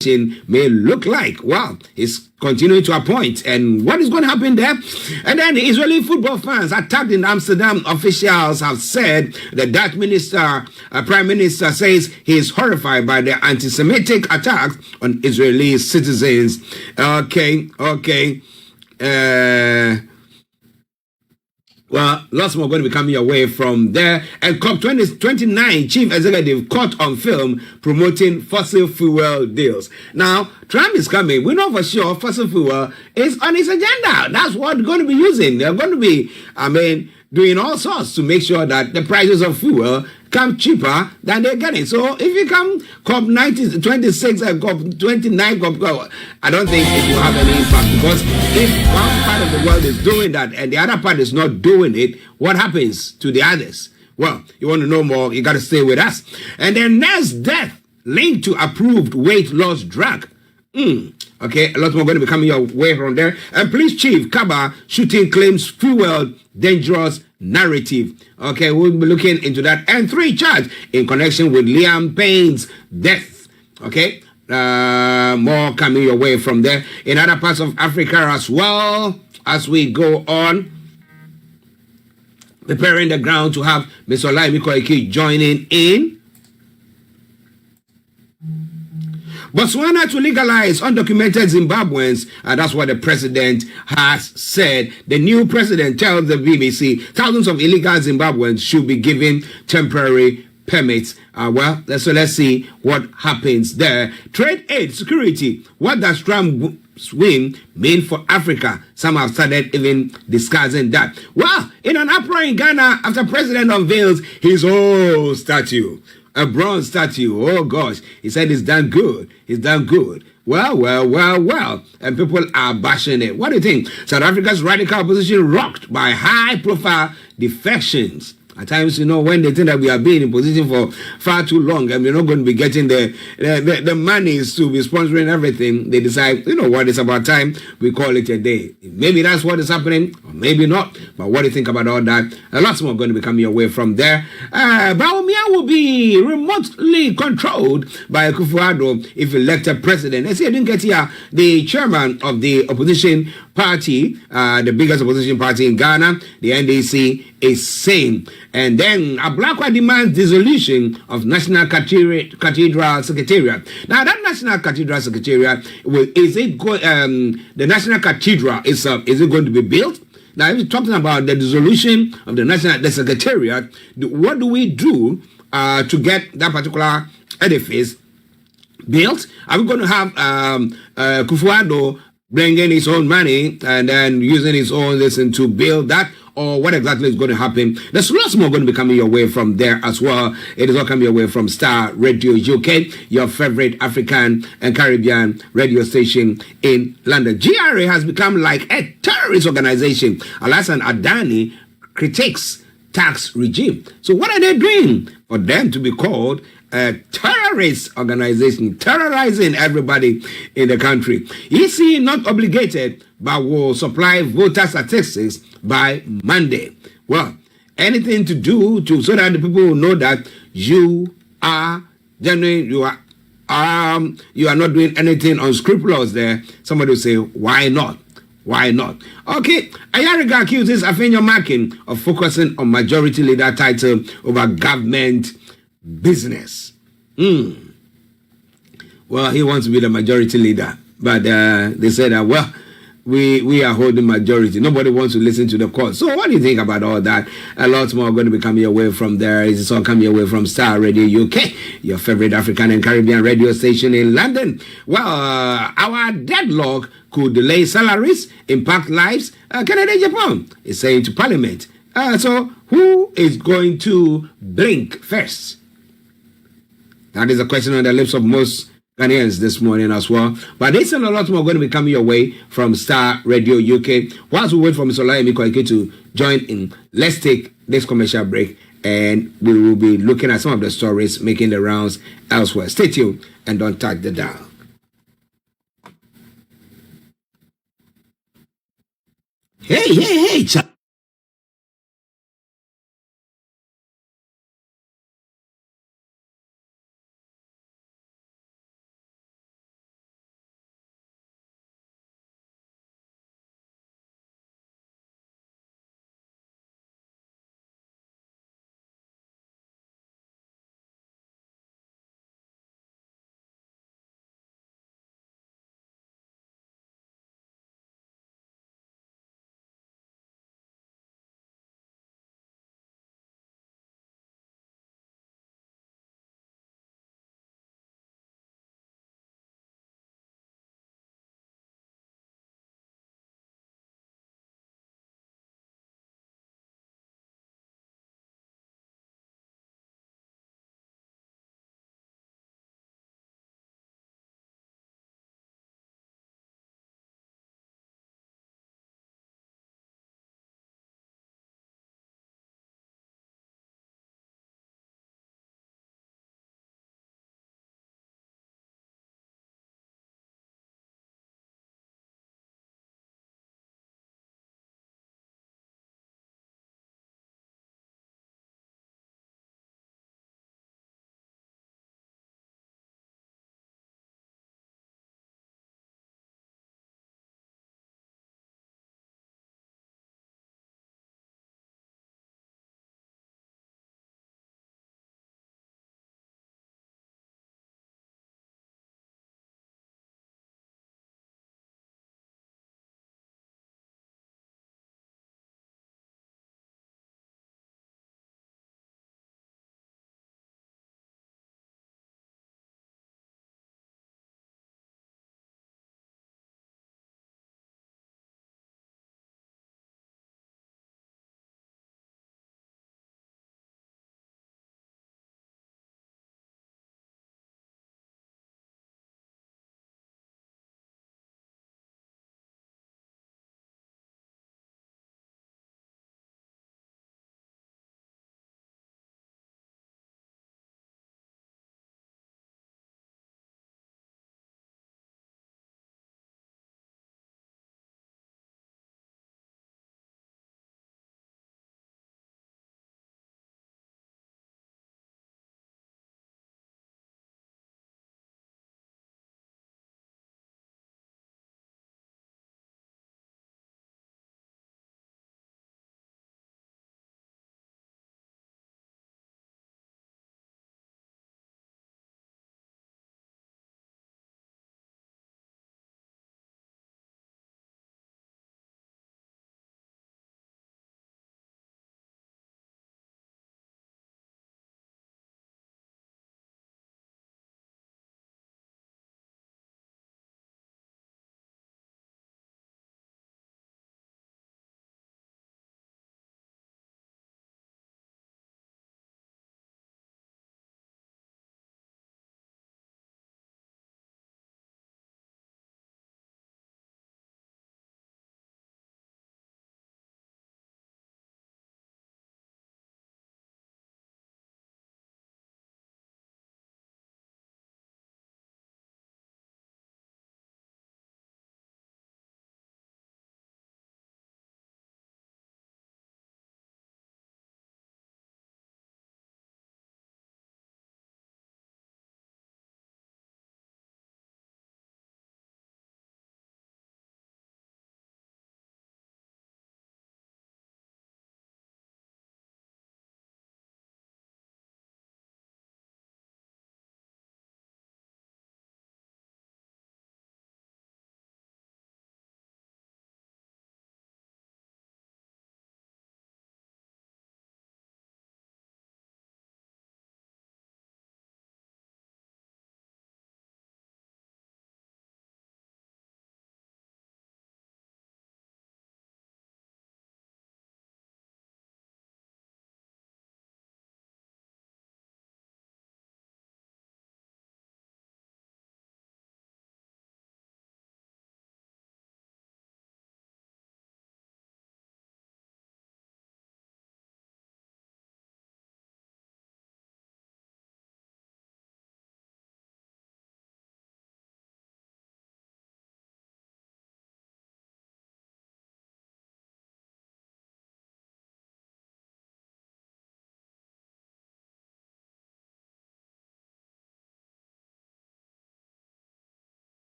may look like. Well, he's continuing to appoint, and what is going to happen there? And then the Israeli football fans attacked in Amsterdam. Officials have said the Dutch prime minister says he is horrified by the anti-Semitic attacks on Israeli citizens. Okay. Well, lots more going to be coming your way from there. And COP29 chief executive caught on film promoting fossil fuel deals. Now, Trump is coming. We know for sure fossil fuel is on his agenda. That's what they're going to be using. They're going to be, doing all sorts to make sure that the prices of fuel come cheaper than they're getting. So if you come COP26 and COP29, I don't think it will have any impact, because if one part of the world is doing that and the other part is not doing it, what happens to the others? Well, you want to know more, you got to stay with us. And then next death linked to approved weight loss drug. Okay, a lot more going to be coming your way from there. And police chief Kaba shooting claims fueled dangerous narrative. Okay, we'll be looking into that. And 3 charged in connection with Liam Payne's death. Okay, more coming your way from there. In other parts of Africa as well, as we go on, preparing the ground to have Mr. Olayomi Koiki joining in. Botswana to legalize undocumented Zimbabweans, and that's what the president has said. The new president tells the BBC thousands of illegal Zimbabweans should be given temporary permits. Let's see what happens there. Trade aid security. What does Trump's win mean for Africa? Some have started even discussing that. Well, in an uproar in Ghana after president unveils his own statue. A bronze statue. Oh gosh, he said it's done good. It's done good. Well. And people are bashing it. What do you think? South Africa's radical opposition rocked by high-profile defections. At times, when they think that we have been in position for far too long and we're not going to be getting the monies to be sponsoring everything, they decide, what, it's about time we call it a day. Maybe that's what is happening, or maybe not. But what do you think about all that? Lots more going to be coming your way from there. Baumia will be remotely controlled by Akufo-Addo if elected president. I see I didn't get here. The chairman of the opposition party, the biggest opposition party in Ghana, the NDC, is saying. And then Ablakwa demands dissolution of National Cathedral Secretariat. Now, that National Cathedral Secretariat, the National Cathedral is it going to be built? Now, if you're talking about the dissolution of the Secretariat, what do we do to get that particular edifice built? Are we going to have Akufo-Addo bringing his own money and then using his own lesson to build that? Or what exactly is going to happen? There's lots more going to be coming your way from there as well. It is all coming your way from Starr Radio UK, your favorite African and Caribbean radio station in London. GRA has become like a terrorist organization. Alassane Adani critiques tax regime. So what are they doing for them to be called a terrorist organization, terrorizing everybody in the country? EC not obligated, but will supply voter statistics by Monday. Well, anything to do so that the people will know that you are genuine, you are not doing anything unscrupulous there. Somebody will say, why not? Why not? Okay, Ayariga accuses Afenyo Makin of focusing on majority leader title over government business. Well, he wants to be the majority leader, but they said that, we are holding majority. Nobody wants to listen to the court. So what do you think about all that? A lot more going to be coming away from there. It's all coming away from Starr Radio UK, your favorite African and Caribbean radio station in London. Well, our deadlock could delay salaries, impact lives. Canada, Japan is saying to Parliament. So who is going to blink first? That is a question on the lips of most Ghanaians this morning as well. But there's a lot more going to be coming your way from Starr Radio UK. Whilst we wait for Mr. Olayomi Koiki to join in, let's take this commercial break and we will be looking at some of the stories making the rounds elsewhere. Stay tuned and don't touch the dial. Hey,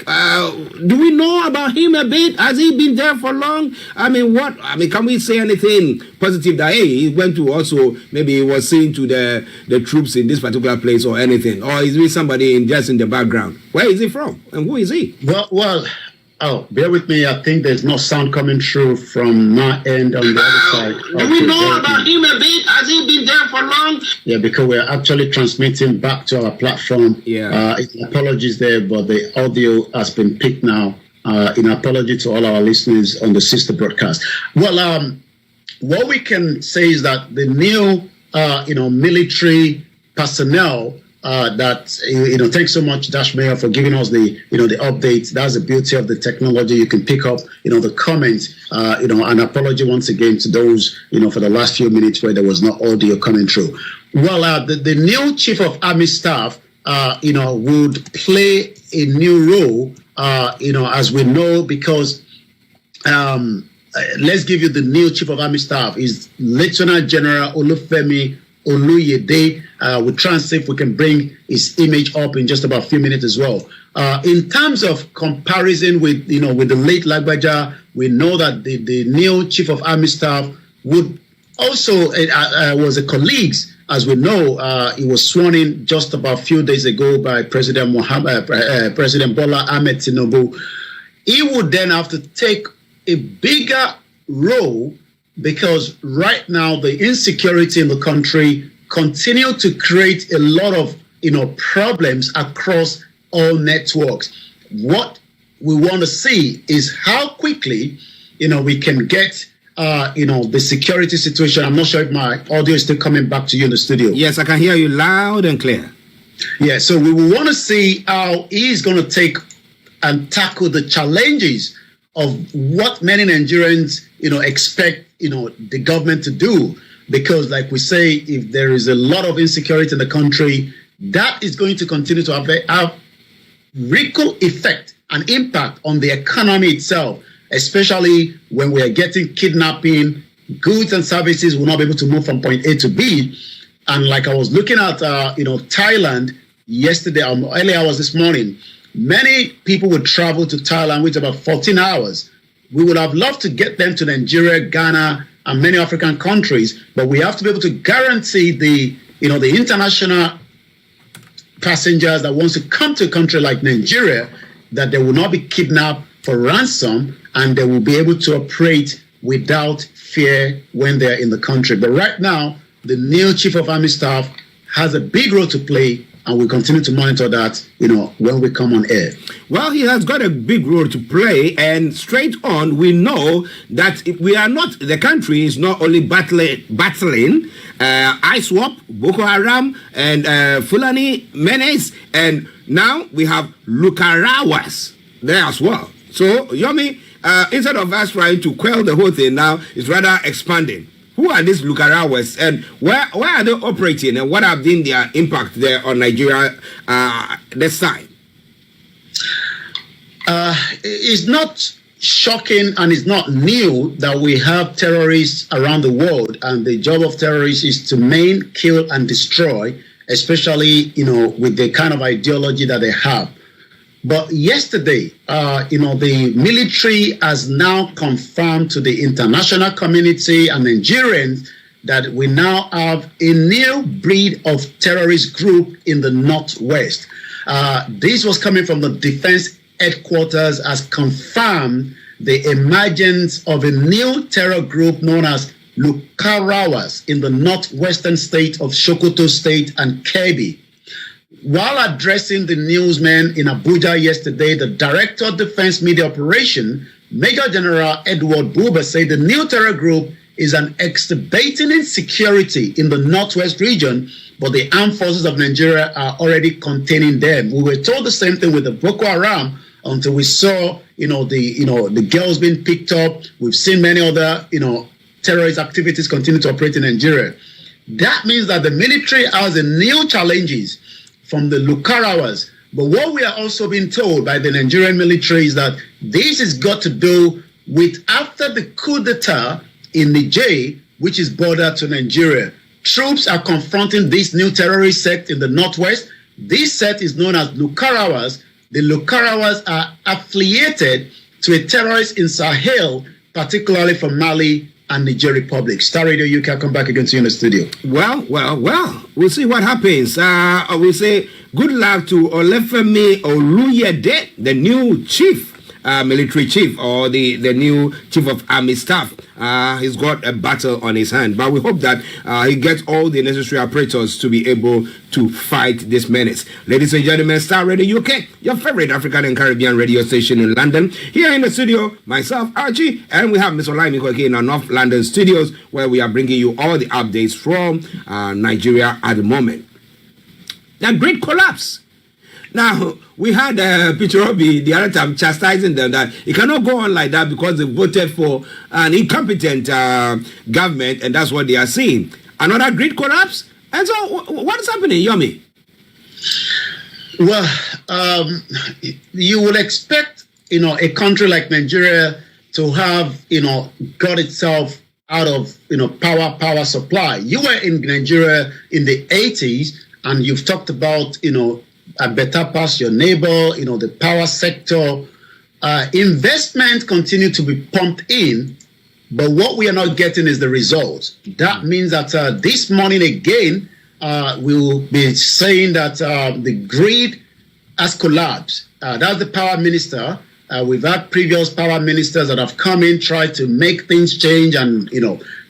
think, do we know about him a bit? Has he been there for long? I mean, can we say anything positive that, hey, he went to also, maybe he was seen to the troops in this particular place or anything? Or is he somebody just in the background? Where is he from? And who is he? Well, bear with me. I think there's no sound coming through from my end on the other side. Do we know about him a bit? Has he been there for long? Yeah, because we're actually transmitting back to our platform. Yeah. Apologies there, but the audio has been picked now. In apology to all our listeners on the sister broadcast. Well, what we can say is that the new, military personnel. Thanks so much, Dash Mayor, for giving us the updates. That's the beauty of the technology. You can pick up, the comments, an apology once again to those, for the last few minutes where there was no audio coming through. Well, the new Chief of Army Staff, would play a new role, as we know, because, let's give you the new Chief of Army Staff is Lieutenant General Olufemi Oluyede. We'll try and see if we can bring his image up in just about a few minutes as well. In terms of comparison with the late Lagbaja, we know that the new Chief of Army Staff would also was a colleague, as we know. He was sworn in just about a few days ago by President Bola Ahmed Tinubu. He would then have to take a bigger role, because right now the insecurity in the country continue to create a lot of problems across all networks. What we want to see is how quickly we can get the security situation. I'm not sure if my audio is still coming back to you in the studio. Yes, I can hear you loud and clear. Yeah, so we will want to see how he's going to take and tackle the challenges of what many Nigerians expect the government to do, because like we say, if there is a lot of insecurity in the country, that is going to continue to have ripple effect and impact on the economy itself, especially when we are getting kidnapping, goods and services will not be able to move from point A to B. And like I was looking at Thailand yesterday, early hours this morning, many people would travel to Thailand, which is about 14 hours. We would have loved to get them to Nigeria, Ghana, and many African countries, but we have to be able to guarantee the international passengers that wants to come to a country like Nigeria that they will not be kidnapped for ransom, and they will be able to operate without fear when they're in the country. But right now, the new Chief of Army Staff has a big role to play, and we continue to monitor that, when we come on air. Well, he has got a big role to play, and straight on, we know that the country is not only battling ISWAP, Boko Haram, and Fulani menace, and now we have Lukarawas there as well. So, Yomi, instead of us trying to quell the whole thing now, it's rather expanding. Who are these Lukarawas, and where are they operating, and what have been their impact there on Nigeria this time? It's not shocking and it's not new that we have terrorists around the world, and the job of terrorists is to maim, kill, and destroy, especially with the kind of ideology that they have. But yesterday, the military has now confirmed to the international community and Nigerians that we now have a new breed of terrorist group in the Northwest. This was coming from the defense headquarters, has confirmed the emergence of a new terror group known as Lukarawas in the northwestern state of Sokoto State and Kebbi. While addressing the newsmen in Abuja yesterday, the Director of Defense Media Operation, Major General Edward Buba, said the new terror group is an exhibiting insecurity in the Northwest region, but the armed forces of Nigeria are already containing them. We were told the same thing with the Boko Haram until we saw, the girls being picked up. We've seen many other, terrorist activities continue to operate in Nigeria. That means that the military has a new challenges from the Lukarawas. But what we are also being told by the Nigerian military is that this has got to do with after the coup d'etat in Niger, which is border to Nigeria. Troops are confronting this new terrorist sect in the Northwest. This set is known as Lukarawas, the Lokarawas are affiliated to a terrorist in Sahel, particularly from Mali and Niger Republic. Star Radio UK, I'll come back again to you in the studio. Well. We'll see what happens. We say good luck to Olefemi Oluyede, the new chief, military chief, or the new chief of army staff. He's got a battle on his hand, but we hope that he gets all the necessary apparatus to be able to fight this menace. Ladies and gentlemen, Starr Radio UK, your favorite African and Caribbean radio station in London. Here in the studio, myself, Archie, and we have Mr. Olayomi Koiki in our North London studios, where we are bringing you all the updates from Nigeria at the moment. The great collapse. Now, we had Peter Obi the other time chastising them that it cannot go on like that because they voted for an incompetent government, and that's what they are seeing. Another great collapse. And so, what is happening, Yomi? Well, you would expect, a country like Nigeria to have, got itself out of, power supply. You were in Nigeria in the 80s, and you've talked about, a better pass your neighbor, the power sector. Investment continue to be pumped in, but what we are not getting is the results. That means that this morning again, we will be saying that the grid has collapsed. That's the power minister. We've had previous power ministers that have come in, tried to make things change, and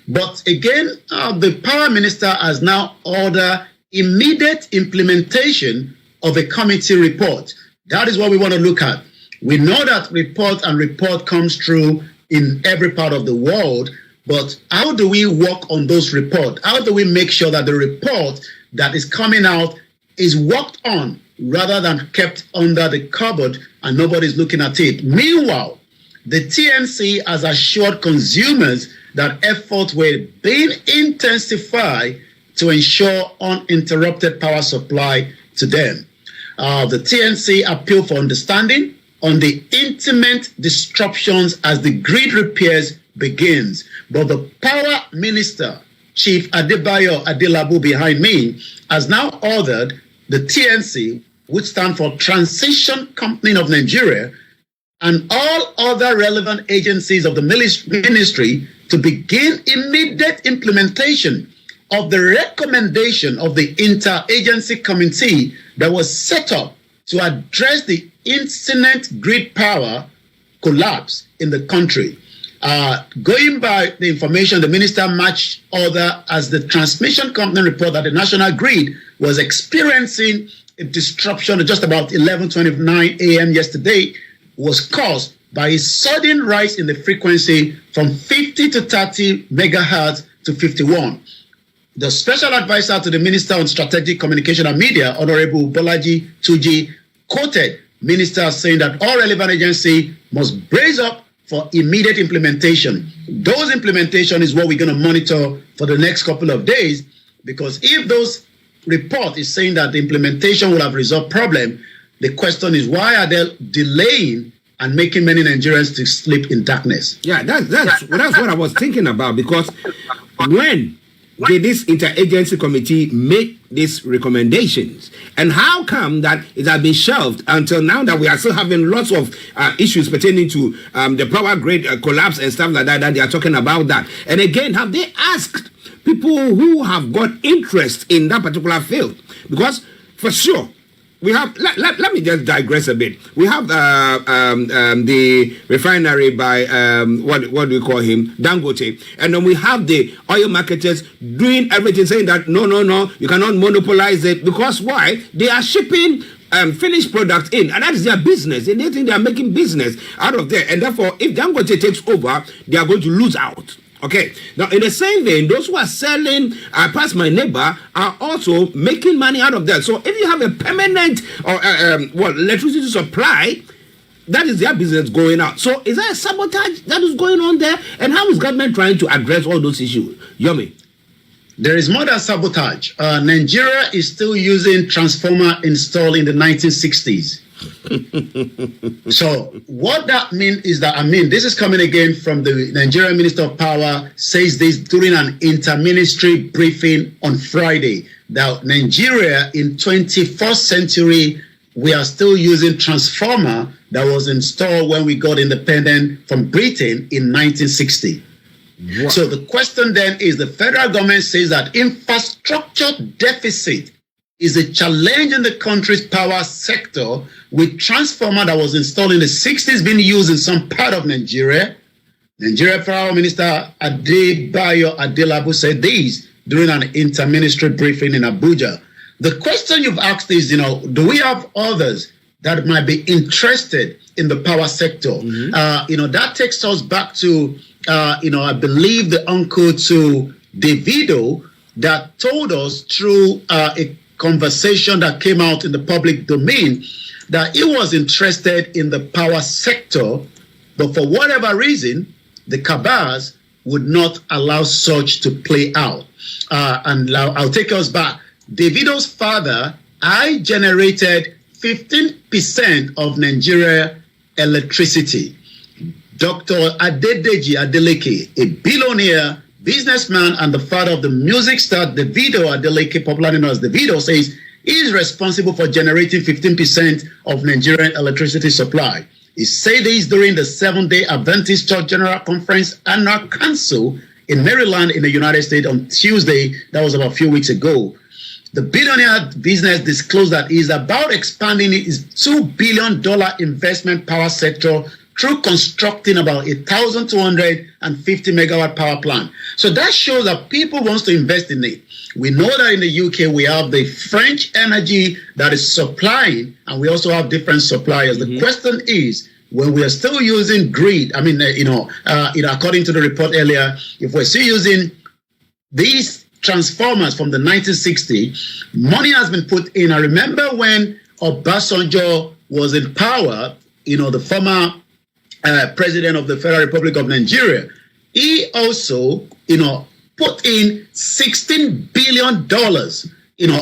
but again, the power minister has now ordered immediate implementation of a committee report. That is what we want to look at. We know that report comes through in every part of the world, but how do we work on those reports? How do we make sure that the report that is coming out is worked on rather than kept under the cupboard and nobody's looking at it? Meanwhile, the TNC has assured consumers that efforts were being intensified to ensure uninterrupted power supply to them. The TNC appealed for understanding on the intimate disruptions as the grid repairs begins. But the power minister, Chief Adebayo Adelabu behind me, has now ordered the TNC, which stands for Transition Company of Nigeria, and all other relevant agencies of the ministry to begin immediate implementation of the recommendation of the interagency committee that was set up to address the incident grid power collapse in the country. Going by the information, the minister matched order as the transmission company report that the national grid was experiencing a disruption at just about 11:29 a.m. yesterday was caused by a sudden rise in the frequency from 50 to 30 megahertz to 51. The special advisor to the Minister on Strategic Communication and Media, Honorable Bolaji Tuji, quoted ministers saying that all relevant agencies must brace up for immediate implementation. Those implementation is what we're going to monitor for the next couple of days, because if those report is saying that the implementation will have resolved problem, the question is, why are they delaying and making many Nigerians to sleep in darkness? Yeah, that's what I was thinking about, because when did this interagency committee make these recommendations? And how come that it has been shelved until now, that we are still having lots of issues pertaining to the power grid collapse and stuff like that they are talking about that? And again, have they asked people who have got interest in that particular field? Because for sure, we have, let me just digress a bit. We have the refinery by, what do we call him? Dangote. And then we have the oil marketers doing everything, saying that, no, you cannot monopolize it. Because why? They are shipping finished products in, and that is their business. And they think they are making business out of there. And therefore, if Dangote takes over, they are going to lose out. Okay, now in the same vein, those who are selling past my neighbor are also making money out of that. So if you have a permanent electricity supply, that is their business going out. So is there a sabotage that is going on there? And how is government trying to address all those issues? Yomi? There is more than sabotage. Nigeria is still using transformer installed in the 1960s. So what that means is that, this is coming again from the Nigerian Minister of Power, says this during an inter-ministry briefing on Friday, that Nigeria in 21st century we are still using transformer that was installed when we got independent from Britain in 1960. Wow. So the question then is, the federal government says that infrastructure deficit is a challenge in the country's power sector, with transformer that was installed in the 60s being used in some part of Nigeria. Nigeria Power Minister Adebayo Adelabu said this during an interministry briefing in Abuja. The question you've asked is, do we have others that might be interested in the power sector? Mm-hmm. That takes us back to, I believe the uncle to Davido that told us through a conversation that came out in the public domain that he was interested in the power sector, but for whatever reason, the cabals would not allow such to play out. And I'll take us back. Davido's father, I generated 15% of Nigeria electricity. Dr. Adedeji Adeleke, a billionaire, businessman, and the father of the music star Davido Adeleke, popularly known as Davido, says he is responsible for generating 15% of Nigerian electricity supply. He said this during the 7-day Adventist Church General Conference Annual Council in Maryland in the United States on Tuesday. That was about a few weeks ago. The billionaire business disclosed that he is about expanding his $2 billion investment power sector through constructing about 1,250 megawatt power plant. So that shows that people want to invest in it. We know that in the UK, we have the French energy that is supplying, and we also have different suppliers. Mm-hmm. The question is, when we are still using grid, according to the report earlier, if we're still using these transformers from the 1960s, money has been put in. I remember when Obasanjo was in power, the former president of the Federal Republic of Nigeria, he also, put in $16 billion,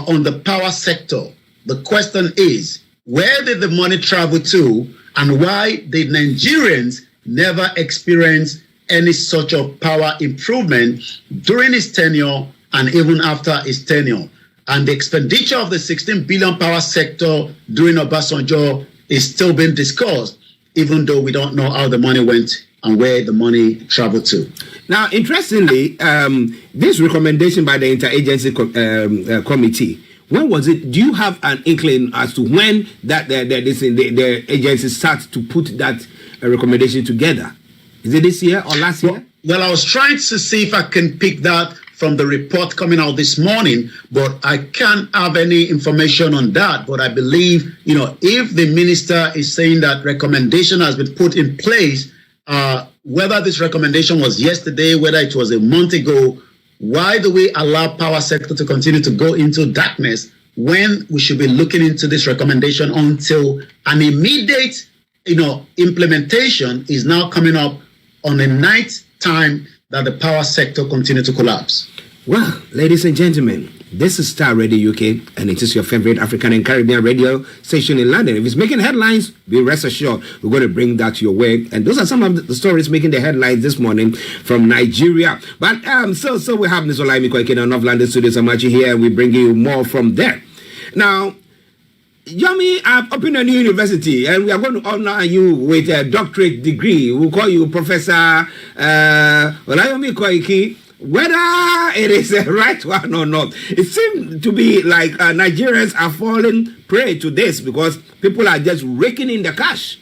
on the power sector. The question is, where did the money travel to, and why did Nigerians never experience any sort of power improvement during his tenure and even after his tenure? And the expenditure of the 16 billion power sector during Obasanjo is still being discussed, even though we don't know how the money went and where the money traveled to. Now, interestingly, this recommendation by the interagency committee, when was it? Do you have an inkling as to when the agency starts to put that recommendation together? Is it this year or last year? Well, I was trying to see if I can pick that from the report coming out this morning, but I can't have any information on that. But I believe, if the minister is saying that recommendation has been put in place, whether this recommendation was yesterday, whether it was a month ago, why do we allow power sector to continue to go into darkness when we should be looking into this recommendation until an immediate, implementation is now coming up on the night time that the power sector continue to collapse? Well, ladies and gentlemen, this is Starr Radio UK, and it is your favorite African and Caribbean radio station in London. If it's making headlines, be rest assured we're going to bring that your way. And those are some of the stories making the headlines this morning from Nigeria. But so we have Ms. Olayomi Koiki in our North London studios. I'm Archie here, and we bring you more from there. Now, Yomi, I'm up in a new university, and we are going to honor you with a doctorate degree. We'll call you Professor Olayomi Koiki. Whether it is the right one or not, it seems to be like Nigerians are falling prey to this because people are just raking in the cash.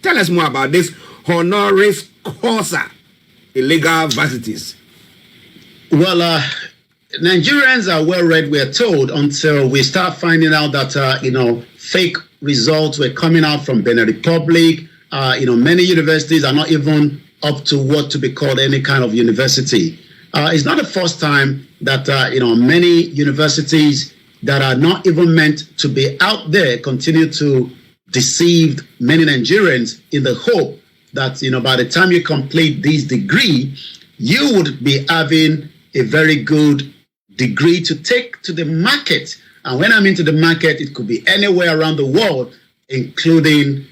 Tell us more about this honoris causa, illegal varsities. Well, Nigerians are well read, we are told, until we start finding out that, fake results were coming out from Benin Republic. Many universities are not even up to what to be called any kind of university. It's not the first time that, many universities that are not even meant to be out there continue to deceive many Nigerians in the hope that, by the time you complete this degree, you would be having a very good degree to take to the market. And when I mean to the market, it could be anywhere around the world, including,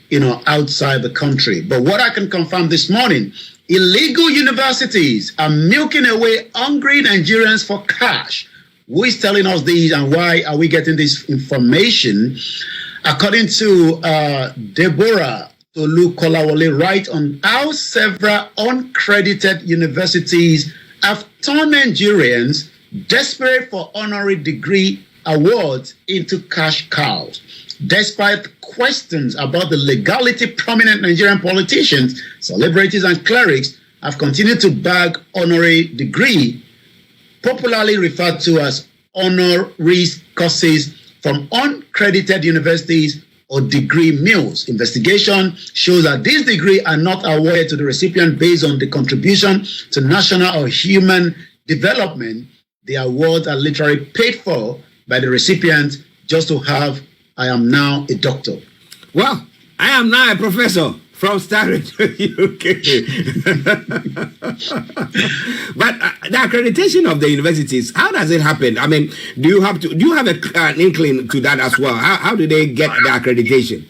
outside the country. But what I can confirm this morning, illegal universities are milking away hungry Nigerians for cash. Who is telling us these, and why are we getting this information? According to Deborah Tolu Kolawole, write on how several uncredited universities have turned Nigerians desperate for honorary degree awards into cash cows. Despite questions about the legality, prominent Nigerian politicians, celebrities, and clerics have continued to bag honorary degree, popularly referred to as honoris courses, from uncredited universities or degree mills. Investigation shows that these degrees are not awarded to the recipient based on the contribution to national or human development. The awards are literally paid for by the recipient just to have, I am now a doctor. Well, I am now a professor from Starr, UK. But the accreditation of the universities, how does it happen? I mean, do you have an inkling to that as well? How do they get the accreditation?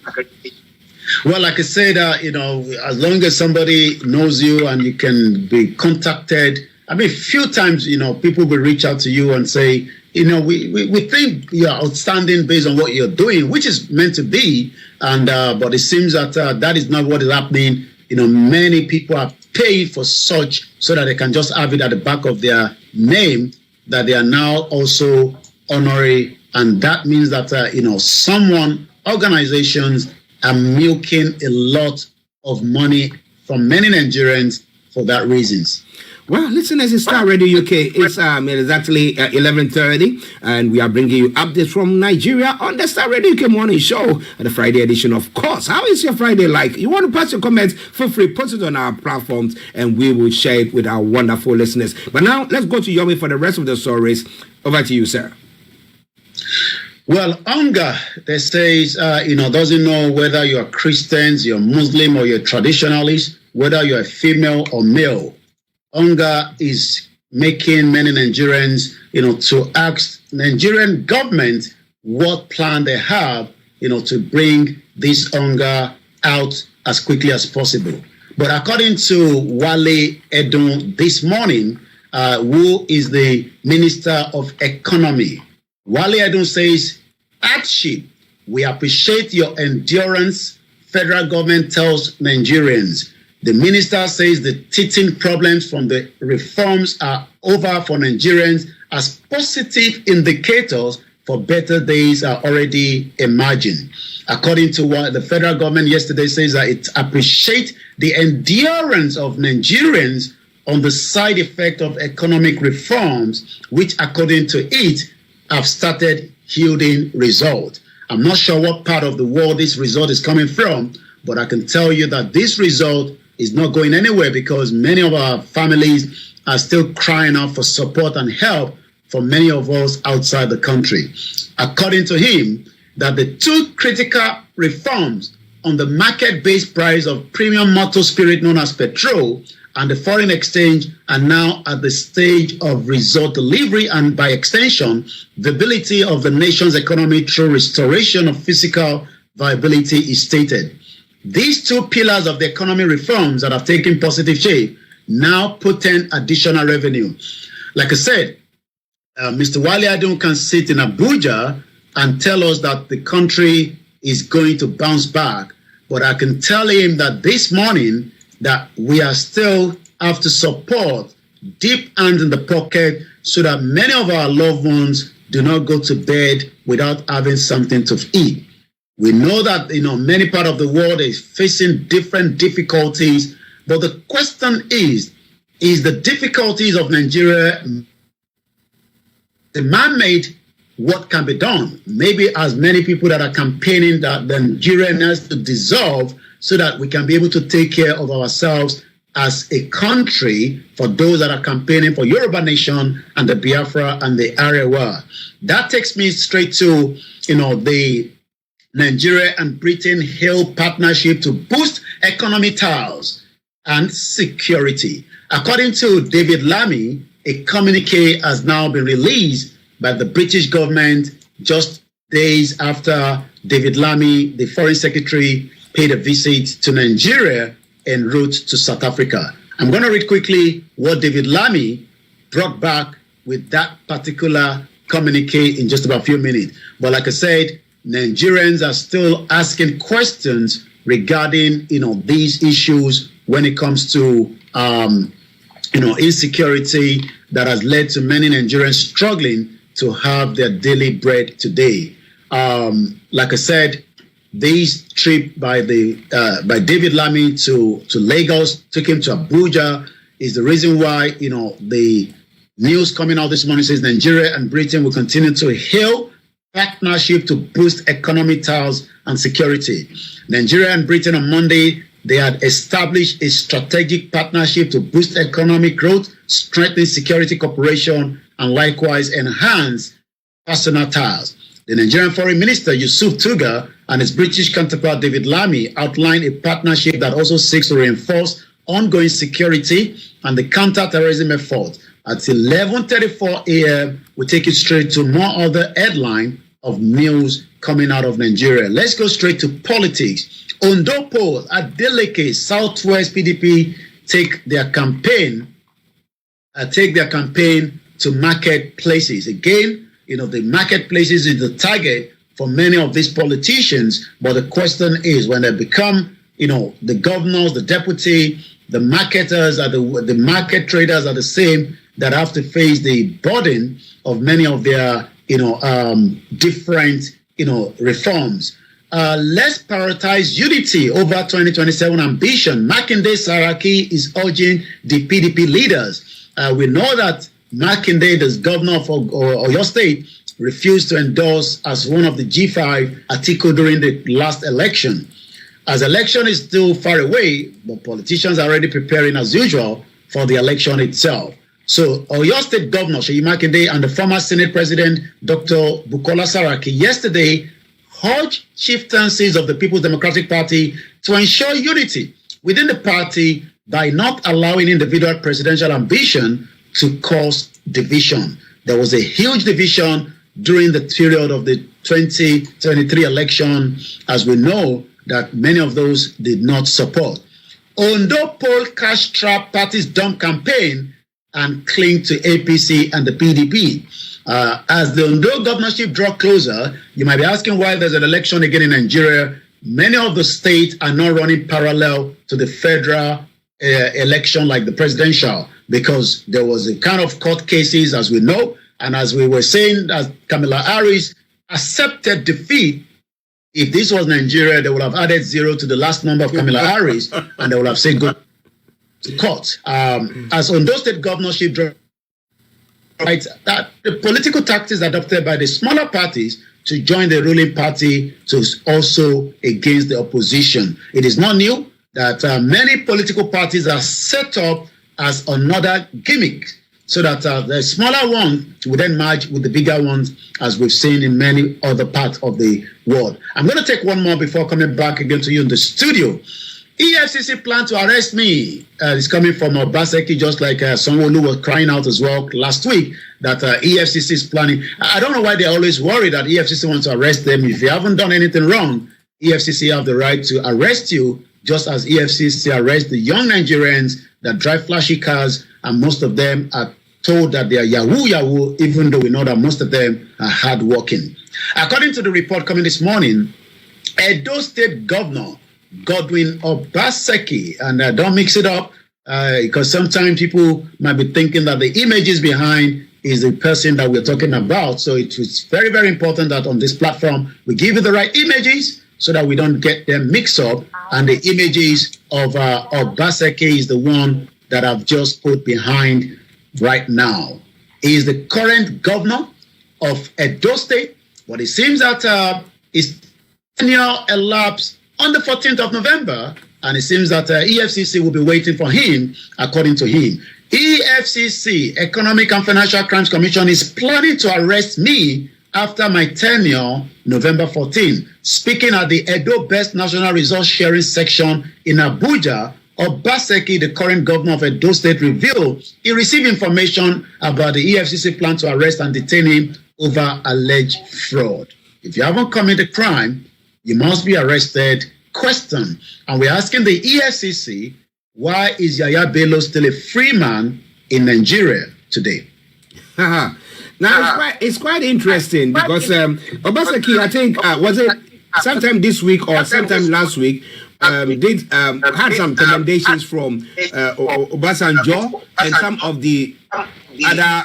Well, like I said, as long as somebody knows you and you can be contacted, I mean, a few times, people will reach out to you and say, we think you're outstanding based on what you're doing, which is meant to be. And but it seems that that is not what is happening. Many people are paying for such so that they can just have it at the back of their name that they are now also honorary. And that means that, organizations are milking a lot of money from many Nigerians for that reasons. Well, listeners, it's Starr Radio UK. It's exactly 11:30, and we are bringing you updates from Nigeria on the Starr Radio UK Morning Show, the Friday edition, of course. How is your Friday like? You want to pass your comments? Feel free, post it on our platforms, and we will share it with our wonderful listeners. But now, let's go to Yomi for the rest of the stories. Over to you, sir. Well, hunger, they say, doesn't know whether you're Christians, you're Muslim, or you're traditionalist, whether you're a female or male. Hunger is making many Nigerians, to ask Nigerian government what plan they have, to bring this hunger out as quickly as possible. But according to Wale Edun this morning, who is the Minister of Economy, Wale Edun says, Archie, we appreciate your endurance, federal government tells Nigerians. The minister says the teething problems from the reforms are over for Nigerians, as positive indicators for better days are already emerging. According to what the federal government yesterday says, that it appreciates the endurance of Nigerians on the side effect of economic reforms, which according to it have started yielding results. I'm not sure what part of the world this result is coming from, but I can tell you that this result is not going anywhere because many of our families are still crying out for support and help from many of us outside the country. According to him, that the two critical reforms on the market-based price of premium motor spirit known as petrol and the foreign exchange are now at the stage of result delivery and, by extension, viability of the nation's economy through restoration of physical viability is stated. These two pillars of the economy reforms that have taken positive shape now portend additional revenue. Like I said, Mr. Wale Adun can sit in Abuja and tell us that the country is going to bounce back. But I can tell him that this morning that we are still have to support deep hands in the pocket so that many of our loved ones do not go to bed without having something to eat. We know that many parts of the world is facing different difficulties, but the question is the difficulties of Nigeria the man-made? What can be done? Maybe as many people that are campaigning that the Nigeria has to dissolve so that we can be able to take care of ourselves as a country for those that are campaigning for Yoruba Nation and the Biafra and the Arewa. That takes me straight to, the Nigeria and Britain Hill partnership to boost economic ties and security. According to David Lammy, a communique has now been released by the British government just days after David Lammy, the foreign secretary, paid a visit to Nigeria en route to South Africa. I'm going to read quickly what David Lammy brought back with that particular communique in just about a few minutes. But like I said, Nigerians are still asking questions regarding, these issues when it comes to, insecurity that has led to many Nigerians struggling to have their daily bread today. Like I said, this trip by David Lammy to Lagos, took him to Abuja, is the reason why, the news coming out this morning says Nigeria and Britain will continue to hail partnership to boost economic ties and security. Nigeria and Britain on Monday, they had established a strategic partnership to boost economic growth, strengthen security cooperation, and likewise enhance personal ties. The Nigerian Foreign Minister Yusuf Tuga and his British counterpart David Lammy outlined a partnership that also seeks to reinforce ongoing security and the counter-terrorism effort. At 11:34 a.m., we take it straight to more other headline of news coming out of Nigeria. Let's go straight to politics. Ondo poll, Adeleke, Southwest PDP take their campaign to marketplaces. Again, the marketplaces is the target for many of these politicians. But the question is, when they become, the governors, the deputy, the marketers, the market traders are the same that have to face the burden of many of their, different, reforms. Let's prioritize unity over 2027 ambition. Makinde Saraki is urging the PDP leaders. We know that Makinde, the governor of Oyo State, refused to endorse as one of the G5 Atiku during the last election. As election is still far away, but politicians are already preparing as usual for the election itself. So Oyo State Governor Seyi Makinde and the former Senate President Dr. Bukola Saraki yesterday urged chieftaincies of the People's Democratic Party to ensure unity within the party by not allowing individual presidential ambition to cause division. There was a huge division during the period of the 2023 election, as we know that many of those did not support. Ondo poll cash trap parties dump campaign and cling to APC and the PDP. As the Ondo governorship draw closer, you might be asking why there's an election again in Nigeria. Many of the states are not running parallel to the federal election like the presidential, because there was a kind of court cases, as we know, and as we were saying, that Kamala Harris accepted defeat. If this was Nigeria, they would have added 0 to the last number of Kamala Harris, and they would have said go to court. As Ondo State governorship, right, that the political tactics adopted by the smaller parties to join the ruling party to also against the opposition. It is not new that many political parties are set up as another gimmick, so that the smaller one will then merge with the bigger ones, as we've seen in many other parts of the world. I'm going to take one more before coming back again to you in the studio. EFCC plan to arrest me. It's coming from Obaseki, just like Sanwo-Olu was crying out as well last week that EFCC is planning. I don't know why they're always worried that EFCC wants to arrest them. If you haven't done anything wrong, EFCC have the right to arrest you, just as EFCC arrests the young Nigerians that drive flashy cars, and most of them are told that they are yahoo, even though we know that most of them are hardworking. According to the report coming this morning, Edo State Governor Godwin Obaseki, and don't mix it up, because sometimes people might be thinking that the images behind is the person that we're talking about. So it's very, very important that on this platform, we give you the right images so that we don't get them mixed up. And the images of Obaseki is the one that I've just put behind right now. He is the current governor of Edo State, but it seems that his tenure elapsed on the 14th of November, and it seems that EFCC will be waiting for him, according to him. EFCC, Economic and Financial Crimes Commission, is planning to arrest me after my tenure, November 14. Speaking at the Edo Best National Resource Sharing section in Abuja, Obaseki, the current governor of Edo State, revealed he received information about the EFCC plan to arrest and detain him over alleged fraud. If you haven't committed crime, you must be arrested. Question. And we're asking the EFCC, why is Yaya Bello still a free man in Nigeria today? Now it's quite interesting because Obaseki, I think was it sometime this week or sometime last week, had some commendations from Obasanjo and some of the other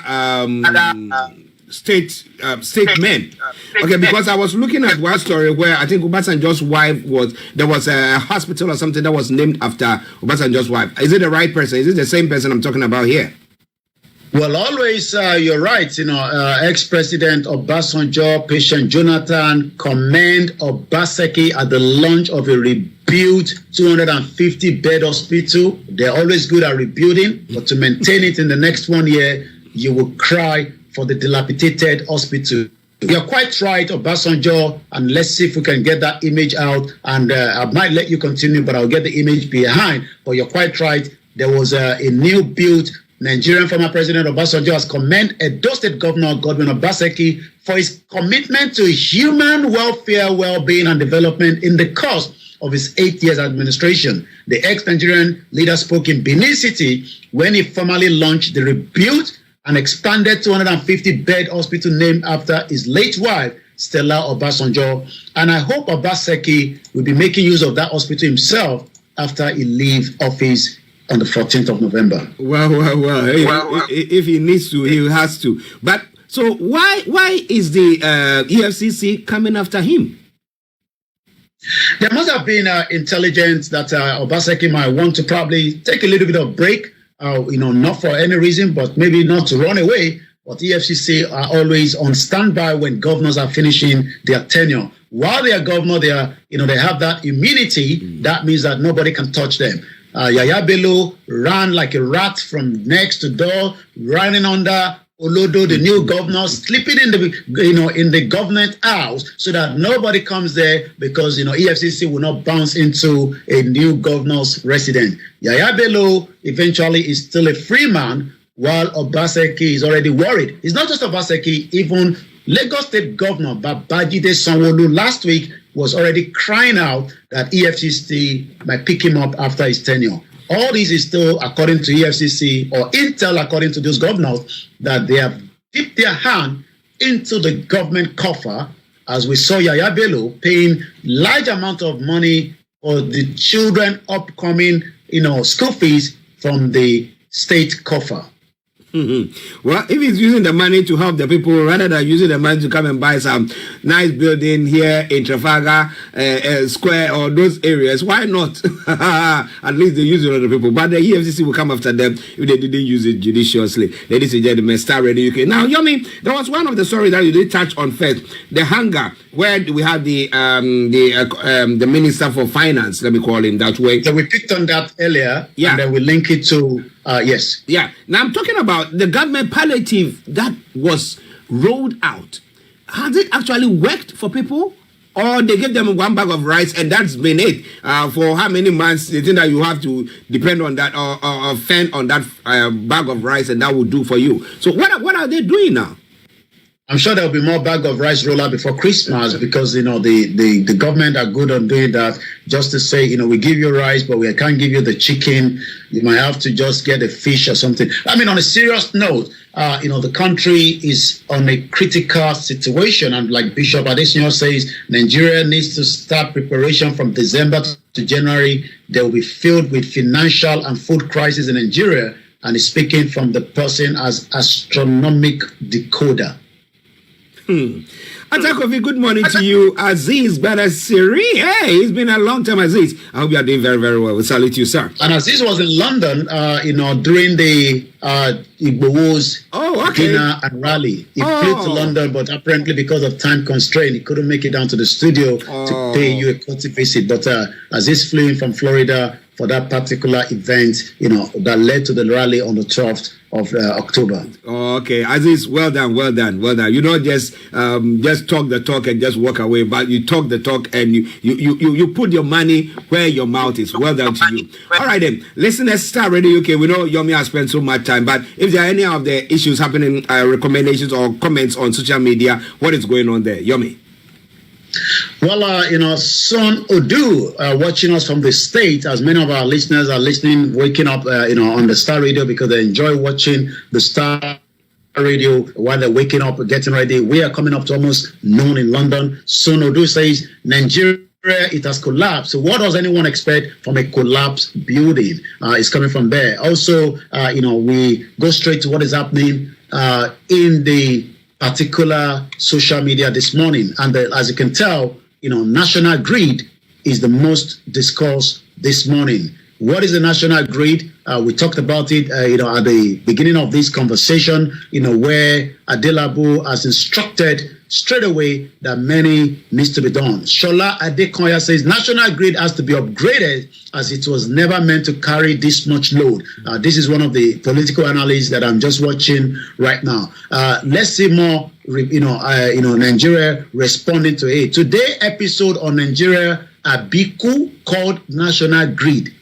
state men. Okay, because I was looking at one story where I think Obasanjo's wife there was a hospital or something that was named after Obasanjo's wife. Is it the right person? Is it the same person I'm talking about here? Well, always, you're right. Ex-President Obasanjo, Patient Jonathan commend Obaseki at the launch of a rebuilt 250-bed hospital. They're always good at rebuilding, but to maintain it in the next 1 year, you will cry for the dilapidated hospital. You're quite right, Obasanjo, and let's see if we can get that image out. And I might let you continue, but I'll get the image behind. But you're quite right. There was a new built Nigerian former President Obasanjo has commended Edo State Governor Godwin Obaseki for his commitment to human welfare, well-being, and development in the course of his 8 years administration. The ex-Nigerian leader spoke in Benin City when he formally launched the rebuilt and expanded 250-bed hospital named after his late wife, Stella Obasanjo. And I hope Obaseki will be making use of that hospital himself after he leaves office on the 14th of November. Well. If he needs to, he has to. But so why is the EFCC coming after him? There must have been intelligence that Obaseki might want to probably take a little bit of break, not for any reason, but maybe not to run away. But EFCC are always on standby when governors are finishing their tenure. While they are governor, they have that immunity. That means that nobody can touch them. Yaya Bello ran like a rat from next to door, running under Olodo, the new governor, sleeping in the government house so that nobody comes there because EFCC will not bounce into a new governor's residence. Yaya Bello eventually is still a free man, while Obaseki is already worried. It's not just Obaseki, even Lagos State Governor Babajide Sanwo-Olu last week was already crying out that EFCC might pick him up after his tenure. All this is still according to EFCC or intel according to those governors that they have dipped their hand into the government coffer, as we saw Yaya Bello paying large amount of money for the children upcoming school fees from the state coffer. Mm-hmm. Well, if he's using the money to help the people rather than using the money to come and buy some nice building here in Trafalgar Square or those areas, why not? At least they use it on the people. But the EFCC will come after them if they didn't use it judiciously. Ladies and gentlemen, Starr Radio UK. Now, Yomi, there was one of the stories that you did touch on first, the hunger, where we have the Minister for Finance, let me call him that way. So we picked on that earlier, yeah. And then we link it to yes. Yeah. Now I'm talking about the government palliative that was rolled out. Has it actually worked for people? Or they give them one bag of rice and that's been it? For how many months they think that you have to depend on that or fend on that bag of rice and that will do for you? So what are they doing now? I'm sure there'll be more bag of rice rollout before Christmas because, the government are good on doing that. Just to say, we give you rice, but we can't give you the chicken. You might have to just get a fish or something. I mean, on a serious note, the country is on a critical situation. And like Bishop Adesina says, Nigeria needs to start preparation from December to January. They will be filled with financial and food crisis in Nigeria. And he's speaking from the person as astronomic decoder. Atakofi, good morning to you. Aziz Badasiri. Hey, it's been a long time, Aziz. I hope you are doing very, very well. We salute you, sir. And Aziz was in London, during the Igbo's dinner and rally. He flew to London, but apparently because of time constraint, he couldn't make it down to the studio to pay you a courtesy visit. But Aziz flew in from Florida for that particular event, that led to the rally on the 12th of October. Okay, Aziz, well done. You don't just talk the talk and just walk away, but you talk the talk and you put your money where your mouth is. Well done to you. All right then, listeners, Starr Radio UK. We know Yomi has spent so much time, but if there are any of the issues happening, recommendations or comments on social media, what is going on there, Yomi? Well, Son Odu, watching us from the States, as many of our listeners are listening, waking up, on the Starr Radio because they enjoy watching the Starr Radio while they're waking up or getting ready. We are coming up to almost noon in London. Sonodu says Nigeria, it has collapsed. So what does anyone expect from a collapsed building? It's coming from there. Also, we go straight to what is happening in the particular social media this morning. And as you can tell, national grid is the most discussed this morning. What is the national grid? We talked about it, at the beginning of this conversation, where Adelabu has instructed straight away that many needs to be done. Shola Adekoya says national grid has to be upgraded as it was never meant to carry this much load. This is one of the political analysts that I'm just watching right now. Let's see more, Nigeria responding to it. Today episode on Nigeria Abiku called national grid.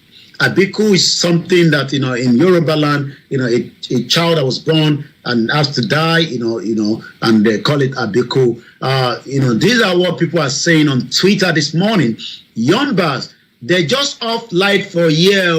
Abiku is something that, in Yoruba land, a child that was born and has to die, and they call it Abiku. These are what people are saying on Twitter this morning. Yombas, they just off light for a year,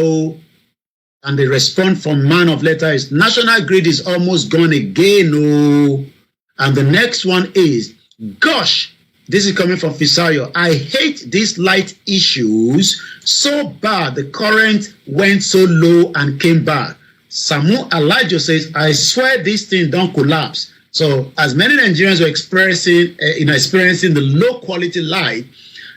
and the response from man of letter is national grid is almost gone again. And the next one is, gosh, this is coming from Fisayo. I hate these light issues so bad. The current went so low and came back. Samu Alajo says, I swear this thing don't collapse. So as many Nigerians were experiencing the low quality light,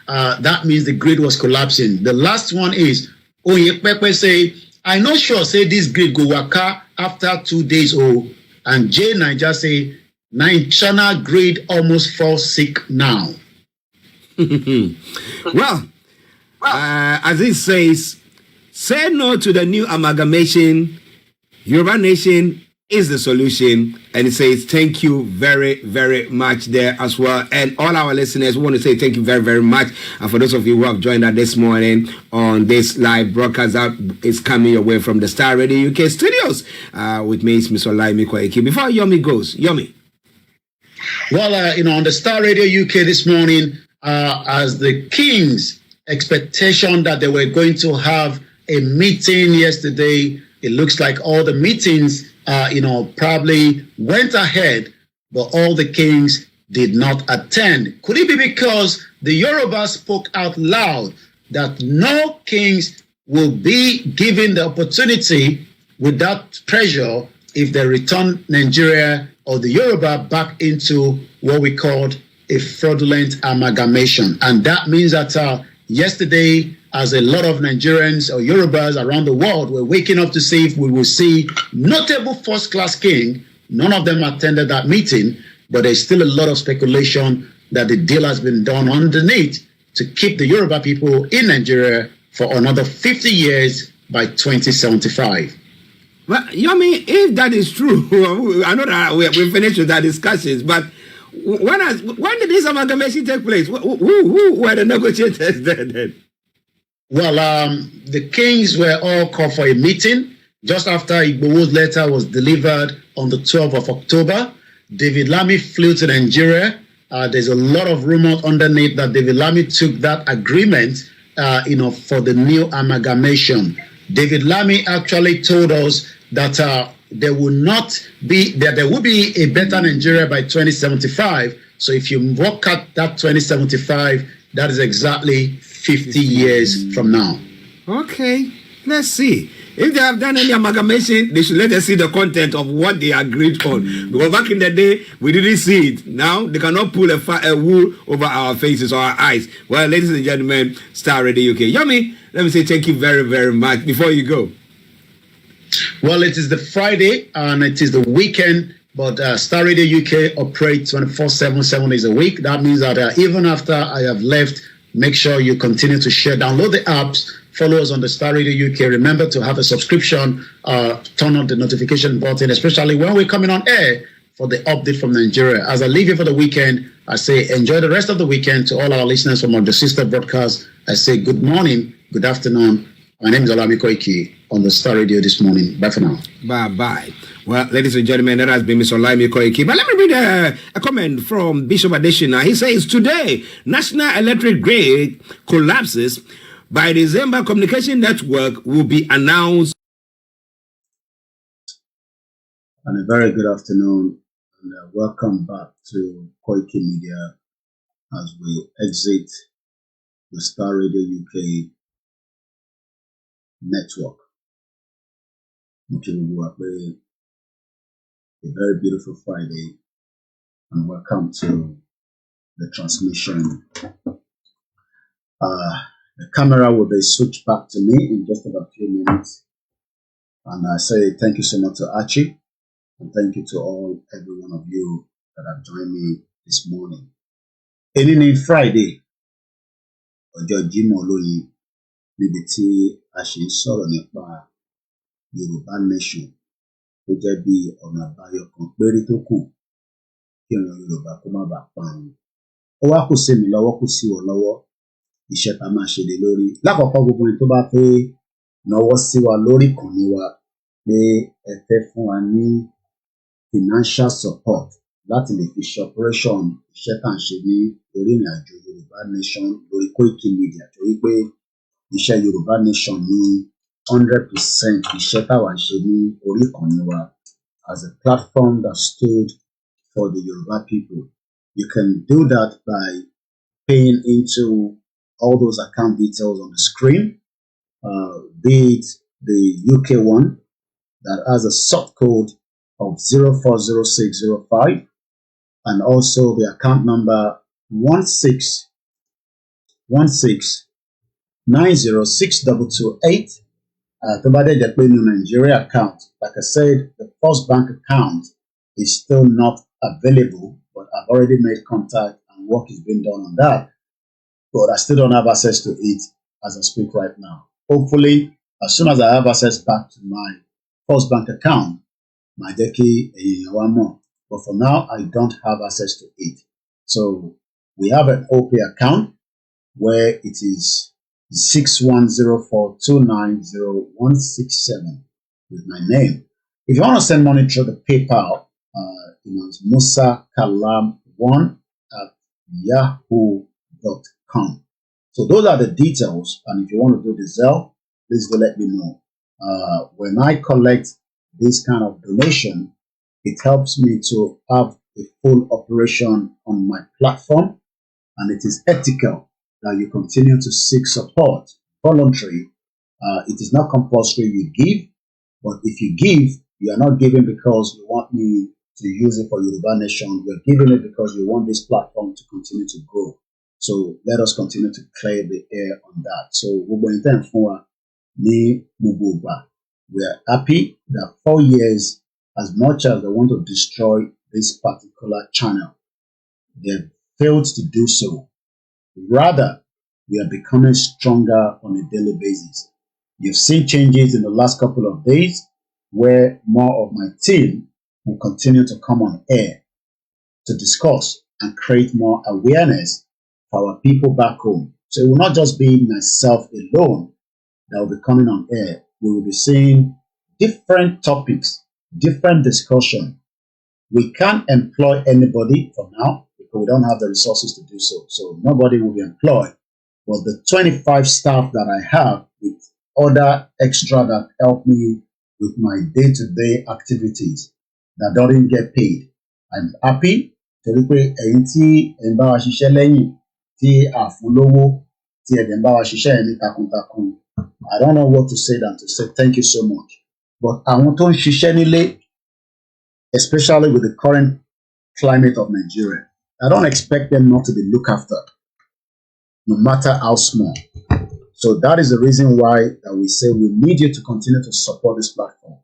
that means the grid was collapsing. The last one is Oyepepe say, I not sure say this grid go waka after 2 days old. And J Niger say, national grid almost fall sick now. Well, as it says, say no to the new amalgamation. Yoruba Nation is the solution. And it says thank you very, very much there as well. And all our listeners, we want to say thank you very, very much. And for those of you who have joined us this morning on this live broadcast that is coming your way from the Starr Radio UK studios with me, Mr. Olayomi Koiki. Before Yomi goes, Yomi. Well, on the Starr Radio UK this morning, as the King's expectation that they were going to have a meeting yesterday, it looks like all the meetings, probably went ahead, but all the Kings did not attend. Could it be because the Yoruba spoke out loud that no Kings will be given the opportunity without pressure if they return Nigeria or the Yoruba back into what we called a fraudulent amalgamation? And that means that yesterday, as a lot of Nigerians or Yorubas around the world were waking up to see if we will see notable first-class king, none of them attended that meeting, but there's still a lot of speculation that the deal has been done underneath to keep the Yoruba people in Nigeria for another 50 years by 2075. Well, Yomi, if that is true, I know that we finished with our discussions, but when did this amalgamation take place? Who were the negotiators then? Well, the Kings were all called for a meeting just after Igbowo's letter was delivered on the 12th of October. David Lamy flew to Nigeria. There's a lot of rumors underneath that David Lamy took that agreement, for the new amalgamation. David Lamy actually told us that there will be a better Nigeria by 2075. So if you work at that 2075, that is exactly 50 years from now. Okay, let's see. If they have done any amalgamation, they should let us see the content of what they agreed on. Because back in the day, we didn't see it. Now, they cannot pull a wool over our faces or our eyes. Well, ladies and gentlemen, Starr Radio UK. Yomi, let me say thank you very, very much before you go. Well, it is the Friday and it is the weekend, but Starr Radio UK operates 24/7, 7 days a week. That means that even after I have left, make sure you continue to share, download the apps, follow us on the Starr Radio UK. Remember to have a subscription, turn on the notification button, especially when we're coming on air for the update from Nigeria. As I leave you for the weekend, I say enjoy the rest of the weekend. To all our listeners from the sister broadcast, I say good morning, good afternoon. My name is Olayomi Koiki on the Starr Radio this morning. Bye for now. Bye-bye. Well, ladies and gentlemen, that has been Mr. Olayomi Koiki. But let me read a comment from Bishop Adeshina. He says, today, National Electric Grid collapses. By December, communication network will be announced. And a very good afternoon, and welcome back to Koikimedia as we exit the Starr Radio UK network. A very beautiful Friday, and welcome to the transmission. The camera will be switched back to me in just about a few minutes. And I say thank you so much to Archie, and thank you to every one of you that have joined me this morning. Any Friday, ọjọ́ Jímọ̀ olóyin, níbi tí a ṣe ń sọ̀rọ̀ nípa Yorùbá Nation tó jẹ́ bí ọ̀nà àbáyọ kan péré tó kù kí ìran Yorùbá kó má bàa parun. Ó wá kù sí mi lọ́wọ́, kù sí wọ lọ́wọ́, iṣẹ́ tá máa ṣe lé lórí. Lákọ̀ọ́kọ́ gbogbo ẹni tó bá fẹ́ náwó sí wa lórí ìkànnì wa pé ẹ fẹ́ fún wa ní financial support láti lè fi ṣe operation iṣẹ́ tá à ń ṣe ní orí ìrìn àjò Yorùbá Nation lórí Koikimedia, torí pé iṣẹ́ Yorùbá Nation ní 100% iṣẹ́ táwa ń ṣe ní orí ìkànnì wa as a platform that stood for the Yoruba people. You can do that by paying into all those account details on the screen, be it the UK one that has a sub code of 040605 and also the account number 16906228. The Nigeria account, like I said, the First Bank account is still not available, but I've already made contact and work is being done on that. But I still don't have access to it as I speak right now. Hopefully, as soon as I have access back to my First Bank account, my deki one more. But for now, I don't have access to it. So we have an OP account where it is 6104290167 with my name. If you want to send money through the PayPal, it's musakalam1@yahoo.com. So those are the details. And if you want to do the Zelle, please do let me know. When I collect this kind of donation, it helps me to have a full operation on my platform, and it is ethical that you continue to seek support, voluntary. It is not compulsory you give, but if you give, you are not giving because you want me to use it for Yoruba Nation. You're giving it because you want this platform to continue to grow. So let us continue to clear the air on that. So we are happy that 4 years, as much as they want to destroy this particular channel, they have failed to do so. Rather, we are becoming stronger on a daily basis. You've seen changes in the last couple of days where more of my team will continue to come on air to discuss and create more awareness for our people back home. So it will not just be myself alone that will be coming on air. We will be seeing different topics, different discussion. We can't employ anybody for now because we don't have the resources to do so. So nobody will be employed. But the 25 staff that I have with other extra that help me with my day-to-day activities that don't get paid. I'm happy to repay tí ẹ̀ ń bá wa ṣiṣẹ́ lẹ́yìn tí àfúlówó tí ẹ̀ ń bá wa ṣiṣẹ́ ẹni takuntakun. I don't know what to say than to say thank you so much. But àwọn tó ń ṣiṣẹ́ nílé, especially with the current climate of Nigeria, I don't expect them not to be looked after, no matter how small. So that is the reason why that we say we need you to continue to support this platform.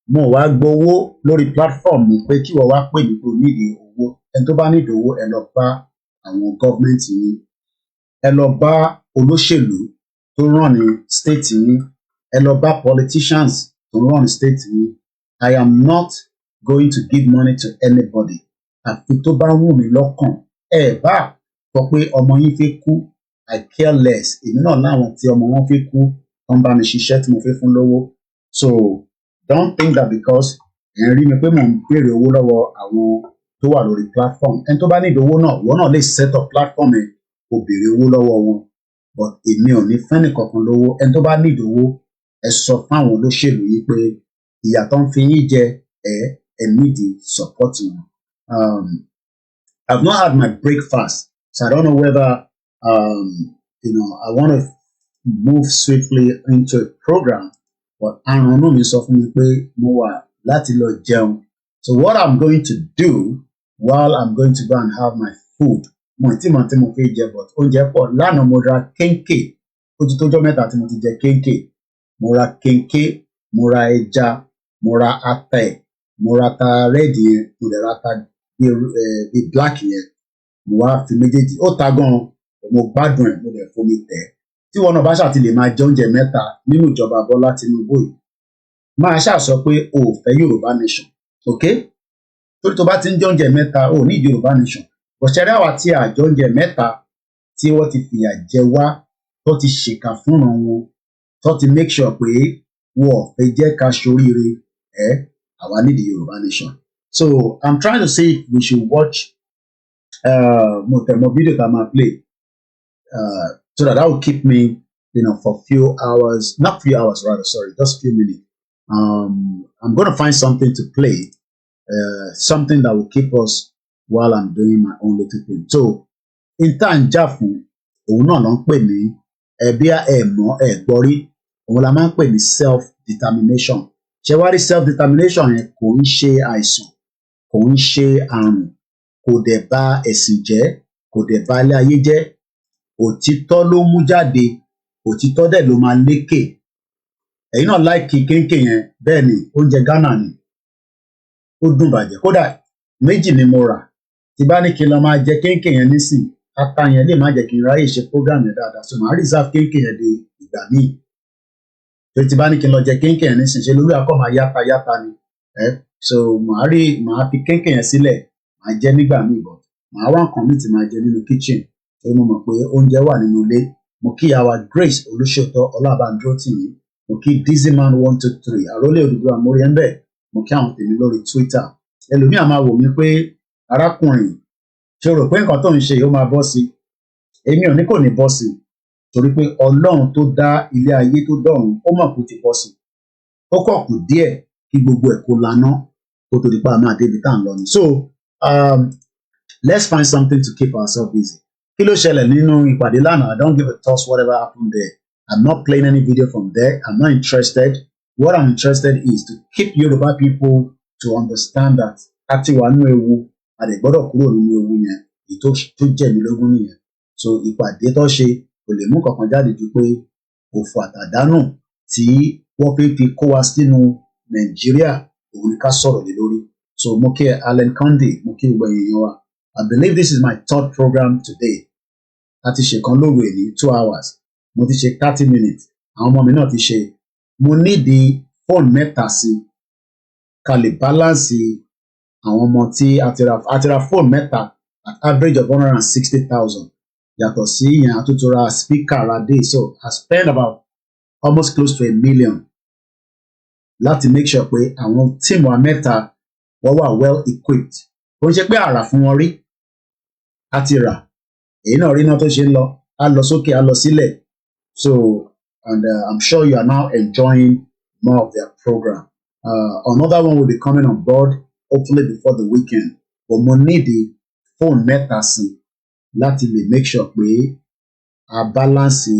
Mo wá gbowó lórí platform mi pé kí wọ́n wá pè mí pé o nídìí owó. Ẹni tó bá nídìí owó, ẹ lọ bá àwọn gọ́ọ̀mẹ̀ntì yín, ẹ lọ bá olóṣèlú tó ràn ní state yín, ẹ lọ bá politicians tó ràn ní state yín. I am not going to give money to anybody. Àfi tó bá wù mí lọ́kàn. Ẹ bá sọ pé ọmọ yín fẹ́ kú, I care less. Èmi náà láwọn tí ọmọ wọn fẹ́ kú, wọ́n bá mi ṣiṣẹ́ tí mo fẹ́ fún lówó. So don't think that because ẹ̀ ń rí mi pé mò ń béèrè owó lọ́wọ́ àwọn tó wà lórí platform. Ẹni tó bá ní ìdówó náà, wọ́n náà lè set up platform ẹ̀ kó béèrè owó lọ́wọ́ wọn. But èmi ò ní fẹ́ni kankan lówó. Ẹni tó bá ní ìdówó, ẹ sọ fún àwọn olóṣèlú yìí pé ìyà tó ń fi yín jẹ and need the support. I've not had my breakfast, so I don't know whether I want to move swiftly into a program, but I don't know myself more láti lọ jẹun. So what I'm going to do while I'm going to go and have my food, mo ti mo fẹ́ jẹ, but oúnjẹ pọ̀. Lánàá mo ra kéńkè, ó ti tójọ́ mẹ́ta tí mo ti jẹ kéńkè. Mo ra kéńkè, mo ra ẹja, mo ra ata ẹ̀, mo ra ata red yẹn, mo dẹ̀ ra ata bí black yẹn. Mo wá fi méjèèjì, ó ta gan-an, mo gbádùn ẹ̀, mo dẹ̀ fomi tẹ̀. Tí wọn náà bá ṣáà ti lè máa jẹ oúnjẹ mẹ́ta nínú ìjọba Bọ́lá Tinubu yìí, máa ṣáà sọ pé o ò fẹ́ Yorùbá nation, okay? Torí tó bá ti ń jẹ oúnjẹ mẹ́ta, o ò ní Yorùbá nation. Bọ̀ṣẹ́rẹ́ àwa tí àjọ oúnjẹ mẹ́ta tí wọ́n ti fìyà jẹ wá, tó ti ṣèkà fúnra wọn, tó ti make sure pé wọn ò fẹ́ jẹ́ ká ṣoríire, àwa need the Yorùbá nation. So I'm trying to say if we should watch mo video that I play, so that will keep me, for few hours, not few hours rather, sorry, just few minutes. I'm going to find something to play, something that will keep us while I'm doing my own little thing. So, in time, Jafu, òun náà ló ń pè ní ẹbí ẹ̀gbọ́rí, òun la máa ń pè ní self-determination. Ṣé wá rí self-determination yẹn kò ń ṣe àìsàn, kò ń ṣe àrùn, kò dẹ̀ bà ẹ̀sìn jẹ́, kò dẹ̀ bà ilé ayé jẹ́. Òtítọ́ ló mú jáde, òtítọ́ dẹ̀ ló máa lékè. Ẹ̀yin náà láìkì kéńkè yẹn, bẹ́ẹ̀ ni oúnjẹ Ghana ni, ó dùn bàjẹ́. Kódà méjì ni mo rà. Tí bá ní kí n lọ máa jẹ kéńkè yẹn nísìn, ata yẹn lè má jẹ́ kí n ráyè ṣe program yẹn dáadáa, so màá reserve kéńkè yẹn di ìgbà míì. Torí tí bá ní kí n lọ jẹ kéńkè yẹn nísìn, ṣe lórí akọ́ máa yáta ni. So màá fi kéńkè yẹn sílẹ̀, màá jẹ nígbà míì, but màá wá nǹkan míì tí màá jẹ nínú kitchen. Torí mo mọ̀ pé oúnjẹ wà nínú ilé. Mo kí àwa Grace Olúṣòótọ́ Ọlábàndrótìmí, mo kí Dizzyman 123 Àrólé Odùduwà mórí ẹ̀ ń bẹ̀, mo kí àwọn tèmi lórí Twitter. Ẹlòmíà máa wò mí pé arákùnrin, ṣé o rò pé nǹkan tó ń ṣe ó máa bọ́ sí? Èmi ò ní kò ní bọ́ sí, torí pé Ọlọ́run tó dá ilé ayé tó dọ̀run, ó mọ̀ kó ti bọ́ sí. Ó kọ̀ kù díẹ̀ kí gbogbo ẹ̀ kó laná kó tó di pa máa débi tá à ń lọ ni. So let's find something to keep ourselves busy. Kí ló ṣẹlẹ̀ nínú ìpàdé lánàá? I don't give a toss whatever happened there. I'm not playing any video from there. I'm not interested. What I'm interested is to keep Yoruba people to understand that àti wà nínú ewu, a lè gbọ́dọ̀ kúrò nínú ewu yẹn, èyí tó jẹ́ mi lógún nìyẹn. So ìpàdé tó ṣe kò lè mú kankan jáde ju pé òfò àtàdánù tí wọ́n fi kó wa sínú Nàìjíríà, òun ni ká sọ̀rọ̀ lé lórí. So mo kí Allen Conde, mo kí gbogbo èèyàn wa. I believe this is my third program today. A ti ṣe kan lóru èní 2 hours. Mo ti ṣe 30 minutes. Àwọn ọmọ mi náà ti ṣe. Mo nídi fóònù mẹ́ta sí ká lè balance àwọn ọmọ tí a ti ra fóònù mẹ́ta at average of 160,000. Yàtọ̀ sí ìyẹn àtúntò ra speaker ra dé. So I spend about almost close to $1 million láti make sure pé àwọn tíìmù wa mẹ́ta wọ́n wà well equipped. Ó ń ṣe pé àrà fún wọn rí. A ti rà. Èyí náà rí iná tó ṣe ń lọ. A lọ sókè, a lọ sílẹ̀. So, and I'm sure you are now enjoying more of their program. Another one will be coming on board, hopefully before the weekend. But mo need the phone mẹ́ta sí láti lè make sure pé a balance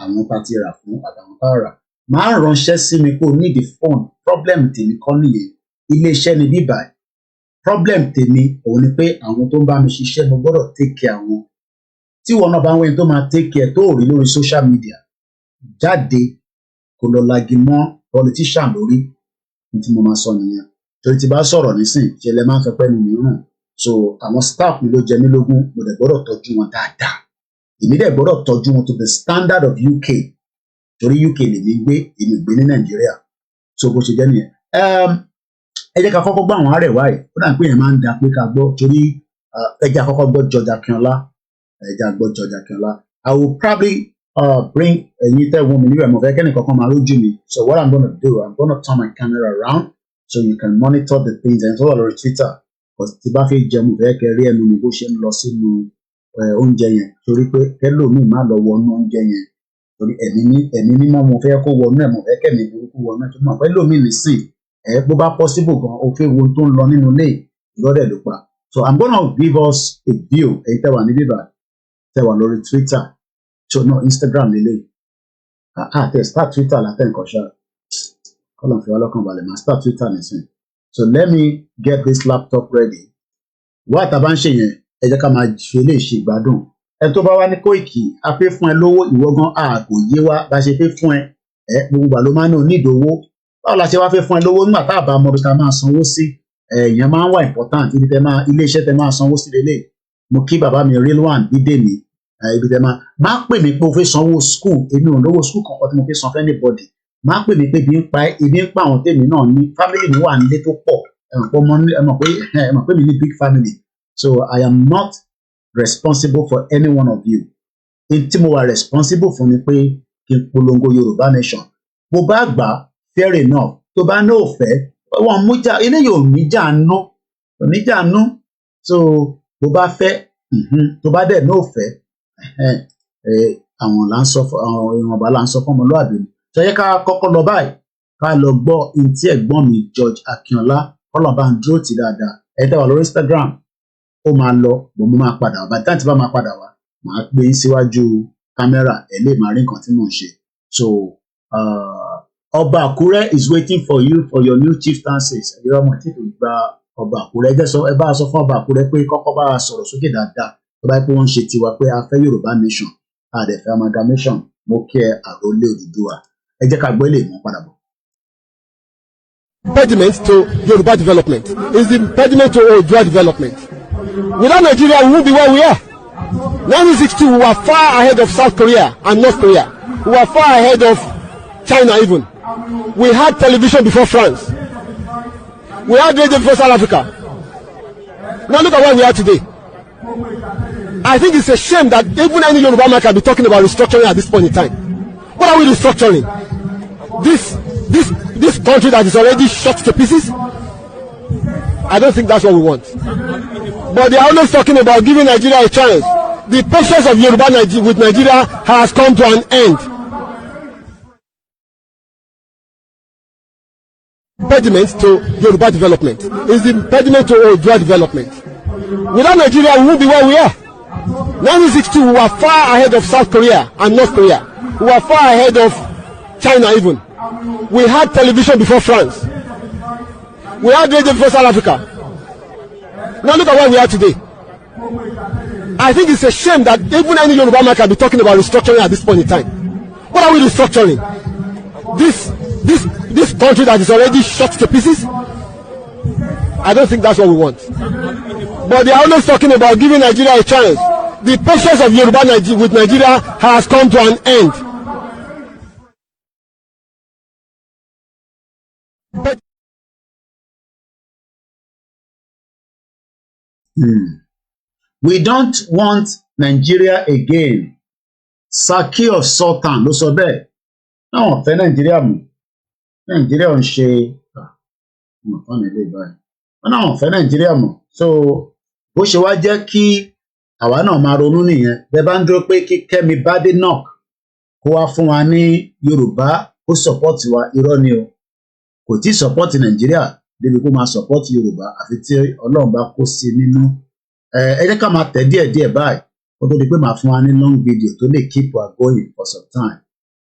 àwọn tá ti rà fún àtàwọn tá rà. Máa ránṣẹ́ sí mi pé o need the phone. Problem tèmi kọ́ nìyẹn. Ilé-iṣẹ́ ni bíbá. Problem tèmi òun ni pé àwọn tó ń bá mi ṣiṣẹ́ mo gbọ́dọ̀ take care àwọn. Tí wọn náà bá ń wẹ́n tó máa take care tó rí lórí social media, jáde kò lọ lagi mọ́ politician lórí, ní tí mo máa sọ nìyẹn. Torí tí bá sọ̀rọ̀ nísìn, ṣe lẹ máa ń sọ pé ẹnu mi rùn. So àwọn staff mi ló jẹ mí lógún, mo dẹ̀ gbọ́dọ̀ tọ́jú wọn dáadáa. Èmi dẹ̀ gbọ́dọ̀ tọ́jú wọn to the standard of UK. Torí UK lèmi gbé, èmi gbé ní Nàìjíríà. So bó ṣe jẹ́ nìyẹn. Ẹ jẹ́ ká kọ́kọ́ gbọ́ àwọn àrẹ̀wá yìí. Ó dà pé yẹn máa ń da pé ká gbọ́, torí ẹ jẹ́ àkọ́kọ́ gbọ́ George Akínọlá. I will probably bring ẹ̀yin tẹ́ wọ́n mi níbẹ̀ mo fẹ́ kẹ́ni kankan máa rójú mi. So what I'm going to do, I'm going to turn my camera around so you can monitor the things and follow lórí Twitter. Because tí bá fi jẹun mo fẹ́ kẹ́ rí ẹnu mi bó ṣe ń lọ sínú oúnjẹ yẹn, torí pé kẹ́lòmíì má lọ wọnú oúnjẹ yẹn. Torí ẹ̀mí mímọ́ mo fẹ́ kó wọnú ẹ̀, mo fẹ́ kẹ́mi burúkú wọnú ẹ̀. Tó mọ̀ pé lómi nìsín bó bá possible gan o fẹ́ wo tó ń lọ nínú ilé ìlọ́dẹ̀ ló pa. So I'm gonna give us a view èyí tẹ́ wà ní bíbá tẹ́ wà lórí Twitter so no Instagram lélẹ̀ tẹ́ start Twitter látẹ̀ nǹkan ṣáà kọ́lọ̀ fi wá lọ́kàn balẹ̀ máa start Twitter nìsín. So let me get this laptop ready. Wá àtàbá ń ṣe yẹn ẹ jẹ́ ká máa fi eléyìí ṣe ìgbádùn. Ẹ tó bá wá ní Koiki a fẹ́ fún ẹ lówó ìwọ gan kò yé wa bá ṣe fẹ́ fún ẹ gbogbo ìgbà ló máa ń ní onídòwó báwo la ṣe wá fẹ́ fún ẹ lówó nígbà tá a bá mọ bí ká máa sanwó sí èèyàn máa ń wà important ibi tẹ máa ilé iṣẹ́ tẹ máa sanwó sí lélẹ̀. Mo kí bàbá mi real one Bídèmí ibi tẹ máa pè mí pé o fẹ́ sanwó school èmi ò lówó school kankan tí mo fẹ́ san fẹ́ anybody máa pè mí pé ibi ń pa àwọn tèmi náà ní family mi wà nílé tó pọ̀ ẹ mọ̀ pé mi ní big family so I am not responsible for any one of you. Tí mo wà responsible fún ni pé kí n polongo Yorùbá nation. Mo bá gbà fair enough tó bá ní òfẹ́ wọn mú jà eléyìí ò ní jà nú so bó bá fẹ́ tó bá dẹ̀ ní òfẹ́ àwọn là ń sọ àwọn ìwọ̀nba là ń sọ fún ọmọlúwàbí ni. Ṣé yẹ ká kọ́kọ́ lọ báyìí ká lọ gbọ́ ohun tí ẹ̀gbọ́n mi George Akínọlá kọ́lọ̀ bá ń dúró tì dáadáa ẹ̀ tẹ́ wà lórí Instagram ó máa lọ bò mo máa padà wá bàtí tí bá máa padà wá màá gbé síwájú kámẹ́rà ẹ̀ lè máa rí nǹkan tí mò ń ṣe. So Ọba Àkúrẹ́ is waiting for you for your new chieftaincies. Ẹ̀yọ́ ọmọ tí kò gba Ọba Àkúrẹ́ ẹ bá sọ fún Ọba Àkúrẹ́ pé kọ́kọ́ bá a sọ̀rọ̀ sókè dáadáa tó bá pé wọ́n ń ṣe tiwa pé a fẹ́ Yorùbá nation a dẹ̀ fẹ́ amalgamation mo kí ẹ àròlé Odùduwà ẹ jẹ́ ká gbọ́ lè mú padà bọ̀. Impediment to Yoruba development is the impediment to Oodua development. Without Nigeria, we won't be where we are. 1962, we were far ahead of South Korea and North Korea. We were far ahead of China even. We had television before France. We had radio before South Africa. Now look at where we are today. I think it's a shame that even any Yoruba man can be talking about restructuring at this point in time. What are we restructuring? This country that is already shot to pieces? I don't think that's what we want. But they are always talking about giving Nigeria a chance. The patience of Yoruba with Nigeria has come to an end. Impediment to Yoruba development is the impediment to Oodua development. Without Nigeria, we won't be where we are. 1962, we were far ahead of South Korea and North Korea. We were far ahead of China even. We had television before France. We had radio before South Africa. Now look at where we are today. I think it's a shame that even any Yoruba man can be talking about restructuring at this point in time. What are we restructuring? This country that is already shot to pieces? I don't think that's what we want. But they are always talking about giving Nigeria a chance. The patience of Yoruba with Nigeria has come to an end. We don't want Nigeria again. Saki of Sultan ló sọ bẹ́ẹ̀. Náà fẹ́ Nàìjíríà mọ́. Nàìjíríà ń ṣe náà fẹ́ Nàìjíríà mọ́. So bó ṣe wá jẹ́ kí àwa náà máa ronú nìyẹn. Bẹ́ẹ̀ bá ń dúró pé kí Kẹ́mi Badenoch kó wá fún wa ní Yorùbá kó sọ́pọ́ọ̀tì wa irọ́ ni o. Kò tí ì sọ́pọ́ọ̀tì Nàìjíríà débi kó máa sọ́pọ́ọ̀tì Yorùbá àfi tí Ọlọ́run bá kó sí nínú. Ẹ jẹ́ ká máa tẹ̀ díẹ̀díẹ̀ báyìí kó tó di pé màá fún wa ní long video tó lè keep wa going for some time.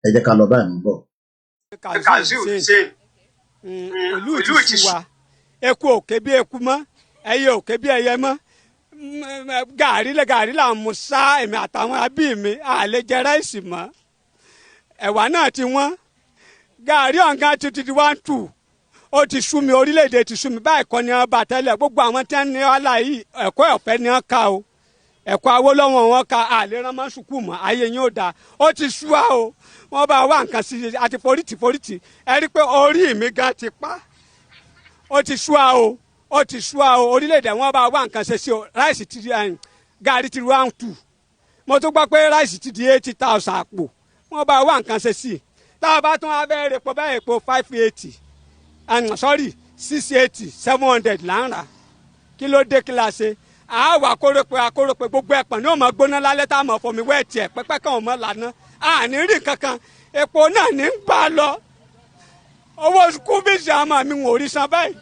Ẹ jẹ́ ká lọ báyìí mú bọ̀. Ìlú ti sú wa eku òkè bí eku mọ́ ẹyẹ òkè bí ẹyẹ mọ́ gàrí là ń mu sá èmi àtàwọn abí mi àlè jẹ ráìsì mọ́ ẹ̀wà náà ti wọ́n gàrí ọ̀gá ti di 1-2 ó ti sú mi orílẹ̀-èdè ti sú mi báyìí kọ́ ni wọ́n bá tẹ́lẹ̀ gbogbo àwọn tí wọ́n ní ọ̀la yìí ẹ̀kọ́ ọ̀fẹ́ ni wọ́n ka o ẹ̀kọ́ Awólọ́wọ̀ wọn ka àlè ránmọ́ sùkúù mọ́ ayé yín ò dáa ó ti sú wa o wọ́n bá wá nǹkan sí àti forítì ẹ rí i pé orí mi gan ti pa ó ti sú wa o orílẹ̀-èdè wọn bá wá nǹkan ṣe sí o ráìsì ti di gàrí ti 1-2 mo tún gbọ́ pé ráìsì ti di 80,000 àpò wọ́n bá wá nǹkan ṣe sí tá a bá tún wá bẹ́ẹ̀ rẹ̀ pọ̀ báyìí pọ̀ 580 680 700 là ń rà kí ló dé kí la ṣe àáwọ̀ akórópè gbogbo ẹ̀pọ̀n ní òmò gbóná lálẹ́ tá a mọ̀ fọmi wẹ́ẹ̀tì ẹ̀ pẹ́pẹ́ kan òmò lànà àní rí kankan epo náà ní ń bá a lọ owó school fees àmọ́ mi wò rí san báyìí.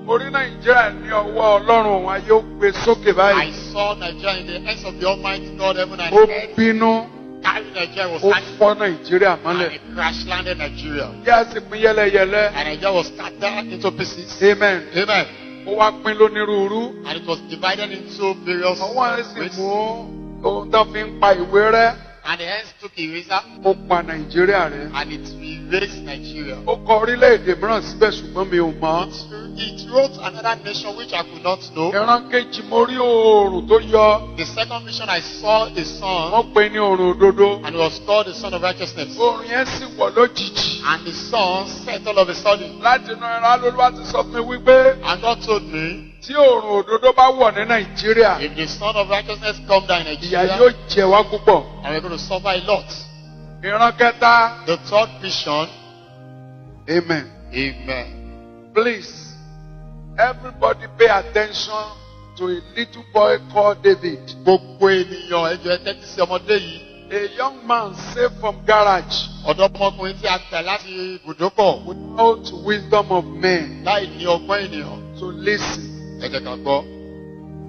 Orí Nàìjíríà ní ọwọ́ Ọlọ́run wa yóò gbé sókè báyìí. I saw Nigeria in the hands of the Almighty God, heaven and Ó earth. bínú, Carry Nigeria was ó standing fọ́ Nàìjíríà and mọ́lẹ̀. it crash landed Nigeria. Yá sì pín yẹ́lẹyẹ̀lẹ. And Nigeria was scattered into pieces. Amen. Amen. Ó wá pín lónírúurú. And it was divided into various Àwọn ẹ̀ sì ways. mú ohun tó fi ń pa ìwé rẹ́. And the hands took eraser Ó pa Nàìjíríà rẹ́. and it erased Nigeria. Ó kọ orílẹ̀-èdè mìíràn síbẹ̀ ṣùgbọ́n mi ò mọ̀. It wrote another nation which I could not know. Ìran kejì mo rí oòrùn tó yọ. The second mission I saw a sun, Wọ́n pè ní oòrùn òdodo. and it was called the Son of Righteousness. Oòrùn yẹn sì wọ̀ lójijì. And the sun set all of a sudden. Láti inú ẹran Olúwa ti sọ fún mi wípé And God told me, tí oòrùn òdodo bá wọ̀ ní Nàìjíríà, if the Son of Righteousness come down in ìyà Nigeria, yóò jẹ wá púpọ̀. and we're going to suffer a lot. Ìran kẹta. The third vision, Amen. amen. Please, everybody pay attention to a little boy called David. Gbogbo ènìyàn ẹjọ́ ẹ tẹ́tí sí ọmọdé yìí. A young man saved from garage Ọ̀dọ́mọkùnrin tí a tẹ̀ láti ibùdókọ̀ without wisdom of men. láì ní ọgbọ́n ènìyàn. So listen. Ẹ jẹ́ ká gbọ́.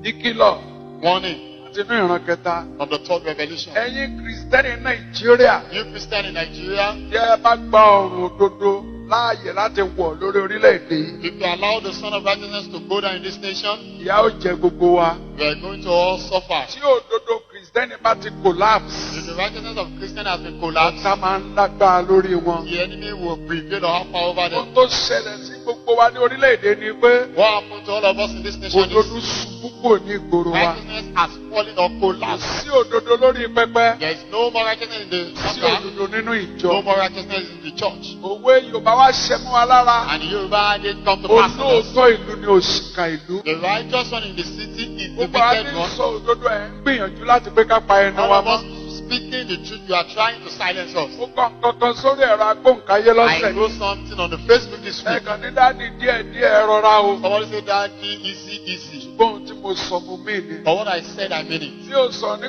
Ìkìlọ̀ Warning láti inú ìran kẹta. from the third revelation. Ẹ̀yin Kìrìsìtẹ́nì Nàìjíríà, You Christian in Nigeria, tí ẹ bá gba ọ̀run òdodo láàyè láti wọ̀ lórí orílẹ̀-èdè yìí, if you allow the Son of Righteousness to go down in this nation, ìyà ó jẹ gbogbo wa. we are going to all suffer. Tí òdodo Kìrìsìtẹ́nì bá ti collapse, If the righteousness of Christian has been collapsed, ọ̀tá máa ń lágbára lórí wọn. the enemy will prevail or have power over them. Ohun tó ṣẹlẹ̀ sí gbogbo wa ní orílẹ̀-èdè ni pé What happened to all of us in this nation òdodo is ṣubú kò ní ìgboro wa. righteousness has fallen or Kò collapsed. sí òdodo lórí pẹpẹ. There is no more righteousness in the Sí altar, òdodo nínú no ìjọ. more righteousness in the church. Òwe Yorùbá wá ṣẹ mọ́ wa lára. And Yoruba didn't come to pass on us. Olóòótọ́ ìlú ni òṣìkà ìlú. The righteous one in the city is the Gbogbo wa ní wicked one. sọ òdodo ẹ̀ ń gbìyànjú láti pé ká pa ẹnu All wa of mọ́. us speaking the truth, you are trying to silence us. Ó kàn kankan sórí ẹ̀rọ agbóhùnkáyé I lọ́sẹ̀. wrote something on the Facebook this week. Ẹ̀kan ní dáàdi díẹ̀ rọra o. Somebody said that easy, easy. Bóun tí mo sọ mo mí ni. But what I said, I mean it. Tí o sọ ní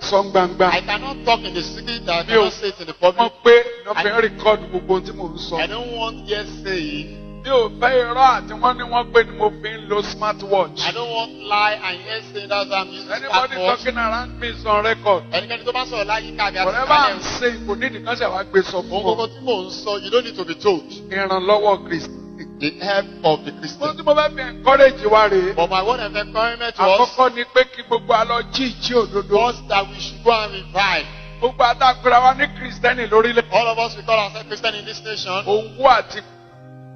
sọ gbangba. I cannot talk in the secret, I Mi ò cannot say it in the mọ̀ public. pé iná fi ń rìkọ́dù gbogbo ohun tí mò ń sọ. I don't want hearsay. Mi ò fẹ́ irọ́ àti wọ́n ní wọ́n pé ni mo fi ń lo smartwatch. I don't want lie and hearsay. That's why I'm using Anybody smartwatch. talking around me is on record. Ẹnikẹ́ni tó bá sọ̀rọ̀ láyìíká mi àti Whatever I'm ìkàlẹ̀ saying kò ní ìdíkan ṣe wá gbé sọ ohun fún gbogbo ọ. tí mò ń sọ, you don't need to be told. Ìrànlọ́wọ́ Kristi. The help of the Ohun Christian. tí mo fẹ́ fi encourage wa rèé. But my word of encouragement to us Àkọ́kọ́ ni pé kí gbogbo àlọ́ jí ìjí òdodo. was that we should go and revive. Gbogbo àtàkùrà wa ní Kìrìsìtẹ́nì lórílẹ̀. All of us, we call ourselves Christian in this nation. Owó àti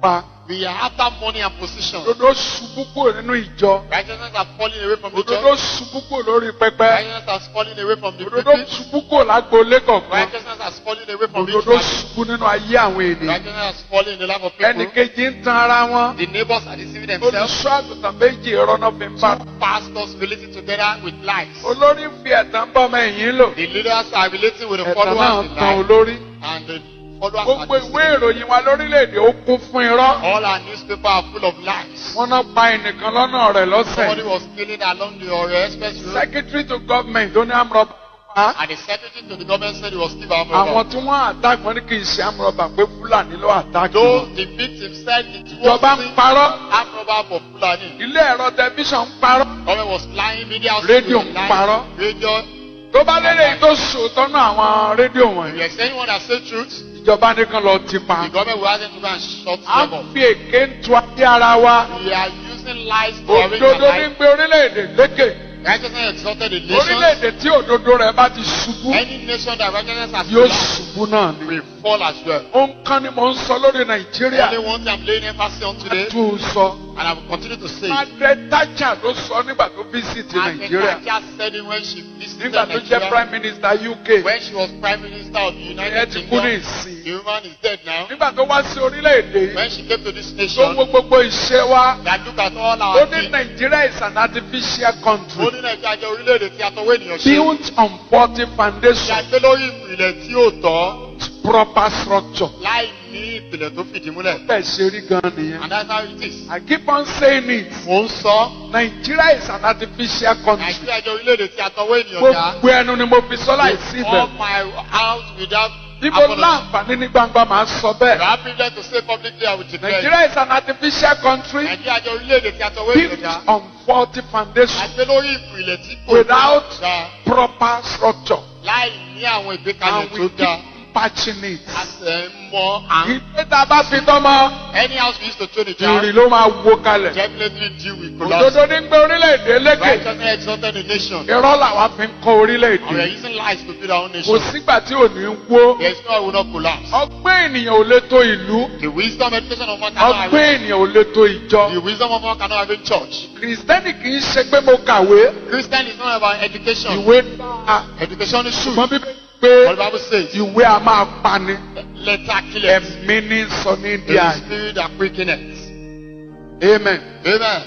pa. We are after money and position. Òdodo ṣubú kúrò nínú ìjọ. Righteousness has fallen away from the Òdodo church. ṣubú kúrò lórí pẹpẹ. Righteousness has fallen away from the Òdodo pulpit. ṣubú kúrò lágboolé kọ̀ọ̀kan. Righteousness has fallen away from each Òdodo family. ṣubú nínú ayé àwọn ènìyàn. Righteousness has fallen in the life of Ẹnì people. kejì ń tan ara wọn. The neighbors are deceiving themselves. Olùṣọ́ àgùntàn méjì rọ́nà fi ń bá. Two pastors relating together with lies. Olórí ń fi ẹ̀tàn bọ́ ọmọ ẹ̀yìn lò. The leaders are relating with the Ẹ̀tàn náà followers in tan lies. olórí. And the followers Gbogbo are ìwé deceiving. ìròyìn wa lórílẹ̀‐èdè ó kún fún irọ́. All our newspapers are full of lies. Wọ́n náà pa ẹnìkan lọ́nà rẹ̀ Somebody lọ́sẹ̀. was killing along the Ore express road. Secretary to government ó ní àmúrọ̀bà pa. And the secretary to the government said he was still armed Àwọn robber. tí wọ́n àtàkì wọn ní kì í ṣe àmúrọ̀bà pé Fúlàní ló àtàkì Though wọn. the victim said it Ìjọba ń was parọ́. armed robber for Fulani. Ilé ẹ̀rọ tẹlifíṣàn ń parọ́. Government was lying, media was Radio ń lying, parọ́. radio. Tó bá lélẹ̀ tó ṣòótọ́ náà àwọn rédíò If wọ̀nyí. you are saying one that say truth, Ìjọba nìkan lọ ti pa. the government will ask them to go and shut À them ń up. fi èké ń tu ayé ara wa. We are using lies to arrange our Òdodo ní life. gbé orílẹ̀-èdè lékè. Righteousness exalted the nations. Orílẹ̀-èdè tí òdodo rẹ̀ bá ti ṣubú Any nation that righteousness has yóò collapsed ṣubú náà ni. will fall as well. Ohun kan ni mò ń sọ lórí Nàìjíríà. Only one thing I'm laying emphasis on today, Tún sọ. and I will continue to say it. Margaret Thatcher ló sọ nígbà tó físítì Nàìjíríà. And Thatcher said it when she visited Nígbà tó jẹ́ Nigeria, Prime Minister UK. when she was Prime Minister of the Ìyẹn United ti kú ní Kingdom. ìsìn. The woman is dead now. Nígbà tó wá sí orílẹ̀-èdè yìí. When she came to this Tó nation, wo gbogbo ìṣe wa. that look at all Ó our ní things. Nàìjíríà is an artificial country. Ó ní Nàìjíríà jẹ́ orílẹ̀-èdè tí a tọwọ́ ènìyàn ṣe. Built on faulty Tí a foundation. gbé lórí ìpìlẹ̀ tí ò tọ́, Proper structure. láì ní ìpìlẹ̀ tó fìdí múlẹ̀. Bẹ́ẹ̀ ṣe rí gan nìyẹn. And that's how it is. I keep on saying it. Mò ń sọ, Nigeria is an artificial country. Nàìjíríà jẹ́ orílẹ̀-èdè tí a tọwọ́ ènìyàn dá. Gbogbo ẹnu ni mo fi sọ láìsí All ibẹ̀. my house without Ibo happen on láǹfààní ní gbangba máa ń sọ You bẹ́ẹ̀. have privilege to say publicly, I will declare it. Nigeria is an artificial country Nàìjíríà jẹ́ orílẹ̀-èdè tí a tọwọ́ built ìjọba. on faulty foundation Àgbẹ̀ lórí ìpìlẹ̀ tí kò without dáa, proper structure, láì ní àwọn ìgbékalẹ̀ and tó we dáa. keep patching it. A sì ń mọ à ń. Ìgbé tá a bá fi tọ́mọ, Any house we used to train a ìrì child, ló máa wó kalẹ̀. definitely deal with collapse. Òdodo ní gbé orílẹ̀-èdè lékè. Righteousness exalted the nation. Irọ́ làwa fi ń kọ́ And we are orílẹ̀-èdè. using lies to build our own Kò nation. sígbà tí ò ní wó. There is no way we will not collapse. Ọgbẹ́ ènìyàn ò lè tó ìlú. The wisdom education of man cannot have Ọgbẹ́ ènìyàn ò lè tó ìjọ. the wisdom of man cannot have in church. Kìrìsìtẹ́nì kì í ṣe pé mo kàwé. Christian is not about education. Ìwé dáa. Education is true. Ṣùgbọ́n What bíbélì pé the Bible says, ìwé a máa pani. letter killers. Ẹ̀mí ní sọ ní The díà. spirit that quickeneth. Amen. Amen.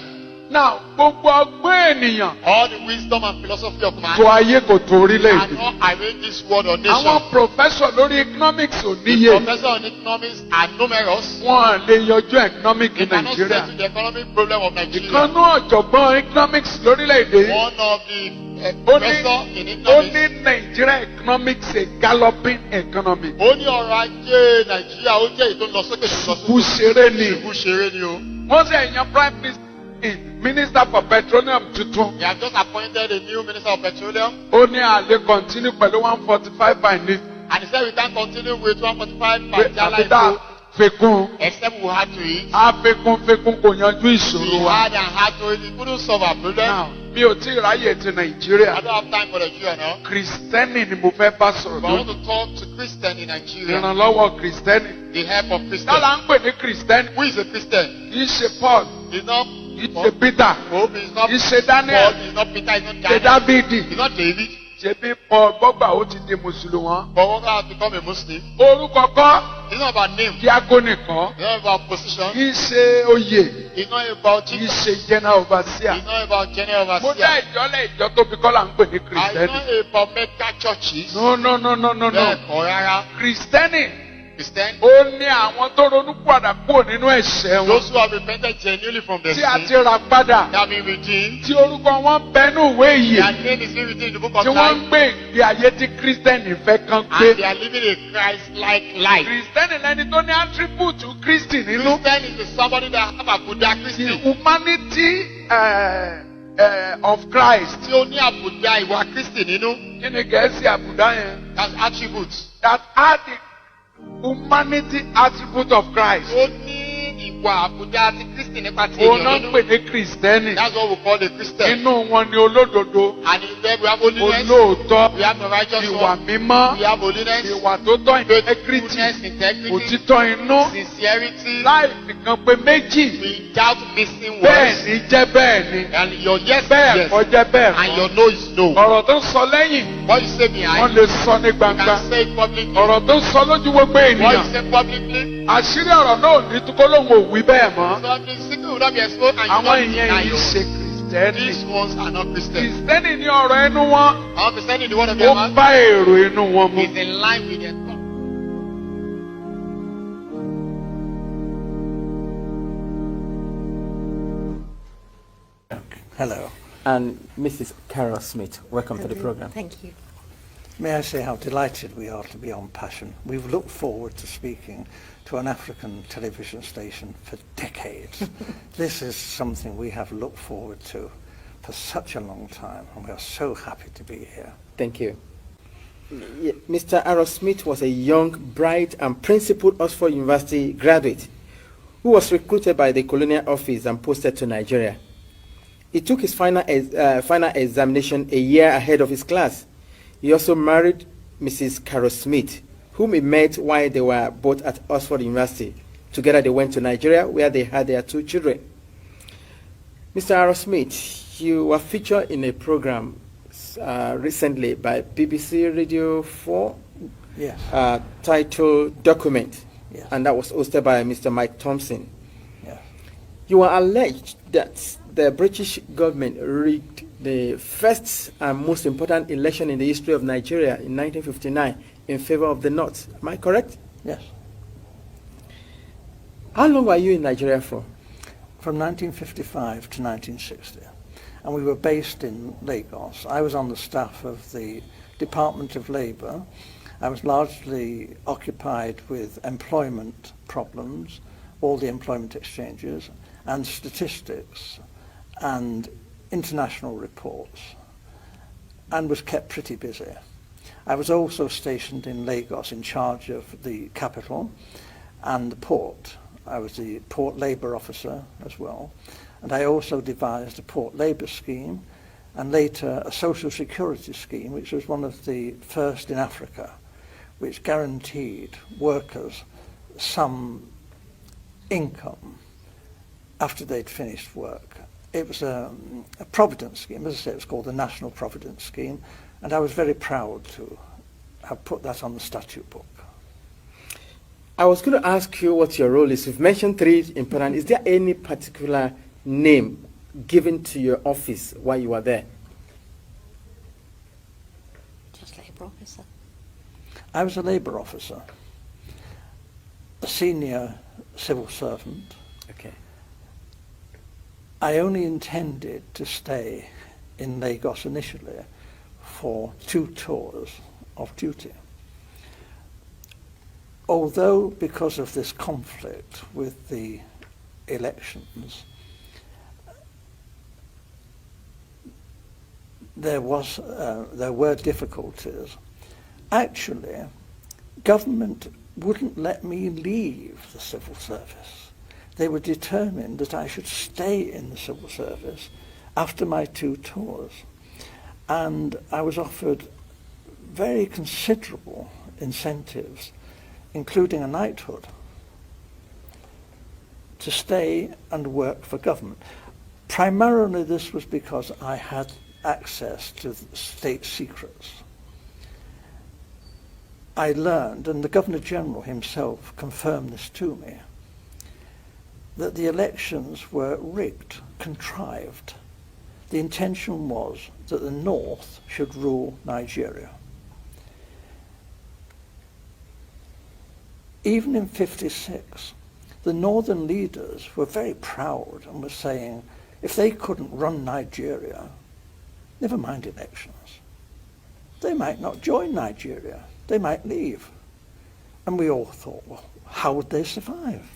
Now gbogbo ọgbẹ́ ènìyàn All the wisdom and philosophy of man tó ayé kò tó orílẹ̀-èdè. cannot arrange this world or nation. Àwọn professor lórí economics ò The níye. professors on economics are numerous. Wọ́n à lè yanjú economic They ní cannot Nàìjíríà. settle the economic problem of Nigeria. Ìkànnú ọ̀jọ̀gbọ́n economics lórílẹ̀-èdè yìí. One of the Ó professor in ní economics. Nigeria economics a galloping economy. Ó ní ọrọ̀ ajé Nàìjíríà ó jẹ́ èyí tó ń lọ sókè tó ń lọ Kú sókè. ṣeré ni. Ìbú ṣeré ni o. Wọ́n sì ẹ̀yàn prime minister for petroleum tuntun. They have just appointed a new minister of petroleum. Ó ní àlè continue pẹ̀lú 145 by ní. And he said we can't continue with 145 per jala Àfi tá epo. fekun. Except we had to eat. Fekun kò yanjú We ìṣòro wa. had and had to eat. It couldn't solve our problem. Now mi ò tí ì ráyè ti I Nàìjíríà. don't have time for Nigeria now. Kìrìsìtẹ́nì ni mo fẹ́ bá sọ̀rọ̀ But I want lónìí. to talk to Christian in Nigeria. Ìrànlọ́wọ́ kìrìsìtẹ́nì. The help of Christian. Tọ́lá ń pè ní kìrìsìtẹ́nì. Who is a Christian? Kì í ṣe Paul. He's not Kì í ṣe Peter. Hope. He's not Kì í ṣe Paul. Daniel. He's not Peter. He's not Ṣe Daniel. Dábìdì. He's not David. Ṣé bí Paul gbọ́gbà ó ti di Mùsùlùmí? But one guy has become a Muslim. Orúkọ kọ́. It's not about name. Díákónì kọ́. It's not about position. Kì í ṣe oyè. It's not about Kì í Jesus. ṣe general overseer. It's not about general Mo dá overseer. ìjọ́lẹ̀ ìjọ tóbi kọ́ là ń pè ní It's kìrìsìtẹ́nì. not about mega churches. No. Bẹ́ẹ̀ kọ́ rárá. Kìrìsìtẹ́nì Christian. ó ní àwọn tó ronú padà kúrò nínú ẹ̀ṣẹ̀ wọn. Those who have repented genuinely from their Tí a sin. ti rà padà. They have been redeemed. Tí orúkọ wọn bẹnu ìwé ìyè. Their name is being written in the book of Tí wọ́n ń life. gbé ìgbé ayé tí kìrìsìtẹ́nì fẹ́ kán And they gbé. are living a Christ-like life. Kìrìsìtẹ́nì lẹni tó ní attribute Kristi nínú. Christian is somebody that have a Buddha The Christian. humanity of Christ. Tí ó ní àbùdá ìwà Kristi nínú. Kí ni Gẹ̀ẹ́sì àbùdá yẹn? That's attributes. That are the humanity attribute of Christ. Ó ní ìwà àbùdá ti Kristi nípa ti Òun ènìyàn náà ń nínú. pè ní kìrìsìtẹ́nì. That's what we call a Christian. Inú wọn ni olódodo, And in them we have holiness. olóòótọ́, We have the righteous ìwà one. mímọ́, We have holiness. ìwà tó tọ́ integrity, Faithfulness, integrity, òtítọ́ inú, sincerity, láì fìkan pé méjì. without missing Bẹ́ẹ̀ words. ni jẹ́ bẹ́ẹ̀ ni, And your yes is bẹ́ẹ̀ yes. kọ́ jẹ́ bẹ́ẹ̀ And kọ́. your no is no. Ọ̀rọ̀ tó ń sọ lẹ́yìn, What you say wọ́n behind, lè sọ ní you gbangba. can say it publicly. Ọ̀rọ̀ tó ń sọ lójú gbogbo What you ènìyàn. say publicly, Àṣírí ọ̀rọ̀ náà ò ní tukọ́ lóhùn òwí bẹ́ẹ̀ mọ́. something secret will not be exposed and you Àwọn not ìyẹn deny yìí you. ṣe kìrìsìtẹ́nì. These ones are not Christians. Kìrìsìtẹ́nì ní ọ̀rọ̀ ẹnu wọn. I'm presenting the word of Ó their mouth bá èrò inú wọn mu. is in line with their thought. Hello. And Mrs. Carol Smith, welcome to the program. Thank you. May I say how delighted we are to be on Passion. We've looked forward to speaking to an African television station for decades. This is something we have looked forward to for such a long time, and we are so happy to be here. Thank you. Mr. Aaron Smith was a young, bright, and principled Oxford University graduate who was recruited by the Colonial Office and posted to Nigeria. He took his final examination a year ahead of his class. He also married Mrs. Carol Smith, whom he met while they were both at Oxford University. Together they went to Nigeria, where they had their 2 children. Mr. Aaron Smith, you were featured in a program recently by BBC Radio 4, Yes. titled Document, Yes. and that was hosted by Mr. Mike Thompson. Yes. You were alleged that the British government rigged the first and most important election in the history of Nigeria in 1959 in favor of the North. Am I correct? Yes. How long were you in Nigeria for? From 1955 to 1960. And we were based in Lagos. I was on the staff of the Department of Labour, I was largely occupied with employment problems, all the employment exchanges, and statistics, and international reports, and was kept pretty busy. I was also stationed in Lagos in charge of the capital and the port. I was the port labour officer as well, and I also devised a port labour scheme and later a social security scheme, which was one of the first in Africa, which guaranteed workers some income after they'd finished work. It was a providence scheme. As I say, it was called the National Providence Scheme, and I was very proud to have put that on the statute book. I was going to ask you what your role is. You've mentioned 3 important. Is there any particular name given to your office while you were there? Just labour officer. I was a labour officer, a senior civil servant. Okay. I only intended to stay in Lagos initially for 2 tours of duty. Although, because of this conflict with the elections, there were difficulties. Actually, government wouldn't let me leave the civil service. They were determined that I should stay in the civil service after my 2 tours. And I was offered very considerable incentives, including a knighthood, to stay and work for government. Primarily this was because I had access to state secrets. I learned, and the Governor-General himself confirmed this to me, that the elections were rigged, contrived. The intention was that the North should rule Nigeria. Even in '56, the Northern leaders were very proud and were saying, if they couldn't run Nigeria, never mind elections, they might not join Nigeria, they might leave. And we all thought, well, how would they survive?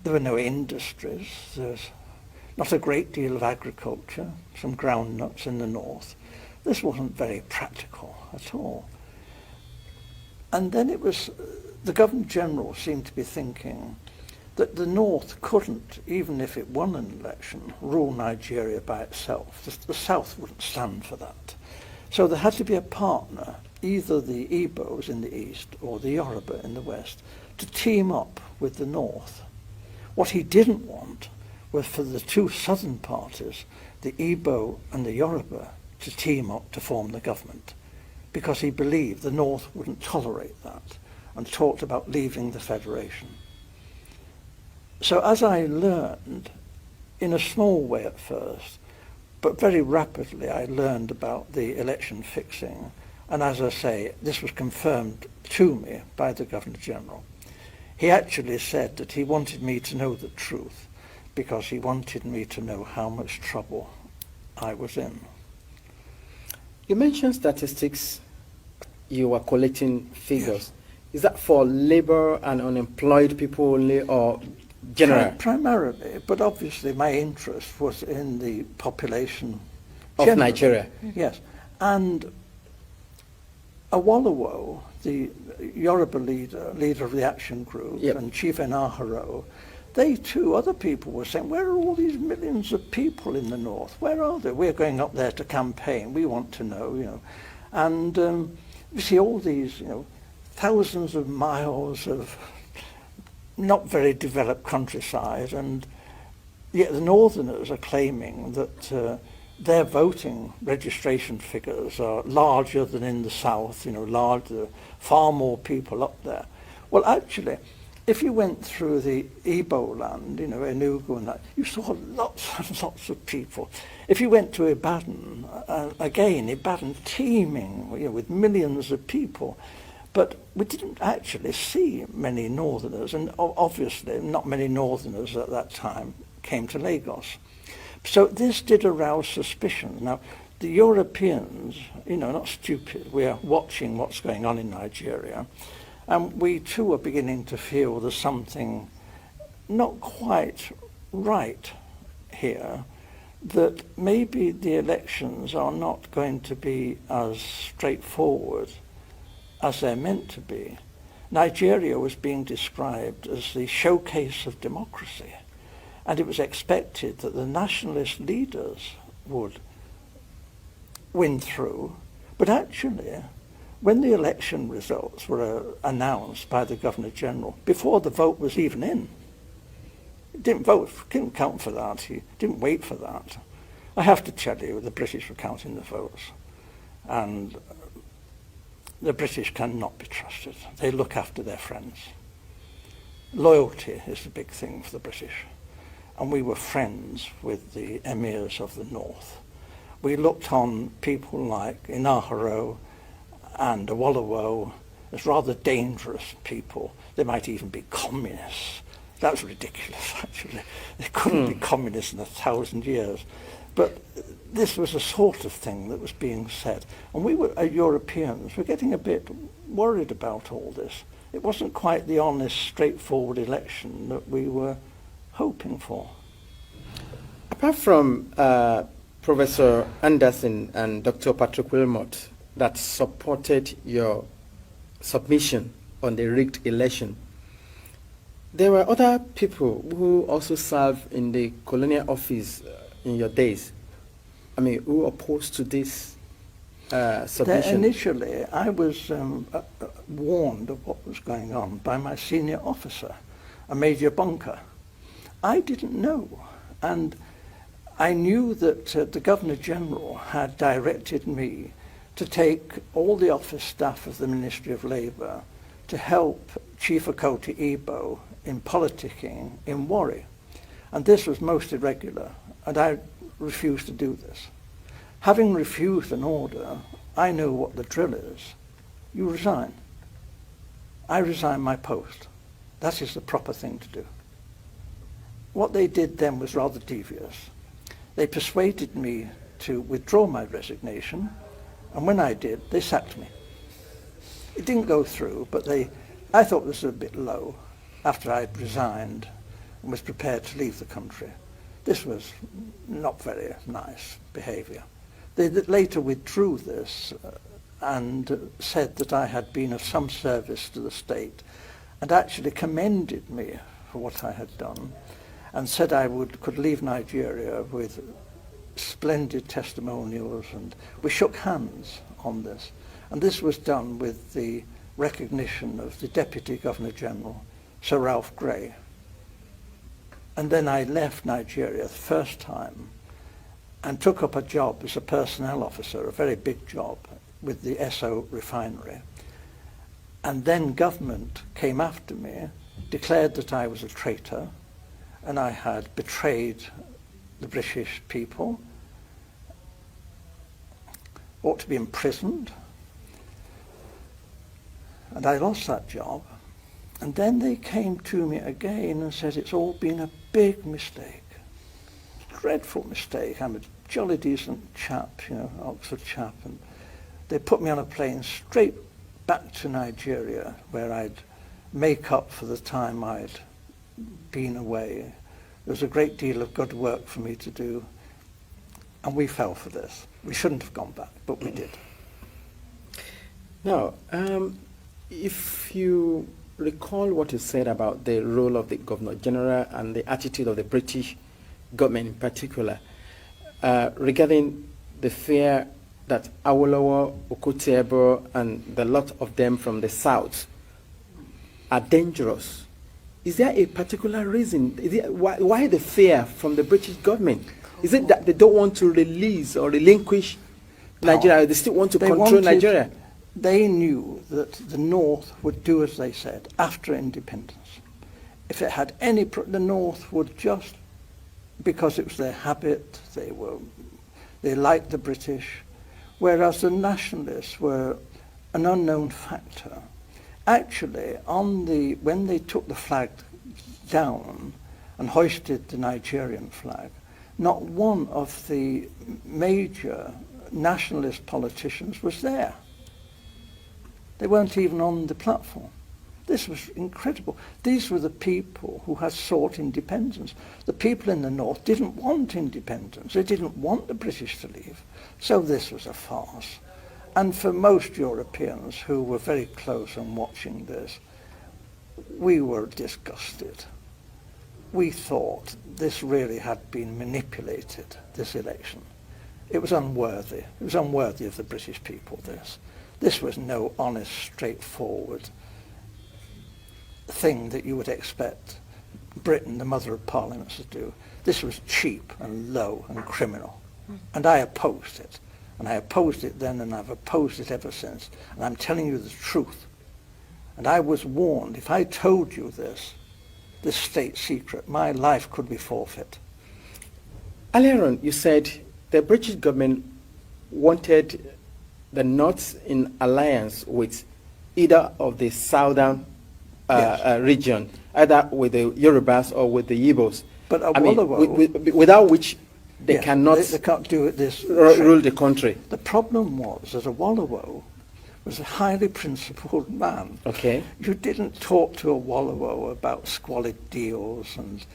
There were no industries, there's not a great deal of agriculture, some groundnuts in the north. This wasn't very practical at all. And then it was, the Governor-General seemed to be thinking that the North couldn't, even if it won an election, rule Nigeria by itself. The South wouldn't stand for that. So there had to be a partner, either the Igbos in the east or the Yoruba in the west, to team up with the North. What he didn't want was for the 2 southern parties, the Igbo and the Yoruba, to team up to form the government, because he believed the North wouldn't tolerate that and talked about leaving the Federation. So as I learned, in a small way at first, but very rapidly I learned about the election fixing, and as I say, this was confirmed to me by the Governor-General. He actually said that he wanted me to know the truth because he wanted me to know how much trouble I was in. You mentioned statistics, you were collecting figures. Yes. Is that for labor and unemployed people only, or general? Primarily, but obviously my interest was in the population of generally. Nigeria. Yes, and Awolowo, the Yoruba leader of the action group, yep, and Chief Enaharo, they too, other people were saying, where are all these millions of people in the north? Where are they? We're going up there to campaign. We want to know, you know. And you see all these, you know, thousands of miles of not very developed countryside, and yet the northerners are claiming that their voting registration figures are larger than in the south, you know, larger, far more people up there. Well, actually, if you went through the Igbo land, you know, Enugu and that, you saw lots and lots of people. If you went to Ibadan, again, Ibadan teeming, you know, with millions of people. But we didn't actually see many northerners, and obviously not many northerners at that time came to Lagos. So this did arouse suspicion. Now, the Europeans, not stupid, we are watching what's going on in Nigeria, and we too are beginning to feel there's something not quite right here, that maybe the elections are not going to be as straightforward as they're meant to be. Nigeria was being described as the showcase of democracy, and it was expected that the nationalist leaders would win through. But actually, when the election results were announced by the Governor-General, before the vote was even in, he didn't count for that, he didn't wait for that. I have to tell you, the British were counting the votes, and the British cannot be trusted. They look after their friends. Loyalty is the big thing for the British, and we were friends with the emirs of the north. We looked on people like Inaharo and Awolowo as rather dangerous people. They might even be communists. That was ridiculous, actually. They couldn't be communists in 1,000 years. But this was a sort of thing that was being said. And we were, Europeans, were getting a bit worried about all this. It wasn't quite the honest, straightforward election that we were hoping for. Apart from Professor Anderson and Dr. Patrick Wilmot that supported your submission on the rigged election, there were other people who also served in the colonial office in your days. I mean, who opposed to this submission? Initially, I was warned of what was going on by my senior officer, a Major Bunker. I didn't know, and I knew that the Governor-General had directed me to take all the office staff of the Ministry of Labour to help Chief Okoti Igbo in politicking in Warri. And this was most irregular, and I refused to do this. Having refused an order, I know what the drill is. You resign. I resign my post. That is the proper thing to do. What they did then was rather devious. They persuaded me to withdraw my resignation, and when I did, they sacked me. It didn't go through, but I thought this was a bit low after I'd resigned and was prepared to leave the country. This was not very nice behaviour. They later withdrew this and said that I had been of some service to the state, and actually commended me for what I had done, and said I could leave Nigeria with splendid testimonials, and we shook hands on this. And this was done with the recognition of the Deputy Governor-General, Sir Ralph Grey. And then I left Nigeria the first time and took up a job as a personnel officer, a very big job, with the Esso refinery. And then government came after me, declared that I was a traitor, and I had betrayed the British people, ought to be imprisoned, and I lost that job. And then they came to me again and said it's all been a big mistake, dreadful mistake. I'm a jolly decent chap, Oxford chap, and they put me on a plane straight back to Nigeria, where I'd make up for the time I'd been away. There was a great deal of good work for me to do, and we fell for this. We shouldn't have gone back, but we did. Now, if you recall what you said about the role of the Governor-General and the attitude of the British government in particular, regarding the fear that Awolowo, Okoti Igbo, and the lot of them from the south are dangerous. Is there a particular reason? Why the fear from the British government? Is it that they don't want to release or relinquish Nigeria? They still want to control Nigeria? They knew that the North would do as they said after independence. If it had any, the North would just, because it was their habit, they liked the British, whereas the nationalists were an unknown factor. Actually, when they took the flag down and hoisted the Nigerian flag, not one of the major nationalist politicians was there. They weren't even on the platform. This was incredible. These were the people who had sought independence. The people in the north didn't want independence. They didn't want the British to leave. So this was a farce. And for most Europeans who were very close and watching this, we were disgusted. We thought this really had been manipulated, this election. It was unworthy. It was unworthy of the British people, this. This was no honest, straightforward thing that you would expect Britain, the mother of parliaments, to do. This was cheap and low and criminal. And I opposed it. And I opposed it then, and I've opposed it ever since. And I'm telling you the truth. And I was warned, if I told you this state secret, my life could be forfeit. Earlier on, you said the British government wanted the North in alliance with either of the southern region, either with the Yorubas or with the Igbos. But without which they cannot they can't do it this rule the country. The problem was that Awolowo was a highly principled man. Okay. You didn't talk to Awolowo about squalid deals and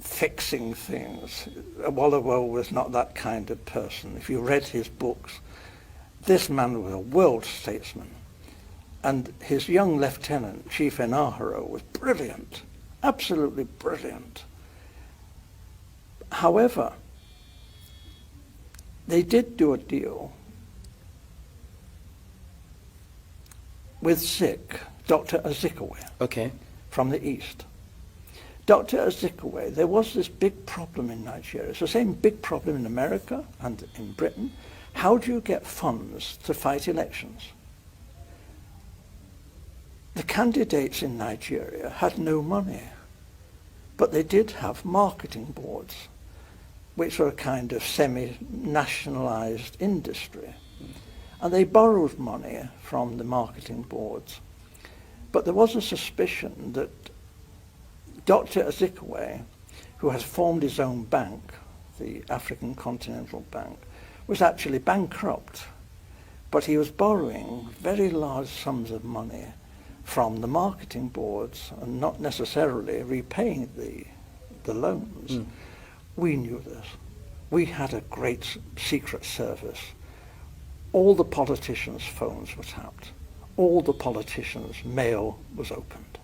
fixing things. Awolowo was not that kind of person. If you read his books, this man was a world statesman. And his young lieutenant, Chief Enaharo, was brilliant, absolutely brilliant. However, they did do a deal with Zik, Dr. Azikiwe, okay, from the east. Dr. Azikiwe, there was this big problem in Nigeria. It's the same big problem in America and in Britain. How do you get funds to fight elections? The candidates in Nigeria had no money, but they did have marketing boards, which were a kind of semi-nationalized industry. And they borrowed money from the marketing boards. But there was a suspicion that Dr. Azikiwe, who has formed his own bank, the African Continental Bank, was actually bankrupt. But he was borrowing very large sums of money from the marketing boards and not necessarily repaying the loans. We knew this. We had a great secret service. All the politicians' phones were tapped. All the politicians' mail was opened.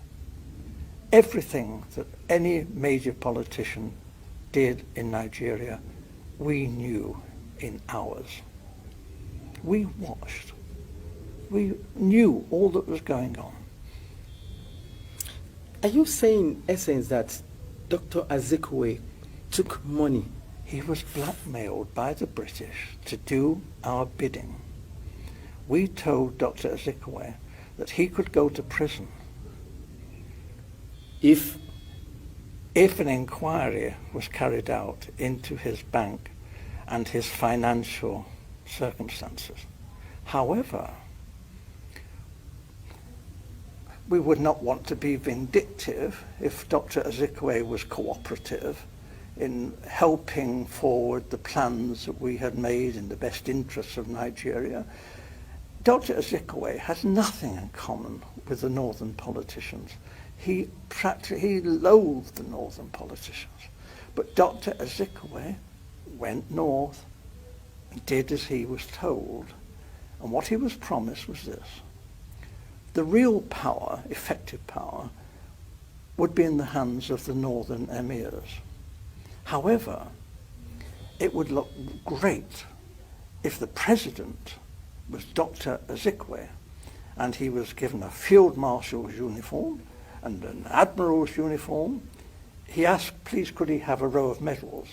Everything that any major politician did in Nigeria, we knew in hours. We watched. We knew all that was going on. Are you saying, in essence, that Dr. Azikiwe took money? He was blackmailed by the British to do our bidding. We told Dr. Azikiwe that he could go to prison if an inquiry was carried out into his bank and his financial circumstances. However, we would not want to be vindictive if Dr. Azikiwe was cooperative in helping forward the plans that we had made in the best interests of Nigeria. Dr. Azikiwe has nothing in common with the northern politicians. He loathed the northern politicians. But Dr. Azikiwe went north and did as he was told. And what he was promised was this. The real power, effective power, would be in the hands of the northern emirs. However, it would look great if the president was Dr. Azikiwe and he was given a field marshal's uniform and an admiral's uniform. He asked, please, could he have a row of medals?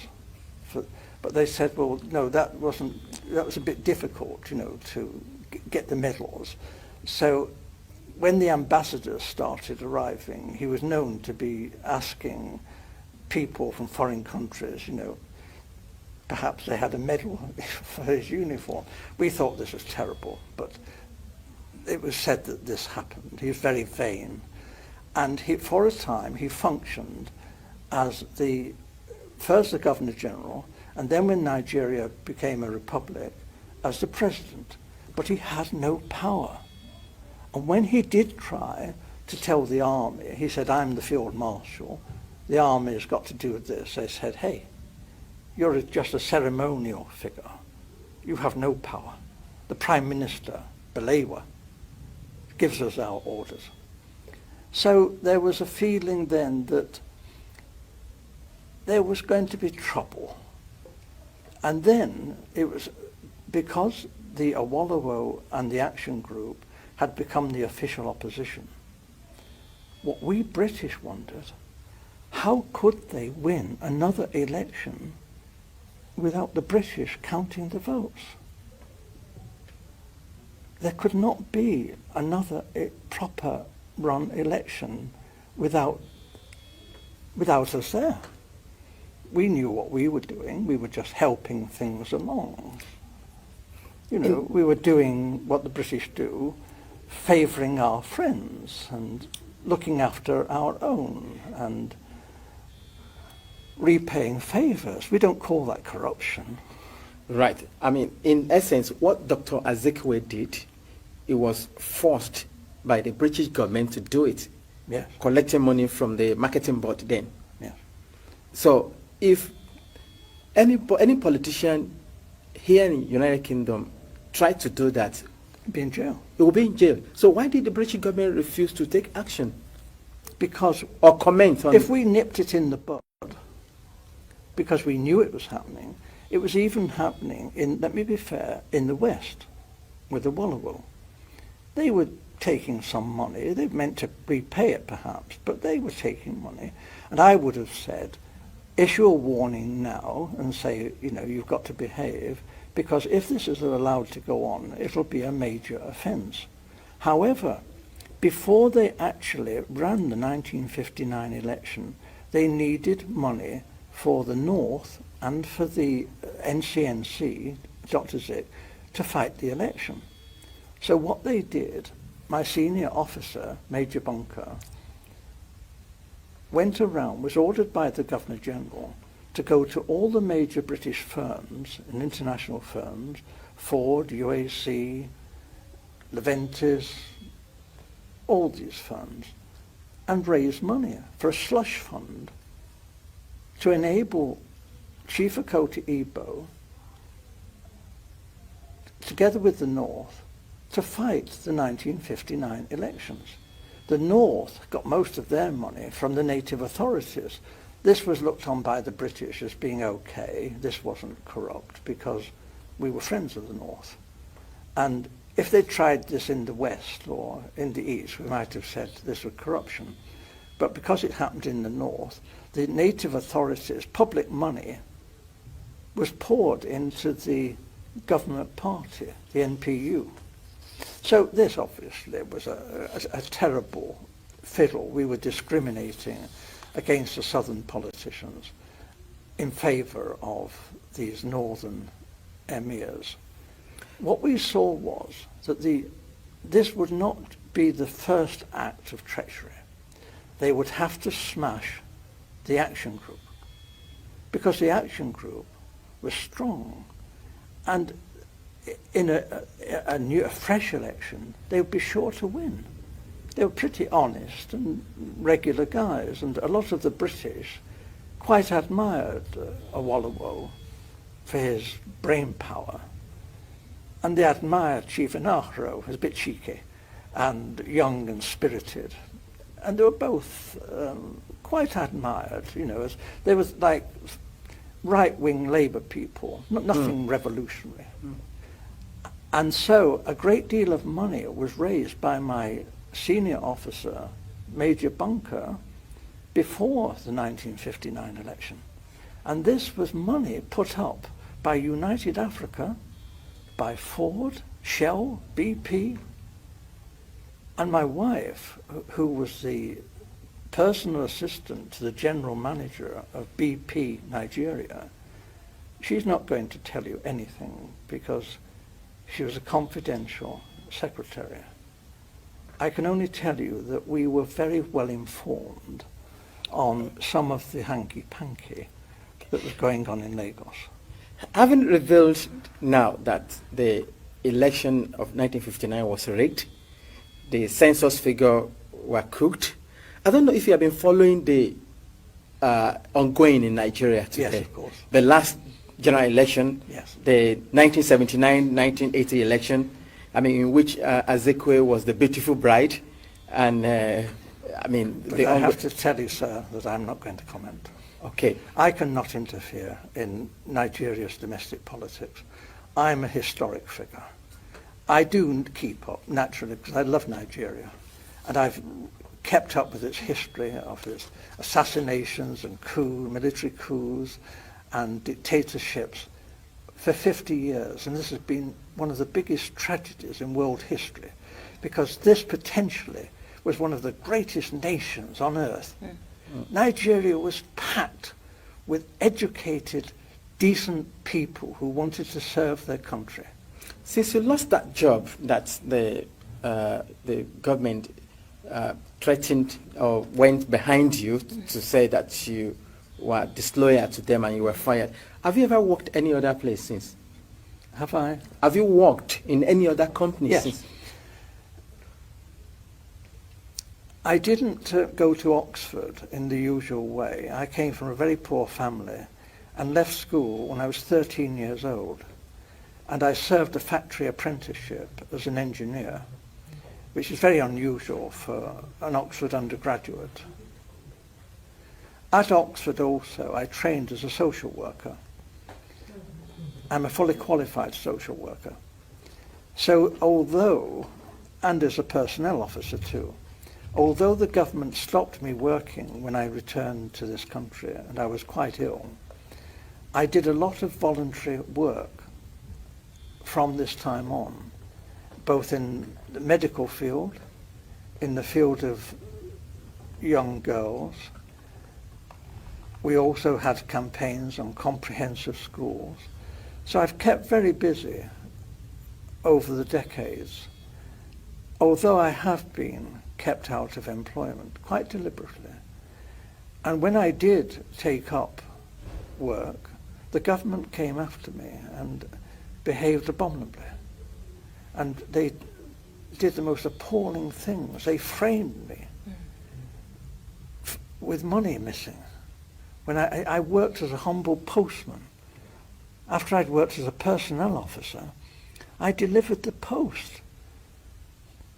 But they said, well, no, that was a bit difficult, to get the medals. So when the ambassadors started arriving, he was known to be asking people from foreign countries, perhaps they had a medal for his uniform. We thought this was terrible, but it was said that this happened. He was very vain. And for a time, he functioned as first the Governor General, and then when Nigeria became a republic, as the president, but he had no power. And when he did try to tell the army, he said, I'm the field marshal, the army has got to do this. They said, hey, you're just a ceremonial figure. You have no power. The Prime Minister, Balewa, gives us our orders. So there was a feeling then that there was going to be trouble. And then it was because the Awolowo and the Action Group had become the official opposition. What we British wondered, how could they win another election without the British counting the votes? There could not be another proper run election without us there. We knew what we were doing. We were just helping things along. You know, we were doing what the British do, favouring our friends and looking after our own and repaying favours. We don't call that corruption. Right. I mean, in essence, what Dr. Azikiwe did, it was forced by the British government to do it. Yes. Collecting money from the marketing board then. Yes. So if any politician here in the United Kingdom tried to do that, be in jail. It will be in jail. So why did the British government refuse to take action? Because or comment on if we nipped it in the bud, because we knew it was happening, it was even happening in, let me be fair, in the West with the Awolowo. They were taking some money. They meant to repay it perhaps, but they were taking money. And I would have said, issue a warning now and say, you know, you've got to behave, because if this is allowed to go on, it'll be a major offence. However, before they actually ran the 1959 election, they needed money for the North and for the NCNC, Dr. Zik, to fight the election. So what they did, my senior officer, Major Bunker, went around, was ordered by the Governor General to go to all the major British firms and international firms, Ford, UAC, Leventis, all these firms, and raise money for a slush fund to enable Chief Okoti Igbo, together with the North, to fight the 1959 elections. The North got most of their money from the native authorities. This was looked on by the British as being okay. This wasn't corrupt because we were friends of the North. And if they tried this in the West or in the East, we might have said this was corruption. But because it happened in the North, the native authorities' public money was poured into the government party, the NPU. So this obviously was a terrible fiddle. We were discriminating against the southern politicians in favour of these northern emirs. What we saw was that this would not be the first act of treachery. They would have to smash the Action Group, because the Action Group was strong, and in a fresh election, they would be sure to win. They were pretty honest and regular guys, and a lot of the British quite admired Awolowo for his brain power, and they admired Chief Inahro as a bit cheeky and young and spirited, and they were both quite admired, you know, as they was like right-wing Labour people, nothing revolutionary. And so a great deal of money was raised by my senior officer, Major Bunker, before the 1959 election. And this was money put up by United Africa, by Ford, Shell, BP, and my wife, who was the personal assistant to the general manager of BP Nigeria. She's not going to tell you anything because she was a confidential secretary. I can only tell you that we were very well informed on some of the hanky-panky that was going on in Lagos. Having revealed now that the election of 1959 was rigged, the census figure were cooked. I don't know if you have been following the ongoing in Nigeria today. Yes, of course. The last general election, yes. The 1979-1980 election, I mean, in which Azekwe was the beautiful bride, and I mean... But I have to tell you, sir, that I'm not going to comment. Okay. I cannot interfere in Nigeria's domestic politics. I'm a historic figure. I do keep up, naturally, because I love Nigeria, and I've kept up with its history of its assassinations and military coups and dictatorships for 50 years. And this has been one of the biggest tragedies in world history, because this potentially was one of the greatest nations on earth. Nigeria was packed with educated, decent people who wanted to serve their country. Since you lost that job that the government threatened or went behind you to say that you were disloyal to them and you were fired, have you ever worked any other place since? Have I? Have you worked in any other company since? I didn't go to Oxford in the usual way. I came from a very poor family and left school when I was 13 years old. And I served a factory apprenticeship as an engineer, which is very unusual for an Oxford undergraduate. At Oxford also, I trained as a social worker. I'm a fully qualified social worker. So although, and as a personnel officer too, although the government stopped me working when I returned to this country and I was quite ill, I did a lot of voluntary work from this time on, both in the medical field, in the field of young girls. We also had campaigns on comprehensive schools. So I've kept very busy over the decades, although I have been kept out of employment quite deliberately. And when I did take up work, the government came after me and behaved abominably. And they did the most appalling things. They framed me with money missing. When I worked as a humble postman, after I'd worked as a personnel officer, I delivered the post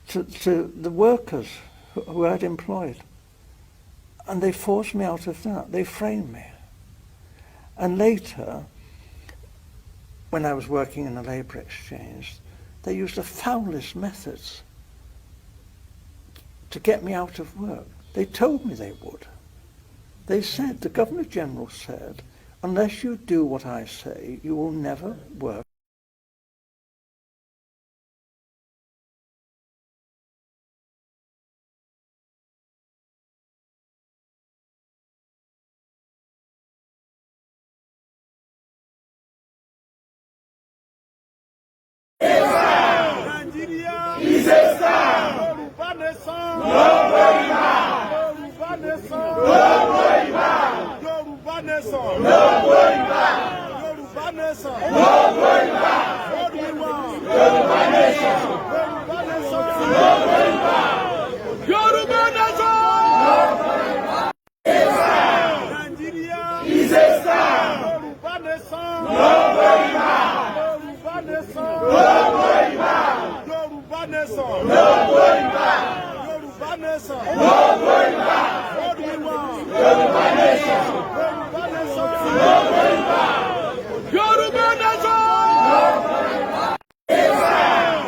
to the workers who I'd employed. And they forced me out of that. They framed me. And later, when I was working in a labour exchange, they used the foulest methods to get me out of work. They told me they would. They said, the Governor General said, unless you do what I say, you will never work. Nigeria is a star. Yoruba nation. No going back. Yoruba nation. No going back. Yoruba nation. No going back. Yoruba nation. No going back. What do we want? Yoruba nation. Yoruba nation. No going back. Yoruba nation. No going back. Nigeria is a star. Yoruba nation. No going back. Yoruba nation. No going back. Yoruba nation. No going back. Yoruba nation. No going back. What do we want? Yoruba nation. Yoruba nation. No going back. Yoruba nation. No going back.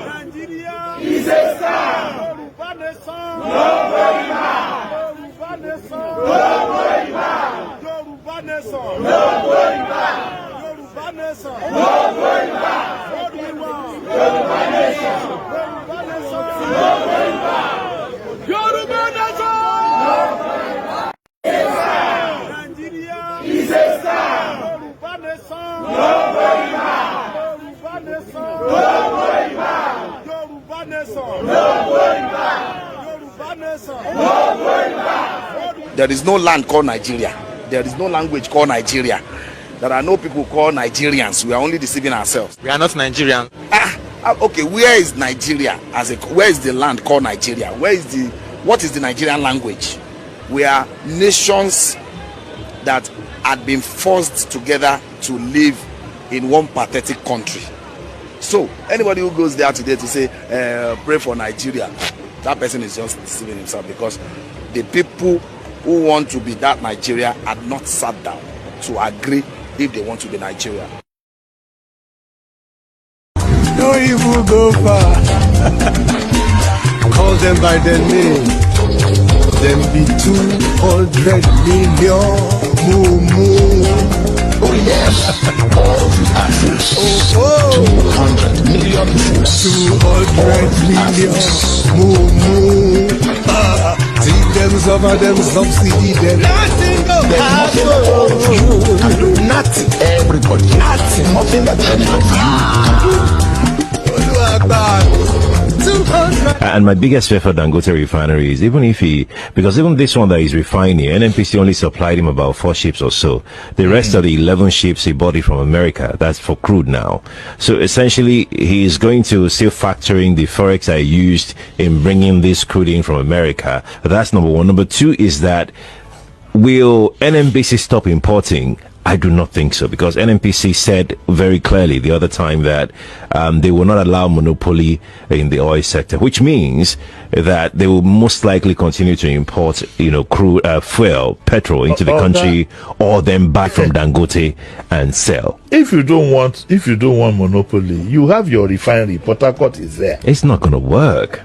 Nigeria is a star. Yoruba nation. No going back. Yoruba nation. No going back. Yoruba nation. No going back. Yoruba nation. No going back. What do we want? Yoruba nation. Yoruba nation. No going back. Yoruba nation. No going back. Nigeria is a star. Yoruba nation. No going back. Yoruba nation. No going back. Yoruba nation. No going back. Yoruba nation. No going back. There is no land called Nigeria. There is no language called Nigeria. There are no people called Nigerians. We are only deceiving ourselves. We are not Nigerian. Okay, where is Nigeria where is the land called Nigeria? What is the Nigerian language? We are nations that had been forced together to live in one pathetic country. So anybody who goes there today to say pray for Nigeria, that person is just deceiving himself, because the people who want to be that Nigeria had not sat down to agree if they want to be Nigeria. No evil go far. Call them by their name. Them be 200 million. Moo moo. Oh yes, all the Africans. 200 million. 200 million. Moo moo. See them suffer, them subsidy, them. Nothing go happen. Nothing. Everybody. Nothing. Nothing that anybody can do. And my biggest fear for Dangote refinery is even this one that he's refining, NNPC only supplied him about 4 ships or so. The rest of the 11 ships he bought it from America. That's for crude now. So essentially, he is going to still factor in the forex I used in bringing this crude in from America. That's number one. Number two is that, will NNPC stop importing? I do not think so, because NNPC said very clearly the other time that they will not allow monopoly in the oil sector, which means that they will most likely continue to import, crude, fuel, petrol into the country, or then buy from Dangote and sell. If you don't want monopoly, you have your refinery. Port Harcourt is there. It's not going to work.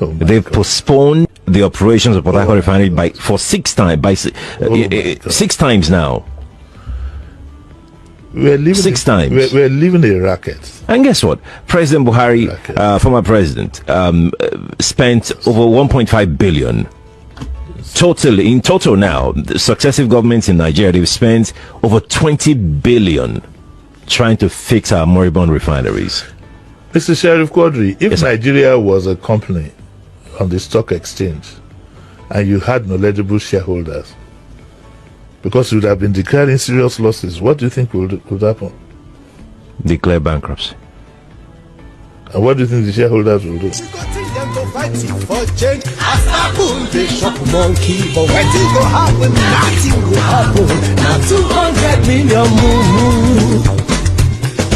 They've postponed the operations of Port Harcourt refinery for 6 times. 6 times now. We're living 6 times. We're living a racket. And guess what? President Buhari, former president, spent over 1.5 billion. In total now, the successive governments in Nigeria, they've spent over 20 billion trying to fix our moribund refineries. Mr. Sheriff Quadri, if Nigeria was a company on the stock exchange and you had knowledgeable shareholders, because you would have been declaring serious losses, what do you think would happen? Declare bankruptcy. And what do you think the shareholders will do?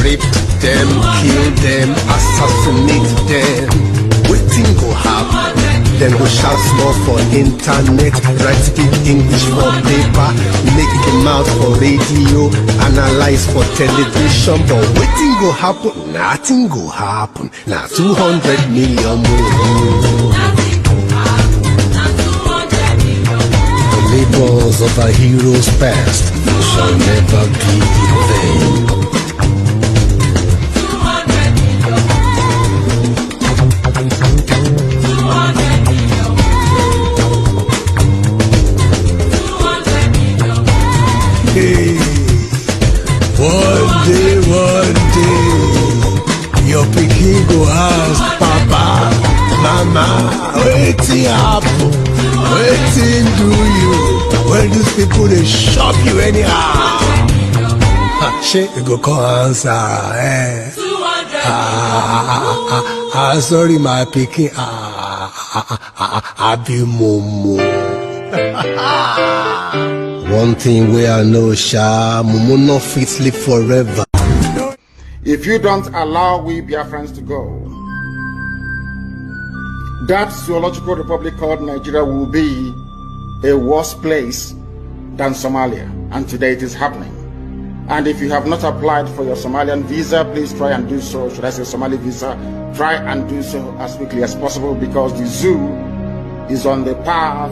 Rape them, kill them, assassinate them. Waiting go happen. Then we shout small for internet, write speak English for paper, make them out for radio, analyze for television. But waiting go happen, nothing go happen. Now 200 million more. The labors of our heroes past shall never be in vain. One day, your pikin go ask Papa, Mama, wetin happen? Wetin do you when these people they shop you anyhow? She go come answer, sorry my pikin, I be Momo. One thing where I know, Momo no fit sleep forever. If you don't allow we Biafrans to go, that zoological republic called Nigeria will be a worse place than Somalia. And today it is happening. And if you have not applied for your Somalian visa, please try and do so. Should I say Somali visa? Try and do so as quickly as possible, because the zoo is on the path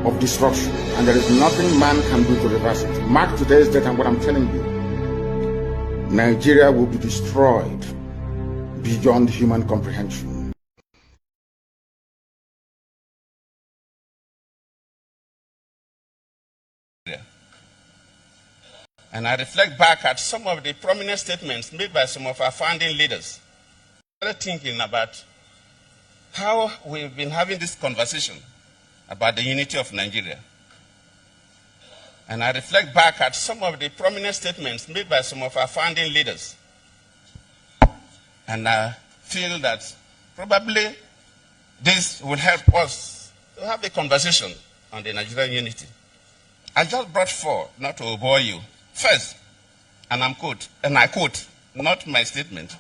of destruction. And there is nothing man can do to reverse it. Mark today's date and what I'm telling you. Nigeria will be destroyed beyond human comprehension. And I reflect back at some of the prominent statements made by some of our founding leaders. I started thinking about how we've been having this conversation about the unity of Nigeria. and I reflect back at some of the prominent statements made by some of our founding leaders, and I feel that probably this will help us to have a conversation on the Nigerian unity. I just brought four, not to bore you. First, and I quote, not my statement,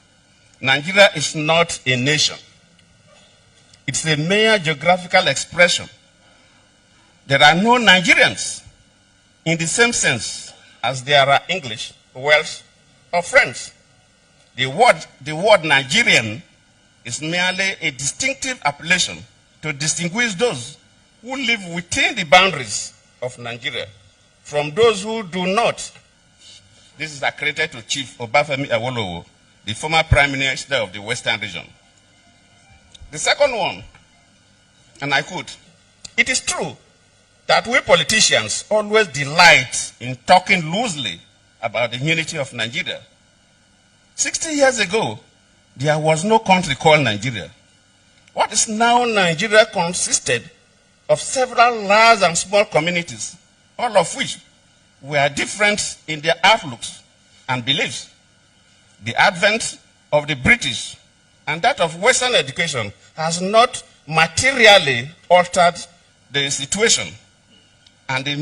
Nigeria is not a nation. It's a mere geographical expression. There are no Nigerians in the same sense as there are English, Welsh, or French. The word Nigerian is merely a distinctive appellation to distinguish those who live within the boundaries of Nigeria from those who do not. This is accredited to Chief Obafemi Awolowo, the former Prime Minister of the Western region. The second one, and I quote, it is true that we politicians always delight in talking loosely about the unity of Nigeria. 60 years ago, there was no country called Nigeria. What is now Nigeria consisted of several large and small communities, all of which were different in their outlooks and beliefs. The advent of the British and that of Western education has not materially altered the situation, and the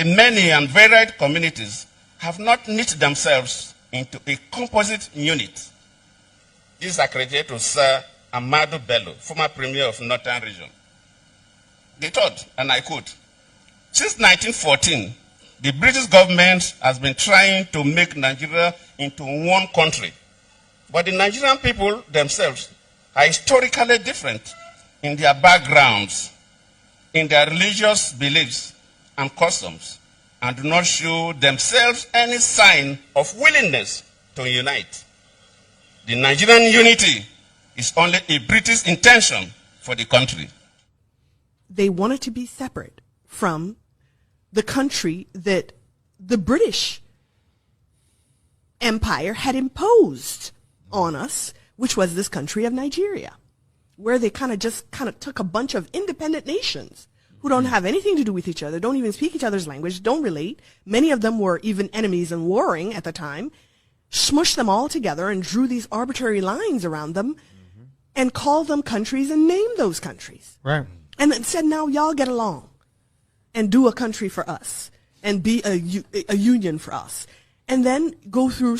many and varied communities have not knit themselves into a composite unit. This is accredited to Sir Amadou Bello, former Premier of Northern Region. The third, and I quote, since 1914, the British government has been trying to make Nigeria into one country. But the Nigerian people themselves are historically different in their backgrounds, in their religious beliefs and customs, and do not show themselves any sign of willingness to unite. The Nigerian unity is only a British intention for the country. They wanted to be separate from the country that the British Empire had imposed on us, which was this country of Nigeria, where they kind of took a bunch of independent nations who don't have anything to do with each other, don't even speak each other's language, don't relate. Many of them were even enemies and warring at the time, smushed them all together and drew these arbitrary lines around them and called them countries and named those countries. Right. And then said, now y'all get along and do a country for us and be a union for us. And then go through,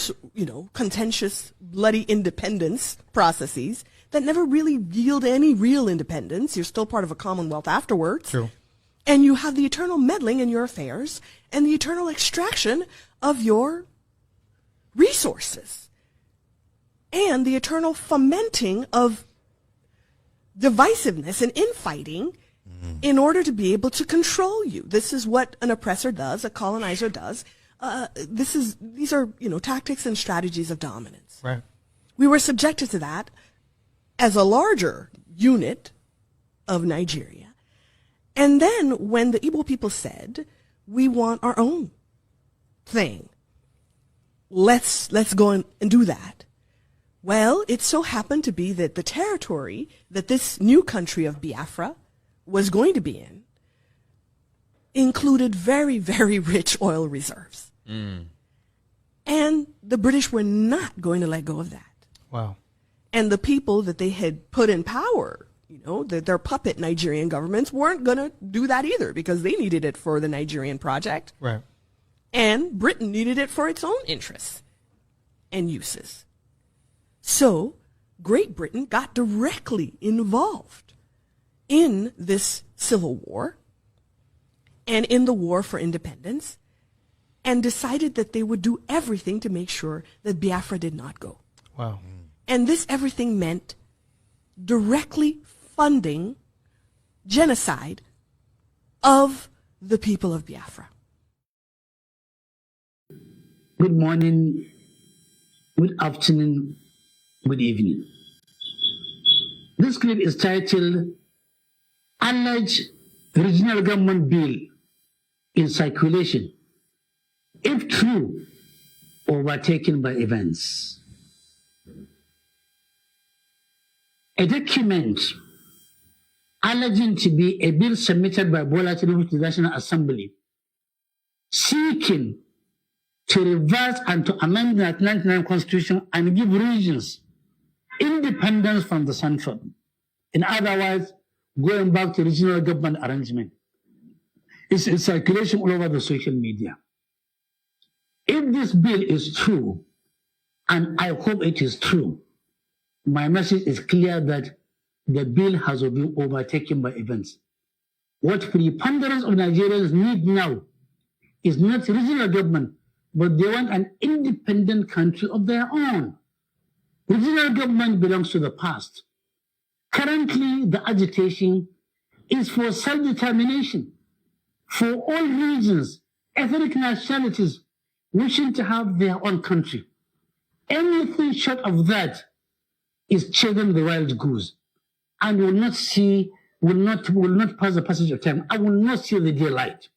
contentious, bloody independence processes that never really yield any real independence. You're still part of a commonwealth afterwards. True. And you have the eternal meddling in your affairs and the eternal extraction of your resources and the eternal fomenting of divisiveness and infighting in order to be able to control you. This is what an oppressor does, a colonizer does. These are tactics and strategies of dominance. Right. We were subjected to that as a larger unit of Nigeria. And then when the Igbo people said, we want our own thing, let's go and do that. Well, it so happened to be that the territory that this new country of Biafra was going to be in included very, very rich oil reserves. And the British were not going to let go of that. Wow. And the people that they had put in power, their puppet Nigerian governments weren't going to do that either because they needed it for the Nigerian project. Right. And Britain needed it for its own interests and uses. So Great Britain got directly involved in this civil war and in the war for independence and decided that they would do everything to make sure that Biafra did not go. Wow. And this everything meant directly funding genocide of the people of Biafra. Good morning, good afternoon, good evening. This clip is titled Alleged Regional Government Bill in Circulation, if true, overtaken by events. A document alleging to be a bill submitted by Bola Tinubu to the National Assembly seeking to reverse and to amend the 1999 Constitution and give regions independence from the central. In other words, going back to regional government arrangement. It's in circulation all over the social media. If this bill is true, and I hope it is true, my message is clear that the bill has been overtaken by events. What preponderance of Nigerians need now is not regional government, but they want an independent country of their own. Regional government belongs to the past. Currently, the agitation is for self-determination for all regions, ethnic nationalities wishing to have their own country. Anything short of that is chasing the wild goose and will not pass the passage of time. I will not see the daylight.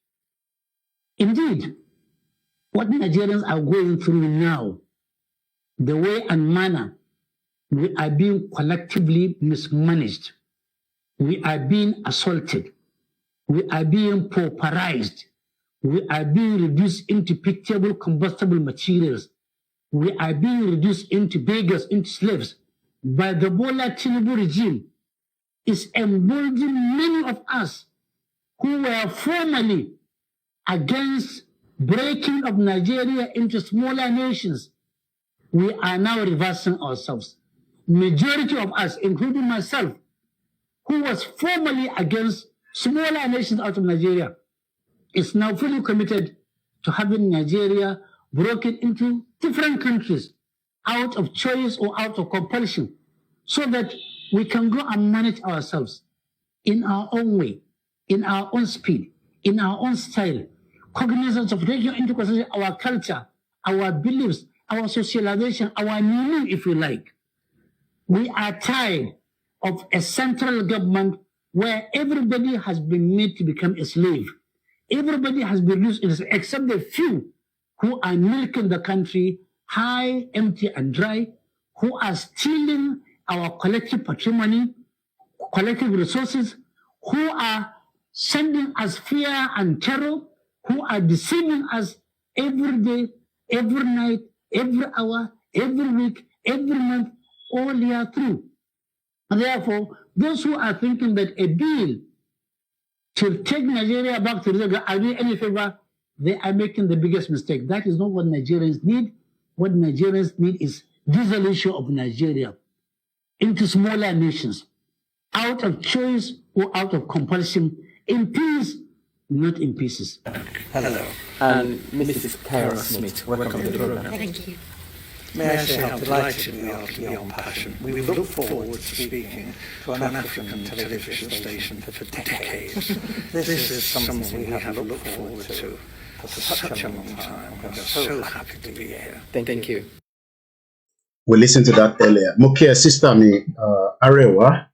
Indeed, what Nigerians are going through now, the way and manner we are being collectively mismanaged, we are being assaulted, we are being pauperized, we are being reduced into pitiable combustible materials, we are being reduced into beggars, into slaves by the Bola Tinubu regime is emboldening many of us who were formerly against breaking of Nigeria into smaller nations. We are now reversing ourselves. Majority of us, including myself, who was formerly against smaller nations out of Nigeria, is now fully committed to having Nigeria broken into different countries out of choice or out of compulsion, so that we can go and manage ourselves in our own way, in our own speed, in our own style, cognizance of taking into consideration our culture, our beliefs, our socialization, our meaning, if you like. We are tired of a central government where everybody has been made to become a slave. Everybody has been reduced, except the few who are milking the country high, empty, and dry, who are stealing our collective patrimony, collective resources, who are sending us fear and terror, who are deceiving us every day, every night, every hour, every week, every month, all year through. And therefore, those who are thinking that a bill to take Nigeria back to the are doing any favor, they are making the biggest mistake. That is not what Nigerians need. What Nigerians need is dissolution of Nigeria into smaller nations, out of choice or out of compulsion, in peace, not in pieces. Hello. And Mrs. Kara Smith, welcome to the program. Thank you. May I say how delighted we are to be on Passion. We look forward to speaking to an African television station for decades. This is something we have looked forward to for such a long time. We are so happy to be here. Thank you. We listened to that earlier. Mokia, sister me, Arewa,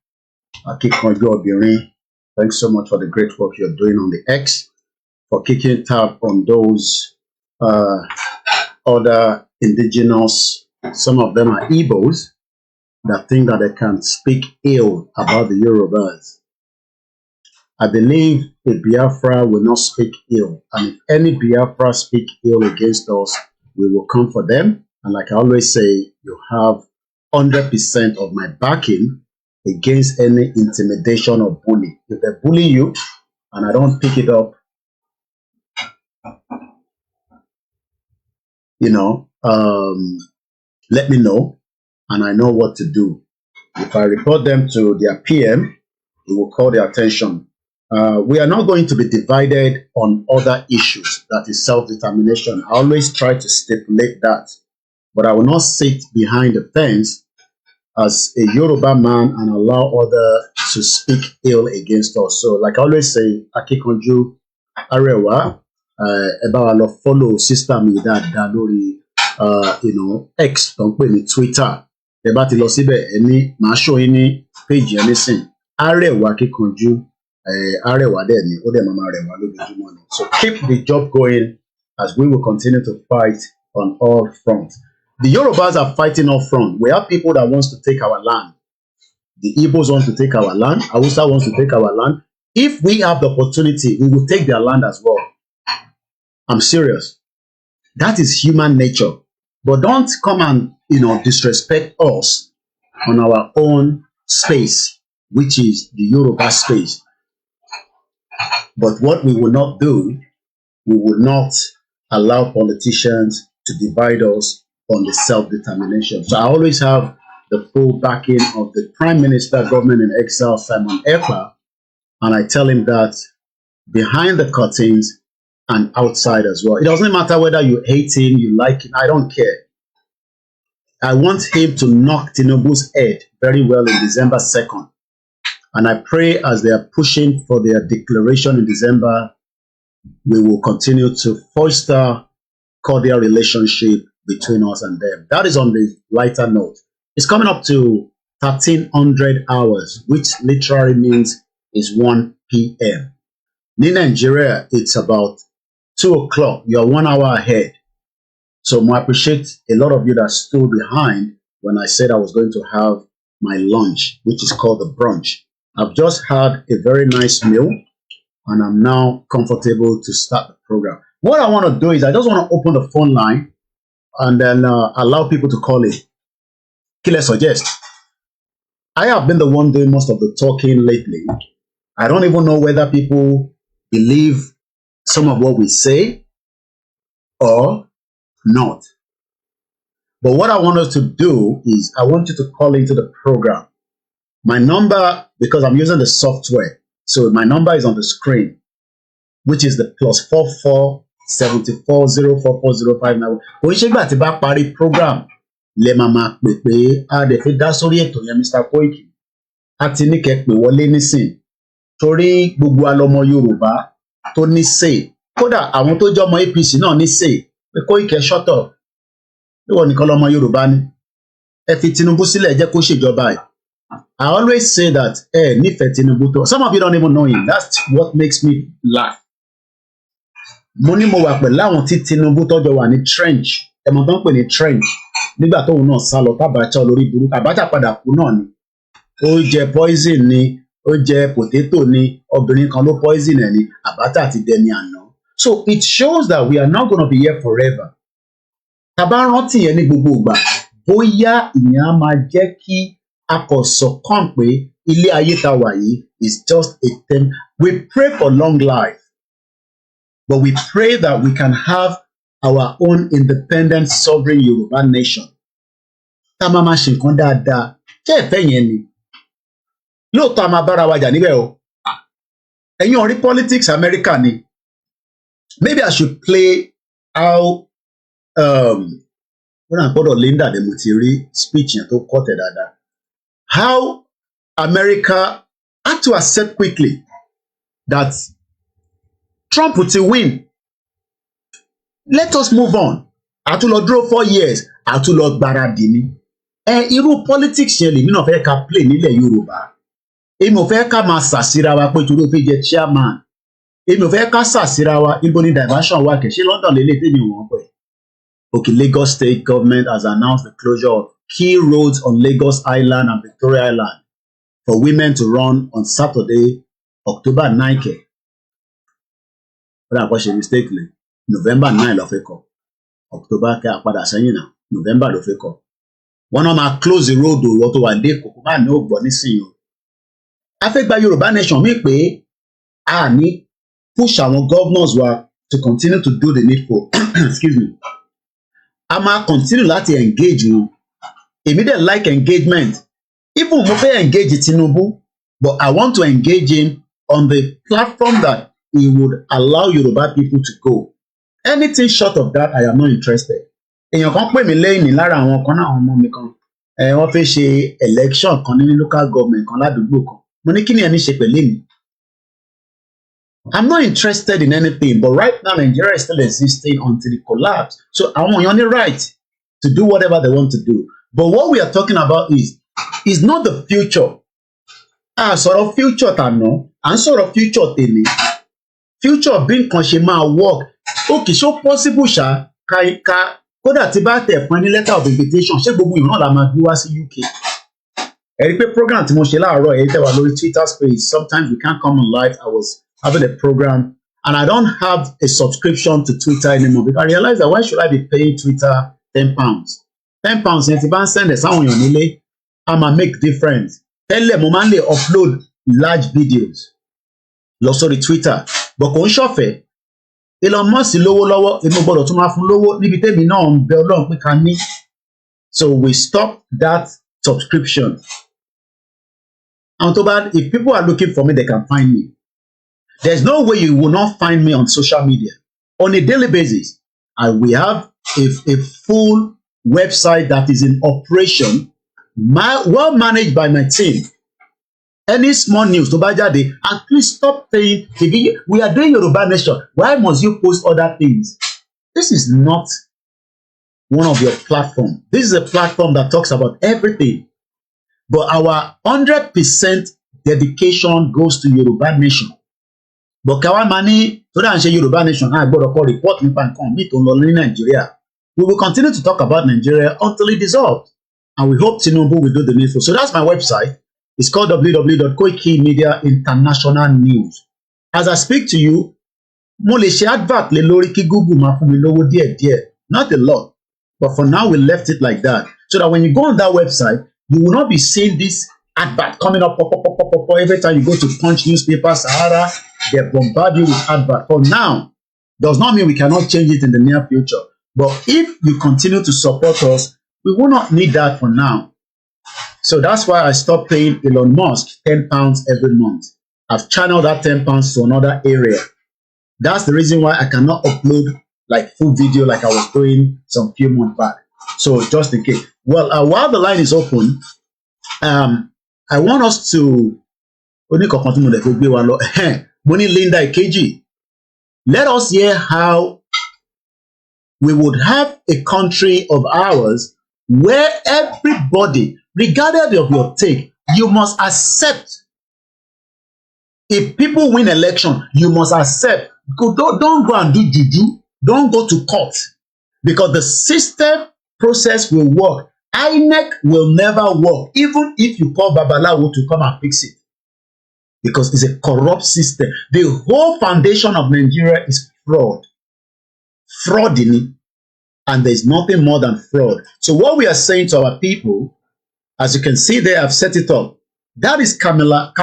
Akikonjo Obirin, thanks so much for the great work you're doing on the X, for kicking tab on those other indigenous, some of them are Igbos, that think that they can speak ill about the Yorubas. I believe a Biafra will not speak ill, and if any Biafra speak ill against us, we will come for them. And like I always say, you have 100% of my backing against any intimidation or bully. If they bully you and I don't pick it up, let me know and I know what to do. If I report them to their PM, it will call their attention. We are not going to be divided on other issues, that is self-determination. I always try to stipulate that, but I will not sit behind the fence as a Yoruba man and allow others to speak ill against us. So like I always say, Akikonju Arewa, about follow sister me that lórí X tó ń pè ní Twitter. Ẹ bá ti lọ síbẹ̀ ẹni máa show yín ní page yẹn nísìn. Arewa Akikonju Arewa dẹ̀ ni ó dẹ̀ máa rẹwà lójoojúmọ́ ni. So keep the job going as we will continue to fight on all fronts. The Yorubas are fighting all front. We have people that wants to take our land. The Igbos want to take our land. Hausa wants to take our land. If we have the opportunity, we will take their land as well. I'm serious. That is human nature. But don't come and, disrespect us on our own space, which is the Yoruba space. But what we will not do, we will not allow politicians to divide us on the self-determination. So I always have the full backing of the Prime Minister, Government in Exile, Simon Ekpa, and I tell him that behind the curtains and outside as well. It doesn't matter whether you hate him, you like him, I don't care. I want him to knock Tinubu's head very well in December 2nd. And I pray as they are pushing for their declaration in December, we will continue to foster cordial relationship between us and them. That is on the lighter note. It's coming up to 1300 hours, which literally means it's 1 p.m. In Nigeria, it's about 2 o'clock. You're 1 hour ahead. So I appreciate a lot of you that stood behind when I said I was going to have my lunch, which is called the brunch. I've just had a very nice meal, and I'm now comfortable to start the program. What I want to do is I just want to open the phone line and then allow people to call in. Kile suggest. I have been the one doing most of the talking lately. I don't even know whether people believe some of what we say or not. But what I want us to do is I want you to call into the program. My number, because I'm using the software, so my number is on the screen, which is the +44 74 044 059. Kò ṣe gbà tí bá parí program lè máa pè pé a dẹ̀ fi dá sórí ètò yẹn Mr. Koiki. A ti ní kẹ́ pè wọlé nísìn. Torí gbogbo alọ́mọ Yorùbá tó ní say. Kódà àwọn tó jẹ́ ọmọ APC náà ní say. Pé Koiki shut up. Ìwọ nìkan lọ́mọ Yorùbá ni. Ẹ fi Tinubu sílẹ̀ jẹ́ kó ṣèjọba ẹ̀. I always say that nífẹ̀ẹ́ Tinubu tó. Some of you don't even know him. That's what makes me laugh. Mo ní mo wà pẹ̀lú àwọn tí Tinubu tọ́jọ́ wà ní trench. Ẹ̀mọ̀ tó ń pè ní trench. Nígbà tóun náà sá lọ tábàáchá olórí burúkú. Abacha padà kú náà ni. Ó jẹ poison ni. Ó jẹ potato ni. Obìnrin kan ló poison ẹ̀ ni. Abacha ti dẹni àná. So it shows that we are not going to be here forever. Tàbá rántí yẹn ní gbogbo ìgbà. Bóyá ìyẹn á máa jẹ́ kí a kò sọ̀kan pé ilé ayé ta wà yìí is just a thing. We pray for long life, but we pray that we can have our own independent sovereign Yoruba nation. Tá máa ṣe nǹkan dáadáa, ṣé ẹ̀fẹ́ yẹn ni? Lóòótọ́ a máa bára wa jà níbẹ̀ o. Ẹ̀yin ò rí politics America ni. Maybe I should play how when I put on Linda the Mutiri speech yẹn tó kọ́ tẹ̀ dáadáa. How America had to accept quickly that Trump would win. Let us move on. Àtúlọ̀ dúró 4 years. Àtúlọ̀ gbáradì ni. Irú politics yẹn lèmi náà fẹ́ ká play nílẹ̀ Yorùbá. Èmi ò fẹ́ ká máa ṣàṣírà wa pé torí ó fẹ́ jẹ chairman. Èmi ò fẹ́ ká ṣàṣírà wa ibo ni diversion wà kẹ̀ ṣé London lélẹ̀ tèmi wọ́n pẹ̀. Okay, Lagos State government has announced the closure of key roads on Lagos Island and Victoria Island for women to run on Saturday, October 9th. But I was mistakenly November 9 ló fẹ́ kọ. October kẹ́ àpadà sẹ́yìn náà November ló fẹ́ kọ. Wọ́n náà máa close the road òwò tó wà dé kòkó máa ní ògbọ́ nísìnyí o. A fẹ́ gba Yorùbá nation mí pé a ní push àwọn governors wa to continue to do the needful. Excuse me. A máa continue láti engage wọn. Èmi dẹ̀ like engagement. Even mo fẹ́ engage Tinubu, but I want to engage him on the platform that he would allow Yoruba people to go. Anything short of that, I am not interested. Èèyàn kan pè mí lẹ́yìn lára àwọn kan náà àwọn ọmọ mi kan. Wọ́n fẹ́ ṣe election kan ní local government kan ládùúgbò kan. Mo ní kí ni ẹni ṣe pẹ̀lú mi? I'm not interested in anything, but right now Nigeria is still existing until it collapse. So àwọn èèyàn ní right to do whatever they want to do. But what we are talking about is not the future. Sort of future tàná, and sort of future tèmi. Future bí nǹkan ṣe máa work. Okay, so possible ṣá ká kódà tí bá tẹ̀ fún ẹni letter of invitation ṣé gbogbo ìran la máa gbé wá sí UK. Ẹ rí pé program tí mo ṣe láàárọ̀ ẹ̀ tẹ̀ wá lórí Twitter space. Sometimes we can't come on live. I was having a program And I don't have a subscription to Twitter anymore because I realized that why should I be paying Twitter £10? £10, if you send someone on Nile, I'ma make difference. Tell them I upload large videos. Sorry, Twitter. But kò ń ṣọ̀fẹ́. Elon Musk lówó lọ́wọ́, èmi gbọ́dọ̀ tún máa fún lówó níbi tèmi náà ń bẹ Ọlọ́run pé ká ní. So we stop that subscription. And to bad, if people are looking for me, they can find me. There's no way you will not find me on social media. On a daily basis, we have a full website that is in operation, well managed by my team. Any small news, to bá jáde, and please stop saying, we are doing Yoruba Nation. Why must you post other things? This is not one of your platforms. This is a platform that talks about everything. But our 100% dedication goes to Yoruba Nation. But káwá máa ní tó dáa ń ṣe Yoruba Nation náà gbọ́dọ̀ kọ report nípa nǹkan míì tó ń lọ ní Nàìjíríà. We will continue to talk about Nigeria until it dissolves. And we hope Tinubu will do the needful. So that's my website. It's called www.Koikimedia International News. As I speak to you, mo lè ṣe advert lé lórí kí Google máa fún mi lówó díẹ̀díẹ̀. Not a lot. But for now, we left it like that. So that when you go on that website, you will not be seeing this advert coming up every time you go to Punch newspaper, Sahara, they bombard you with advert. For now, does not mean we cannot change it in the near future. But if you continue to support us, we will not need that for now. So that's why I stopped paying Elon Musk £10 every month. I've channeled that £10 to another area. That's the reason why I cannot upload like full video like I was doing some few months back. So just in case. Well, while the line is open, I want us to Moni Linda Ikeji. Let us hear how we would have a country of ours where everybody, regardless of your take, you must accept. If people win election, you must accept. Don't go and do juju. Don't go to court. Because the system process will work. INEC will never work, even if you call Babalawo to come and fix it. Because it's a corrupt system. The whole foundation of Nigeria is fraud. Fraud in it. And there's nothing more than fraud. So what we are saying to our people, as you can see there, I've set it up. That is Kamala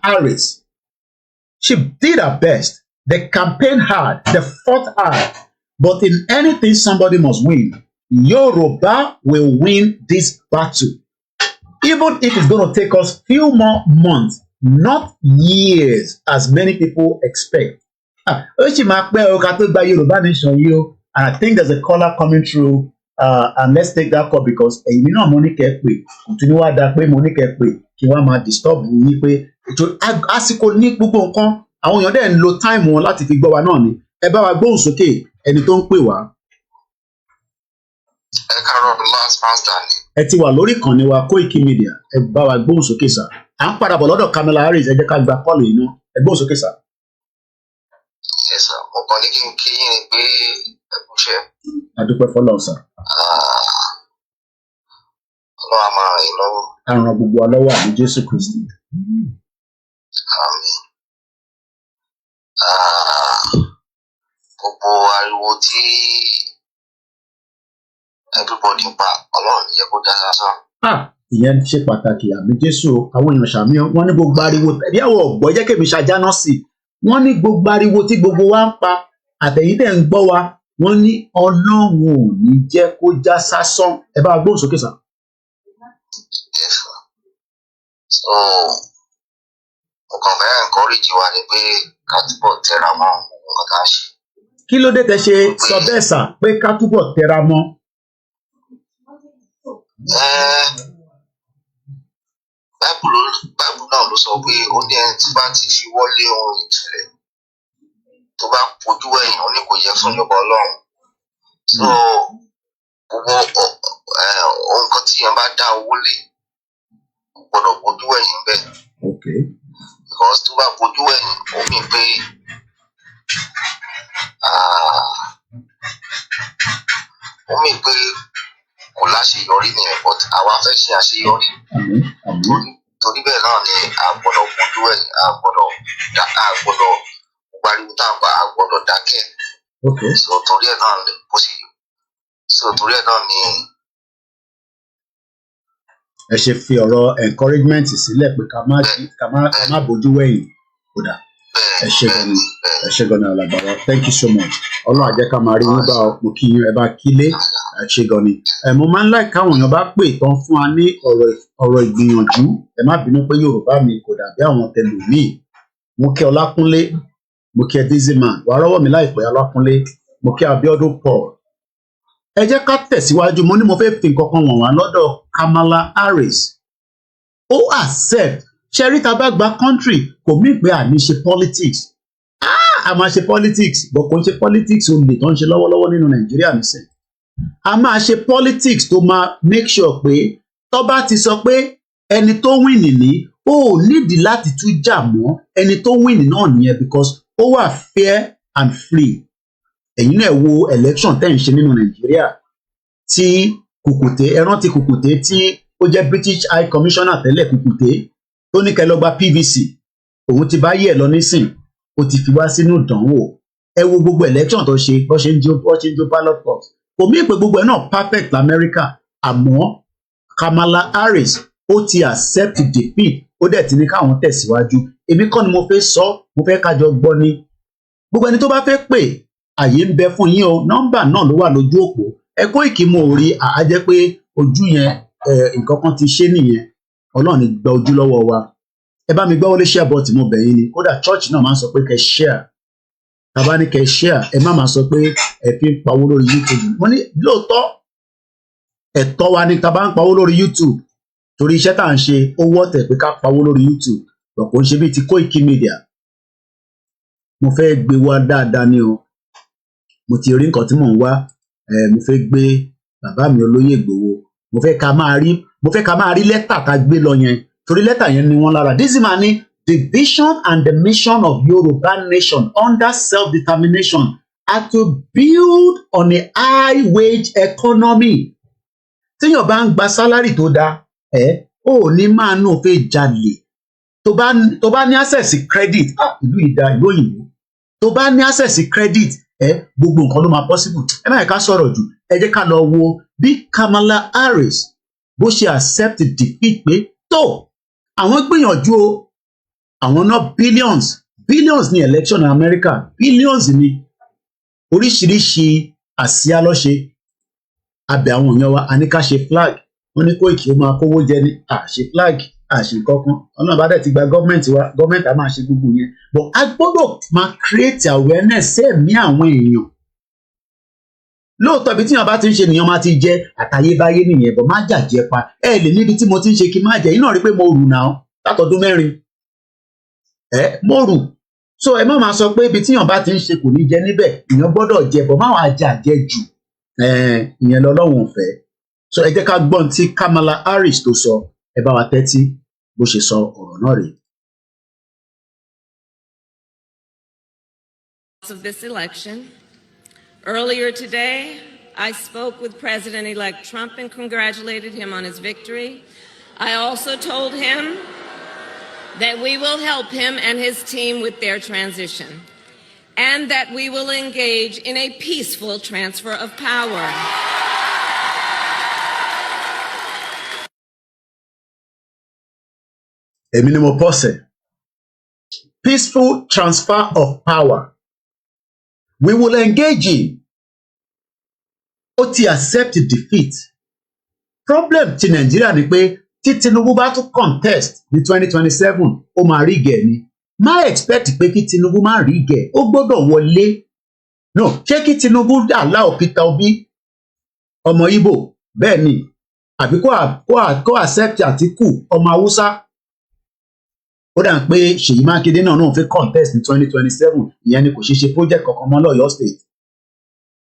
Harris. She did her best. They campaigned hard. They fought hard. But in anything, somebody must win. Yoruba will win this battle. Even if it's going to take us few more months, not years, as many people expect. And I think there's a caller coming through. And let's take that call because you know money kept pay. Continue that way, money kept pay. Kiwa disturb me pay. Àsìkò ní gbogbo nǹkan. Àwọn èèyàn dẹ̀ ń lo time wọn láti fi gbọ́ wa náà ni. Ẹ bá wa gbóhùn sókè ẹni tó ń pè wá. Ẹ káàárọ̀ last pastor ni. Ẹ ti wà lórí ìkànnì wa Koikimedia. Ẹ bá wa gbóhùn sókè sà. À ń padà bọ̀ lọ́dọ̀ Kamala Harris ẹ jẹ́ ká gba kọ́ọ̀lù yìí náà. Ẹ gbóhùn sókè sà. Yes sir, mo kàn ní kí n kí yín pé ẹ kú iṣẹ́. A dúpẹ́ fọ́lọ́run sà. Ọlọ́run á máa ràn yín lọ́wọ́. A ràn gbogbo wa lọ́wọ́ àmì Jésù Kristi. Àmín. Gbogbo ariwo tí everybody ń pa Ọlọ́run jẹ́ kó dá sásán. Ìyẹn ṣe pàtàkì àmì Jésù àwọn èèyàn ṣàmì wọn ní gbogbo ariwo tẹ̀lé àwọ̀ ọ̀gbọ́ jẹ́ kèmí ṣàjáná sí i. Wọ́n ní gbogbo ariwo tí gbogbo wa ń pa àtẹ̀yìn tẹ̀ ń gbọ́ wa wọ́n ní Ọlọ́run ò ní jẹ́ kó já sásán. Ẹ bá wa gbóhùn sókè sà. Yes sir. So mo kàn fẹ́ encourage wa ni pé ká túbọ̀ tẹra mọ́ nǹkan tá a ṣe. Kí ló dé tẹ́ ṣe sọ bẹ́ẹ̀ sà pé ká túbọ̀ tẹra mọ́? Báìbù náà ló sọ pé ó ní ẹni tí bá ti fi wọlé ohun ìtúlẹ̀ tó bá fojú ẹ̀yìn ó ní kò yẹ fún ìjọba Ọlọ́run. So gbogbo ohun kan tí yẹn bá dá owó lé kò gbọdọ̀ fojú ẹ̀yìn bẹ́ẹ̀. Okay. Because tó bá fojú ẹ̀yìn ó mì pé kò láṣeyọrí nìyẹn but àwa fẹ́ ṣe àṣeyọrí. Torí bẹ́ẹ̀ náà ni a gbọ́dọ̀ fojú ẹ̀yìn a gbọ́dọ̀ pariwo tá a gbọ́dọ̀ dákẹ́. So torí ẹ̀ náà bó ṣe so torí ẹ̀ náà ni. Ẹ ṣe fi ọ̀rọ̀ encouragement sílẹ̀ pé ká má bójú wẹ̀yìn kódà. Ẹ ṣe gan ni Alàgbà. Thank you so much. Ọlọ́run á jẹ́ ká máa rí yín bá mo kí yín ẹ bá kílé. Ẹ ṣe gan ni. Mo máa ń láì káwọn èèyàn bá pè tán fún wa ní ọ̀rọ̀ ìgbìyànjú. Ẹ má bínú pé Yorùbá mi kò dàbí àwọn tẹlòmíì. Mo kí Ọlákúnlé, mo kí Dizzyman, wàá rọ́wọ́ mi láìpẹ́ Ọlákúnlé, mo kí Abíọ́dún Paul. Ẹ jẹ́ ká tẹ̀síwájú, mo ní mo fẹ́ fi nǹkan kan wọ̀n wá lọ́dọ̀ Kamala Harris. Ó accept ṣẹ́rí tá bá gba country kò mí pé àní ṣe politics. A máa ṣe politics bọ̀ kò ń ṣe politics olè tó ń ṣe lọ́wọ́lọ́wọ́ nínú Nàìjíríà nìsín. A máa ṣe politics tó máa make sure pé tó bá ti sọ pé ẹni tó win ní ó nídìí láti tún jà mọ́ ẹni tó win náà nìyẹn because ó wà fair and free. Ẹ̀yin náà wo election tẹ́ ń ṣe nínú Nàìjíríà tí Kùkùté ẹran ti Kùkùté tí ó jẹ́ British High Commissioner tẹ́lẹ̀ Kùkùté tó ní kẹ́ lọ gba PVC òun ti bá yẹ̀ lọ nísìn ó ti fi wá sínú ìdánwò. Ẹ wo gbogbo election tó ṣe bó ṣe ń jó ballot box kò mí pé gbogbo ẹ̀ náà perfect l'America àmọ́ Kamala Harris ó ti accept defeat ó dẹ̀ ti ní káwọn tẹ̀síwájú. Èmi kọ́ ni mo fẹ́ sọ mo fẹ́ kájọ gbọ́ ni gbogbo ẹni tó bá fẹ́ pè àyè ń bẹ fún yín o nọ́mbà náà ló wà lójú òpó ẹ Koiki mo rí àá jẹ́ pé ojú yẹn nǹkan kan ti ṣe nìyẹn Ọlọ́run ní gba ojú lọ́wọ́ wa ẹ bá mi gbọ́ wọlé share button tí mo bẹ̀ yín ni kódà church náà máa ń sọ pé kẹ́ share tàbá ní kẹ́ share ẹ má máa sọ pé ẹ fi ń pawó lórí YouTube mo ní lóòótọ́ ẹ̀tọ́ wa ni tàbá ń pawó lórí YouTube torí iṣẹ́ tá à ń ṣe ó wọ́tẹ̀ pé ká pawó lórí YouTube lọ́pọ̀ ń ṣe bíi ti Koikimedia mo fẹ́ gbé wá dáadáa ni o mo ti rí nǹkan tí mò ń wá mo fẹ́ gbé bàbá mi olóyè Ìgbòho mo fẹ́ ká máa rí lẹ́tà tá a gbé lọ yẹn torí lẹ́tà yẹn ni wọ́n lára Dizzyman ní the vision and the mission of Yoruba nation under self-determination are to build on a high wage economy. Téèyàn bá ń gba sálárì tó dáa ó ní máa nù fẹ́ jalè tó bá ní access credit ìlú ìdá ìlú òyìnbó tó bá ní access credit gbogbo nǹkan ló máa possible. Ẹ má yẹ ká sọ̀rọ̀ jù ẹ jẹ́ ká lọ wo bí Kamala Harris bó ṣe accept defeat pé tó àwọn gbìyànjú o àwọn ná billions ní election in America billions ní oríṣiríṣi àsíá lọ́ṣe abẹ àwọn èèyàn wa a ní ká ṣe flag wọn ní Koiki ó máa kówó jẹ ní àṣe flag àṣe kankan ọlọ́run bá dẹ̀ ti gba gọ́ọ̀mẹ̀ntì wa gọ́ọ̀mẹ̀ntì á máa ṣe gbogbo yẹn but a gbọ́dọ̀ máa create awareness sẹ́ẹ̀mí àwọn èèyàn lóòótọ́ ibi tí wọn bá ti ń ṣe nìyẹn máa ti jẹ àtayébáyé nìyẹn bọ̀ má jàjẹ pa ẹ lè níbi tí mo ti ń ṣe kí n má jẹ iná rí pé mo rù náà látọdún 4 mo rù so ẹ má máa sọ pé ibi tí wọn bá ti ń ṣe kò ní jẹ níbẹ̀ ìyẹn gbọ́dọ̀ jẹ bọ̀ má wàá jàjẹ jù ìyẹn lọ́lọ́run ò fẹ́ so ẹ jẹ́ ká gbọ́n tí Kamala Harris tó sọ ẹ bá wa tẹ́tí bó ṣe sọ ọ̀rọ̀ náà rèé. Of this election. Earlier today, I spoke with President-elect Trump and congratulated him on his victory. I also told him that we will help him and his team with their transition, and that we will engage in a peaceful transfer of power. Èmi ni mo pọ́sẹ̀. Peaceful transfer of power. We will engage in. Ó ti accept defeat. Problem ti Nàìjíríà ni pé tí Tinubu bá tún contest ní 2027 ó máa rí gẹ̀ ni. Má expect pé kí Tinubu má rí gẹ̀ ó gbọ́dọ̀ wọlé. No, ṣé kí Tinubu allow Peter Obi ọmọ Igbo bẹ́ẹ̀ ni àbí kó accept Àtíkù ọmọ Haúsá. Ó dà pé Ṣèyí Mákindé náà fẹ́ contest ní 2027 ìyẹn ni kò ṣe project kankan mọ́ lọ́yọ́ state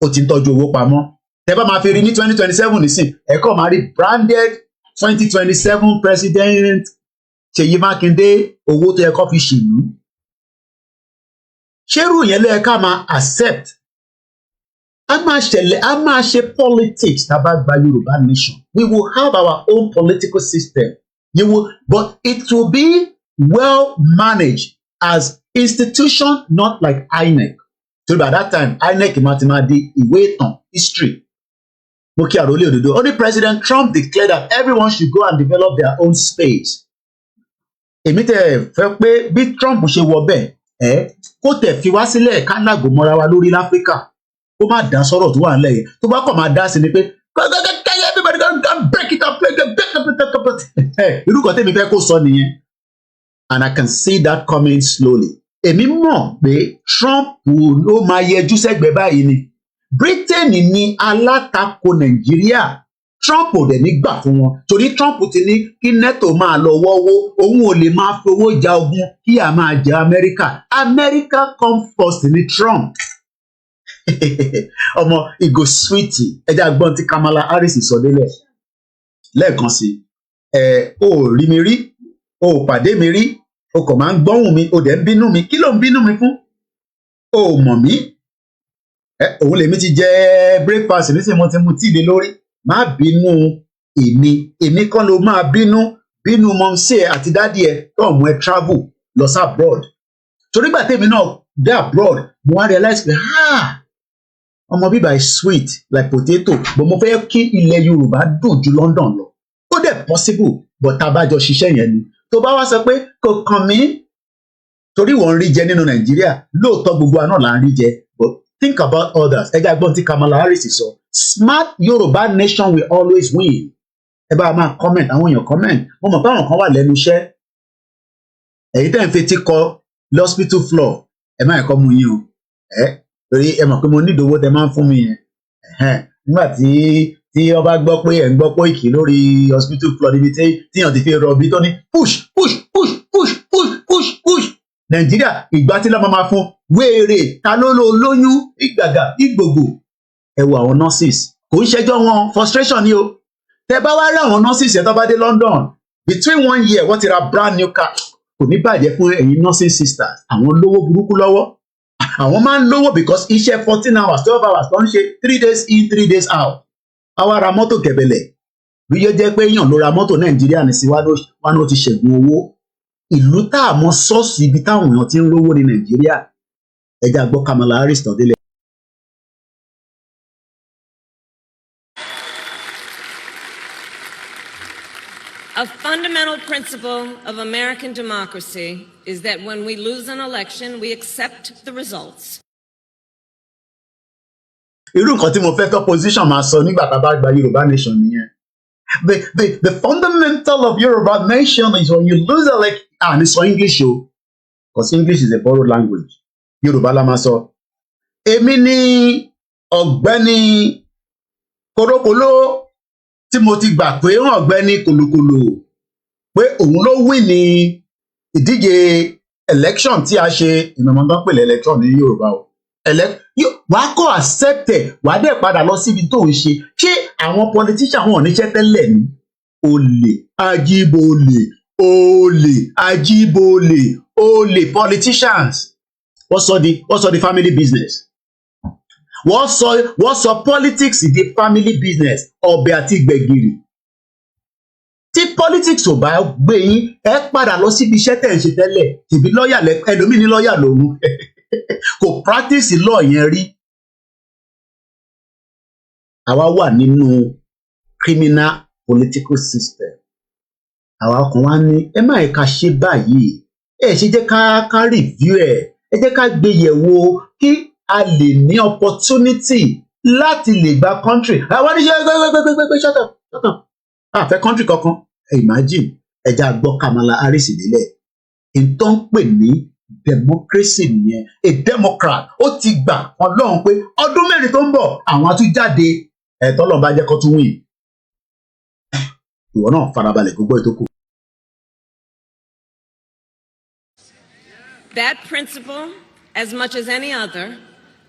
ó ti ń tọ́jú owó pamọ́ tẹ́ bá máa fi rí ní 2027 nísìn ẹ̀kọ́ máa rí branded 2027 president Ṣèyí Mákindé owó tó yẹ kó fi ṣèlú ṣérù yẹn lẹ́yìn ká máa accept a máa ṣe politics tá a bá gba Yorùbá nation we will have our own political system but it will be well managed as institution not like INEC. So by that time, INEC mathematics, ìwé ìtàn, history. Only President Trump declared that everyone should go and develop their own space. Èmi tẹ́ fẹ́ pé bí Trump ṣe wọ bẹ́ẹ̀ kó tẹ̀ fi wá sílẹ̀ ká lágò mọ́ra wa lórí l'Áfíríkà kó má dá sọ̀rọ̀ tó wà nílẹ̀ yẹn tó bá kàn máa dá sí ni pé everybody go break it up irú kan tẹ́mi fẹ́ kó sọ nìyẹn, and I can see that coming slowly. Èmi mọ̀ pé Trump ló máa yẹjú sẹ́gbẹ̀ẹ́ báyìí ni. Britain ni alátakò Nàìjíríà, Trump ò dẹ̀ ní gbà fún wọn torí Trump ti ní kí NATO máa lọ wọ́wọ́, òun ò lè máa fowó ja ogun kí a máa jẹ Amẹ́ríkà. America come first ní Trump. Ọmọ ìgò sweetie ẹja gbọ́n tí Kamala Harris sọ délẹ̀ lẹ́ẹ̀kan sí o rí mi rí, o pàdé mi rí, o kàn máa ń gbọ́hùn mi, o dẹ̀ ń bínú mi. Kí ló ń bínú mi fún? O mọ̀ mí. Òun lèmi ti jẹ breakfast nísìnyí mo ti mu tíì lé lórí. Má bínú èmi kan ló máa bínú mọ́mísí ẹ àti dádì ẹ tó mú ẹ travel lọ sí abroad. Torí gbà tèmi náà dé abroad mo wá realize pé ọmọ bíbá is sweet like potato, but mo fẹ́ kí ilẹ̀ Yorùbá dùn ju London lọ. Ó dẹ̀ possible but tá a bá jọ ṣiṣẹ́ yẹn ni. Tó bá wá sọ pé kò kàn mí torí wọ́n ń rí jẹ nínú Nàìjíríà, lóòótọ́ gbogbo àná là ń rí jẹ, but think about others. Ẹ jẹ́ agbọ́n tí Kamala Harris sọ. Smart Yorùbá nation will always win. Ẹ bá máa comment, àwọn èèyàn comment. Mo mọ̀ pé àwọn kan wà lẹ́nu iṣẹ́. Èyí tẹ́ ń fetí kọ l'hospital floor. Ẹ má ẹ̀kọ́ mu yín o. Torí ẹ mọ̀ pé mo ní ìdòwò tẹ máa ń fún mi yẹn. Nígbà tí ọba gbọ́ pé ẹ̀ ń gbọ́ Koiki lórí hospital floor níbi tíyàn ti fi rọbí tó ní push. Nàìjíríà ìgbà tí lọ́mọ máa fún wéèrè ta ló lo lóyún ìgbàgà ìgbògbò. Ẹ wo àwọn nurses kò ń ṣẹjọ́ wọn, frustration ni o. Tẹ bá wá rí àwọn nurses ẹ̀ tó bá dé London between 1 year wọ́n ti ra brand new car. Kò ní bàjẹ́ fún ẹ̀yin nursing sisters, àwọn lówó burúkú lọ́wọ́. Àwọn máa ń lówó because iṣẹ́ 14 hours 12 hours tó ń ṣe 3 days in 3 days out. Àwa ra mọ́tò kẹ̀bẹ̀lẹ̀ bí yóò jẹ́ pé èèyàn ló ra mọ́tò Nàìjíríà ní sí wá ló ti ṣẹ̀gùn owó. Ìlú tá a mọ sọ́ọ̀sì ibi táwọn èèyàn ti ń lówó ní Nàìjíríà. Ẹja gbọ́ Kamala Harris tán délẹ̀. A fundamental principle of American democracy is that when we lose an election, we accept the results. Irú nǹkan tí mo fẹ́ tó position máa sọ nígbà tá a bá gba Yorùbá nation nìyẹn. The fundamental of Yoruba nation is when you lose election. And it's for English o, because English is a borrowed language. Yorùbá la máa sọ. Èmi ni ọ̀gbẹ́ni Korokolo tí mo ti gbà pé ọ̀gbẹ́ni Kolokolo pé òun ló win ní ìdíje election tí a ṣe ìmọ̀mọ́ tó ń pèlè election ní Yorùbá o. Wàá kọ́ accept ẹ̀, wàá dẹ̀ padà lọ síbi tó ń ṣe. Ṣé àwọn politician wọn ò níṣẹ́ tẹ́lẹ̀ ni? Olè, ajíbolè politicians. What's the family business? What's the politics in the family business? Ọbẹ̀ àti gbẹ̀gìrì. Tí politics ò bá gbé yín, ẹ padà lọ síbi iṣẹ́ tẹ̀ ń ṣe tẹ́lẹ̀. Tìbí lọ́ọ̀yà ẹlòmíì ní lọ́ọ̀yà lòun. Kò practice law yẹn rí. Àwa wà nínú criminal political system. Àwa kan wá ní ẹ má ẹ̀ka ṣe báyìí. Ẹ ṣe jẹ́ ká review ẹ̀. Ẹ jẹ́ ká gbé yẹ̀wò kí a lè ní opportunity láti lè gba country. Àwọn oníṣẹ́ shut up. Àfẹ́ country kankan. Imagine ẹja gbọ́ Kamala Harris délẹ̀. Ìtọ́ ń pè ní democracy nìyẹn. A democrat ó ti gbà Ọlọ́run pé ọdún mẹ́rin tó ń bọ̀ àwọn á tún jáde tọ́lọ́run bá jẹ́ kó tún win. Ìwọ náà farabalẹ̀ gbogbo ètò kù. That principle, as much as any other,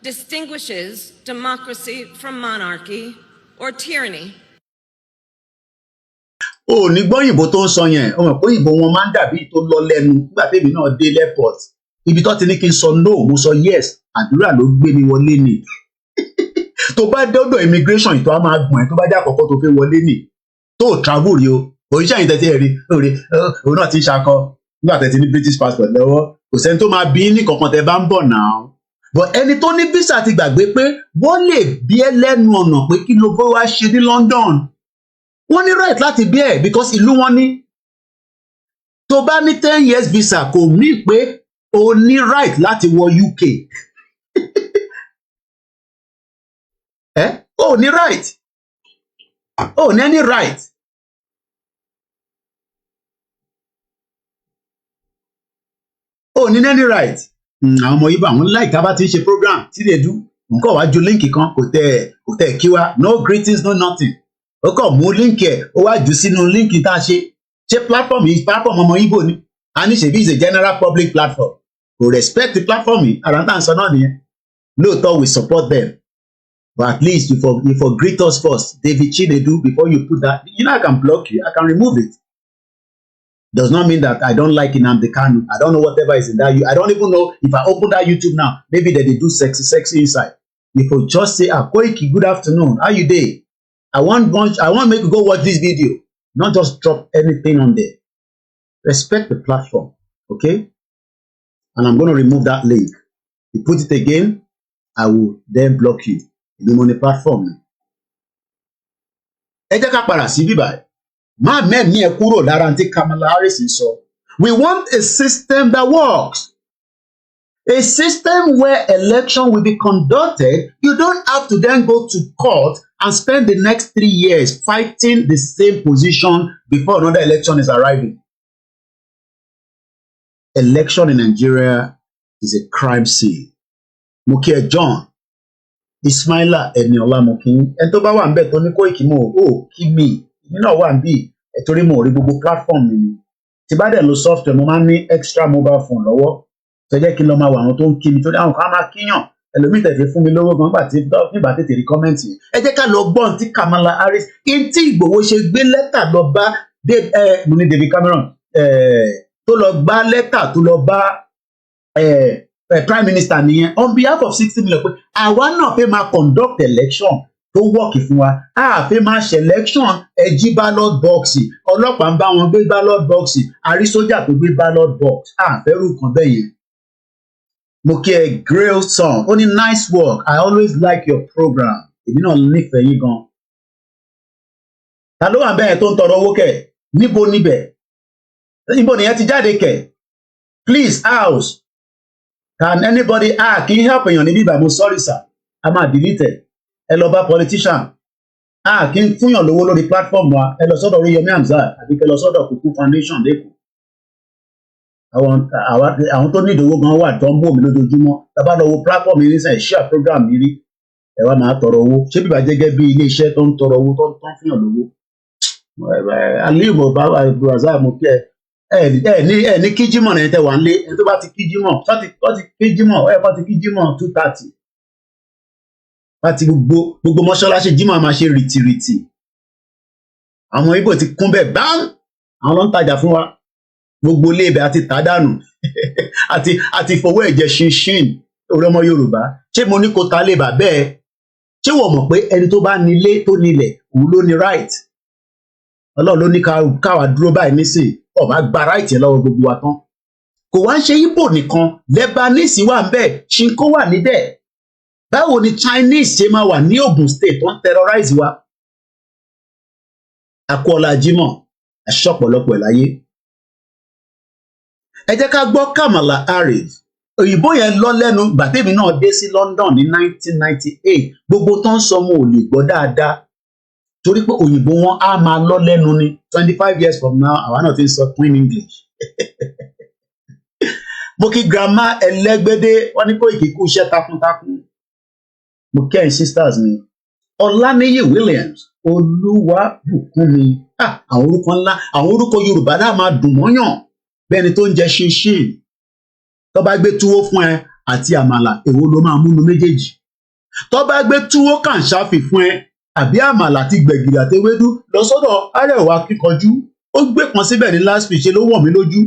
distinguishes democracy from monarchy or tyranny. O ní gbọ́ òyìnbó tó ń sọ yẹn, o mọ̀ pé òyìnbó wọn máa ń dàbí tó lọ lẹ́nu nígbà tèmi náà dé airport. Ibi tó ti ní kí n sọ no, mo sọ yes, àdúrà ló gbé mi wọlé ni. Tó bá dọ́dọ̀ immigration ìtọ́ á máa gbọ̀n ẹ́ tó bá jẹ́ àkọ́kọ́ tó fẹ́ wọlé ni. Tó travel rí o, òyìnbó yìí tẹ́tí ẹ̀ rí, òun náà ti ń ṣakọ nígbà tẹ́tí ní British passport lọ́wọ́. kò sẹ́ni tó máa bí ní kankan tẹ́ bá ń bọ̀ náà but ẹni tó ní visa ti gbàgbé pé wọ́n lè bí ẹ lẹ́nu ọ̀nà pé kí ló bó wá ṣe ní London wọ́n ní right láti bí ẹ because ìlú wọn ní tó bá ní 10 years visa kò mí pé o ní right láti wọ UK o ní right o ní any right o ní any right àwọn ọmọ Ìgbò àwọn láìka bá ti ń ṣe program tí lè dú nǹkan wá ju líǹkì kan kò tẹ kí wa no greetings no nothing ó kàn mú líǹkì ẹ ó wá jù sínú líǹkì tá a ṣe platform yìí platform ọmọ Ìgbò ni a ní ṣèbí is a general public platform kò respect the platform yìí ara tá à ń sọ náà nìyẹn lóòótọ́ we support them but at least you for greet us first David Chinedu before you put that you know I can block you I can remove it does not mean that I don't like Nnamdi Kanu. I don't know whatever is in that. I don't even know if I open that YouTube now. Maybe they do sexy inside. If you just say, Koiki, good afternoon. How you day? I want make you go watch this video. Not just drop anything on there. Respect the platform, okay? And I'm going to remove that link. You put it again, I will then block you. You on the platform. Ẹ jẹ́ ká padà sí bíbá. Kamala Harris is so. We want a system that works. A system where election will be conducted. You don't have to then go to court and spend the next 3 years fighting the same position before another election is arriving. Election in Nigeria is a crime scene. Mukia John, Ismaila Eniola Mokin, and to bá wà ńbẹ̀ tó ní Koiki mo, kí mi. You know what I'm be torí mo rí gbogbo platform mi tí bá dẹ̀ lo software mo máa ń ní extra mobile phone lọ́wọ́ tó jẹ́ kí n lọ máa wà àwọn tó ń kí mi torí àwọn kan máa kíyàn ẹlòmíì tẹ̀fẹ́ fún mi lówó gan nígbà tètè rí kọ́mẹ́ǹtì yẹn ẹ jẹ́ ká lọ gbọ́n tí Kamala Harris kí tí Ìgbòho ṣe gbé lẹ́tà lọ bá mo ní David Cameron tó lọ gbá lẹ́tà tó lọ bá prime minister nìyẹn on behalf of 60 million pé àwa náà fẹ́ máa conduct election tó wọ́ọ̀kì fún wa àfẹ́ máa ṣe election ẹjí ballot box ọlọ́pàá ń bá wọn gbé ballot box àrí sójà tó gbé ballot box àfẹ́rù kan bẹ́ẹ̀ yẹn. mo kí ẹ grail song ó ní nice work I always like your program èmi náà nífẹ̀ẹ́ yín gan. ta ló wà bẹ́ẹ̀ tó ń tọrọ owó kẹ̀ níbo níbẹ̀ níbo nìyẹn ti jáde kẹ̀ please house can anybody kì í help èèyàn níbí ìbá mo sorry sir a máa delete ẹ lọ bá politician kí n fúnyàn lówó lórí platform wa ẹ lọ sọ́dọ̀ Oríyọmí Hamzat àbí kẹ lọ sọ́dọ̀ Kúkú foundation lẹ́kọ̀ọ́ àwọn tó ní ìdòwò gan wà tó ń bò mí lójoojúmọ́ tábà lọ wo platform yìí nísìnyí share program mi rí ẹ wá máa tọrọ owó ṣé bíbá gẹ́gẹ́ bí ilé iṣẹ́ tó ń tọrọ owó tó ń fúnyàn lówó aliyu bàbá abdulrasaq mo kí ẹ ní kíjímọ̀ náà ẹ tẹ wà ń lé ẹ tó bá ti kíjímọ̀ tó ti kíjímọ̀ ẹ bá ti kíjímọ̀ 2:30 láti gbogbo mọ́ṣáláṣí jímọ̀ máa ṣe rìtìrìtì àwọn Ìgbò ti kún bẹ́ẹ̀ gbám àwọn ló ń tajà fún wa gbogbo ilé ibẹ̀ àti tàdánù àti fowó ẹ̀jẹ̀ ṣinṣin orí ọmọ Yorùbá ṣé mo ní kó ta lè bà bẹ́ẹ̀ ṣé wọ́n mọ̀ pé ẹni tó bá nílé tó nílẹ̀ òun ló ní right Ọlọ́run ló ní káwa dúró báyìí nísìn ọba gba right yẹn lọ́wọ́ gbogbo wa tán kò wá ń ṣe Ìgbò nìkan Lebanese wà ń bẹ̀ Ṣinkó wà níbẹ̀ báwo ni Chinese ṣe máa wà ní Ogun State tó ń terrorize wa akọ́lá Jímọ̀ aṣọ́pọ̀lọpọ̀ ẹ̀ láyé ẹ jẹ́ ká gbọ́ Kamala Harris òyìnbó yẹn lọ lẹ́nu gbàtẹ́mi náà dé sí London ní 1998 gbogbo tó ń sọ mo ò lè gbọ́ dáadáa torí pé òyìnbó wọn á máa lọ lẹ́nu ní 25 years from now àwa náà ti ń sọ plain English mo kí grandma Ẹlẹ́gbẹ́dé wọn ní Koiki kú iṣẹ́ takuntakun mo kẹ́yìn sisters mi Ọláníyì Williams Olúwabùkúnmi àwọn orúkọ ńlá àwọn orúkọ Yorùbá náà máa dùn mọ́yàn bẹ́ẹ̀ ni tó ń jẹ ṣinṣin tó bá gbé túwó fún ẹ àti àmàlà èwo ló máa múnú méjèèjì tó bá gbé túwó kàǹṣáfì fún ẹ àbí àmàlà àti gbẹ̀gìrì àtewédú lọ sọ́dọ̀ Arẹwà Kíkanjú ó gbé kan síbẹ̀ ní last speech ló wọ̀ mí lójú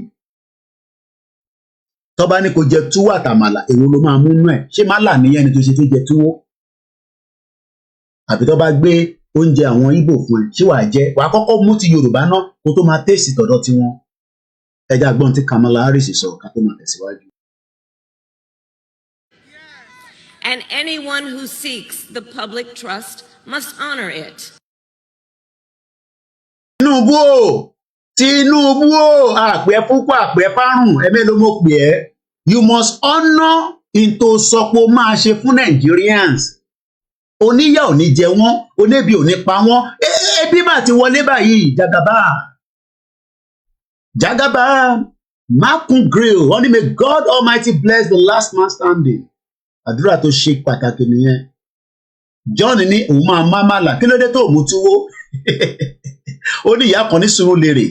tó bá ní kó jẹ túwó àtàmàlà èwo ló máa múnú ẹ ṣé má là níyẹn ni tó ṣe fi jẹ túwó àbí tó bá gbé oúnjẹ àwọn Ìgbò fún ẹ ṣé wàá jẹ wàá kọ́kọ́ mú ti Yorùbá náà kó tó máa tẹ̀sí tọ̀dọ̀ tiwọn ẹja gbọ́n tí Kamala Harris sọ ká tó máa tẹ̀síwájú. and anyone who seeks the public trust must honor it. Tinubu àpẹ púpọ̀ àpẹ fárùn ẹ̀mẹ́ ló mọ̀ pé ẹ́. You must honor into sọpọ̀ máa ṣe fún Nigerians. Oníyà ò ní jẹ wọ́n, onébi ò ní pa wọ́n. Ebi bá ti wọlé báyìí, Jagaba, Makun Grill, only may God Almighty bless the last man standing. Àdúrà tó ṣe pàtàkì nìyẹn. John ní òun máa mámàlà, kí ló dé tó mú túwó? Ó ní ìyá kan ní Surulere.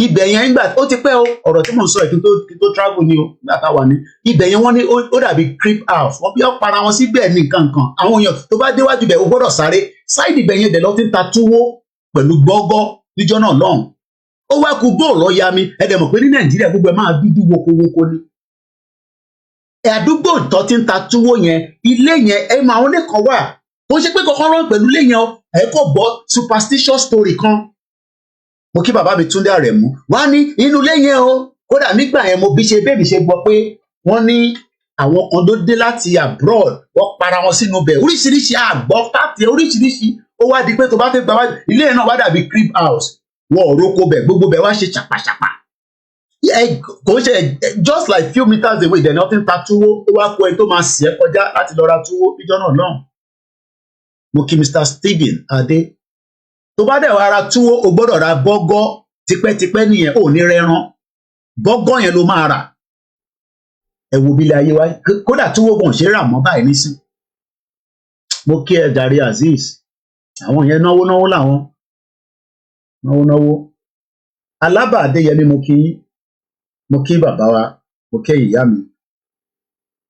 Ibẹ̀ yẹn nígbà ó ti pẹ́ o, ọ̀rọ̀ tí mò ń sọ kí n tó travel ni o, nígbà táwa ní. Ibẹ̀ yẹn wọ́n ní ó dàbí creep house, wọ́n bí ó para wọn síbẹ̀ ní nǹkan. Àwọn èèyàn tó bá déwájú ibẹ̀ ó gbọ́dọ̀ sáré. Sáìdì ibẹ̀ yẹn dẹ̀ lọ ti ń ta túwó pẹ̀lú gbọ́gbọ́ níjọ́ náà lọ́hùn. Ó wá kú bóòlù ọ̀ya mi, ẹ̀dẹ̀ mọ̀ pé ní Nàìjíríà gbogbo ẹ̀ máa dúdú wokowoko ni. Àdúgbò tó ti ń ta túwó yẹn, ilé yẹn ẹ máa wọn lè kàn wà. Ó ṣe pé kọ́kọ́ rán pẹ̀lú ilé yẹn o, ẹ kò gbọ́ superstitious story kan. Mo kí bàbá mi Túndé Àrẹ̀mú wá ní inú ilé yẹn o, kódà nígbà yẹn mo bí ṣe bébì ṣe gbọ́ pé wọ́n ní àwọn kan tó dé láti abroad wọ́n para wọn sínú bẹ̀ oríṣiríṣi àgbọ̀ káàtì oríṣiríṣi ó wá di pé tó bá fẹ́ gbà wá ilé yẹn náà wá dàbí crib house wọn ò róko bẹ̀ gbogbo bẹ̀ wá ṣe ṣàpàṣàpà kò ṣe just like few meters away dẹ̀ nothing ta túwó ó wá kó ẹ tó máa sì ẹ́ kọjá láti lọ ra túwó níjọ́ náà lọ́hùn. Mo kí Mr. Stephen Adé tó bá dẹ̀ wá ra túwó o gbọ́dọ̀ ra bọ́gọ́ tipẹ́tipẹ́ nìyẹn ò ní rẹ́ran bọ́gọ́ yẹn ló máa rà ẹ wo bí ilé ayé wa kódà túwó gan ṣe rà mọ́ báyìí nísìn. Mo kí ẹ jàre Azeez àwọn yẹn náwó làwọn náwó Alábà Adéyẹmí mo kí bàbá wa mo kí ìyá mi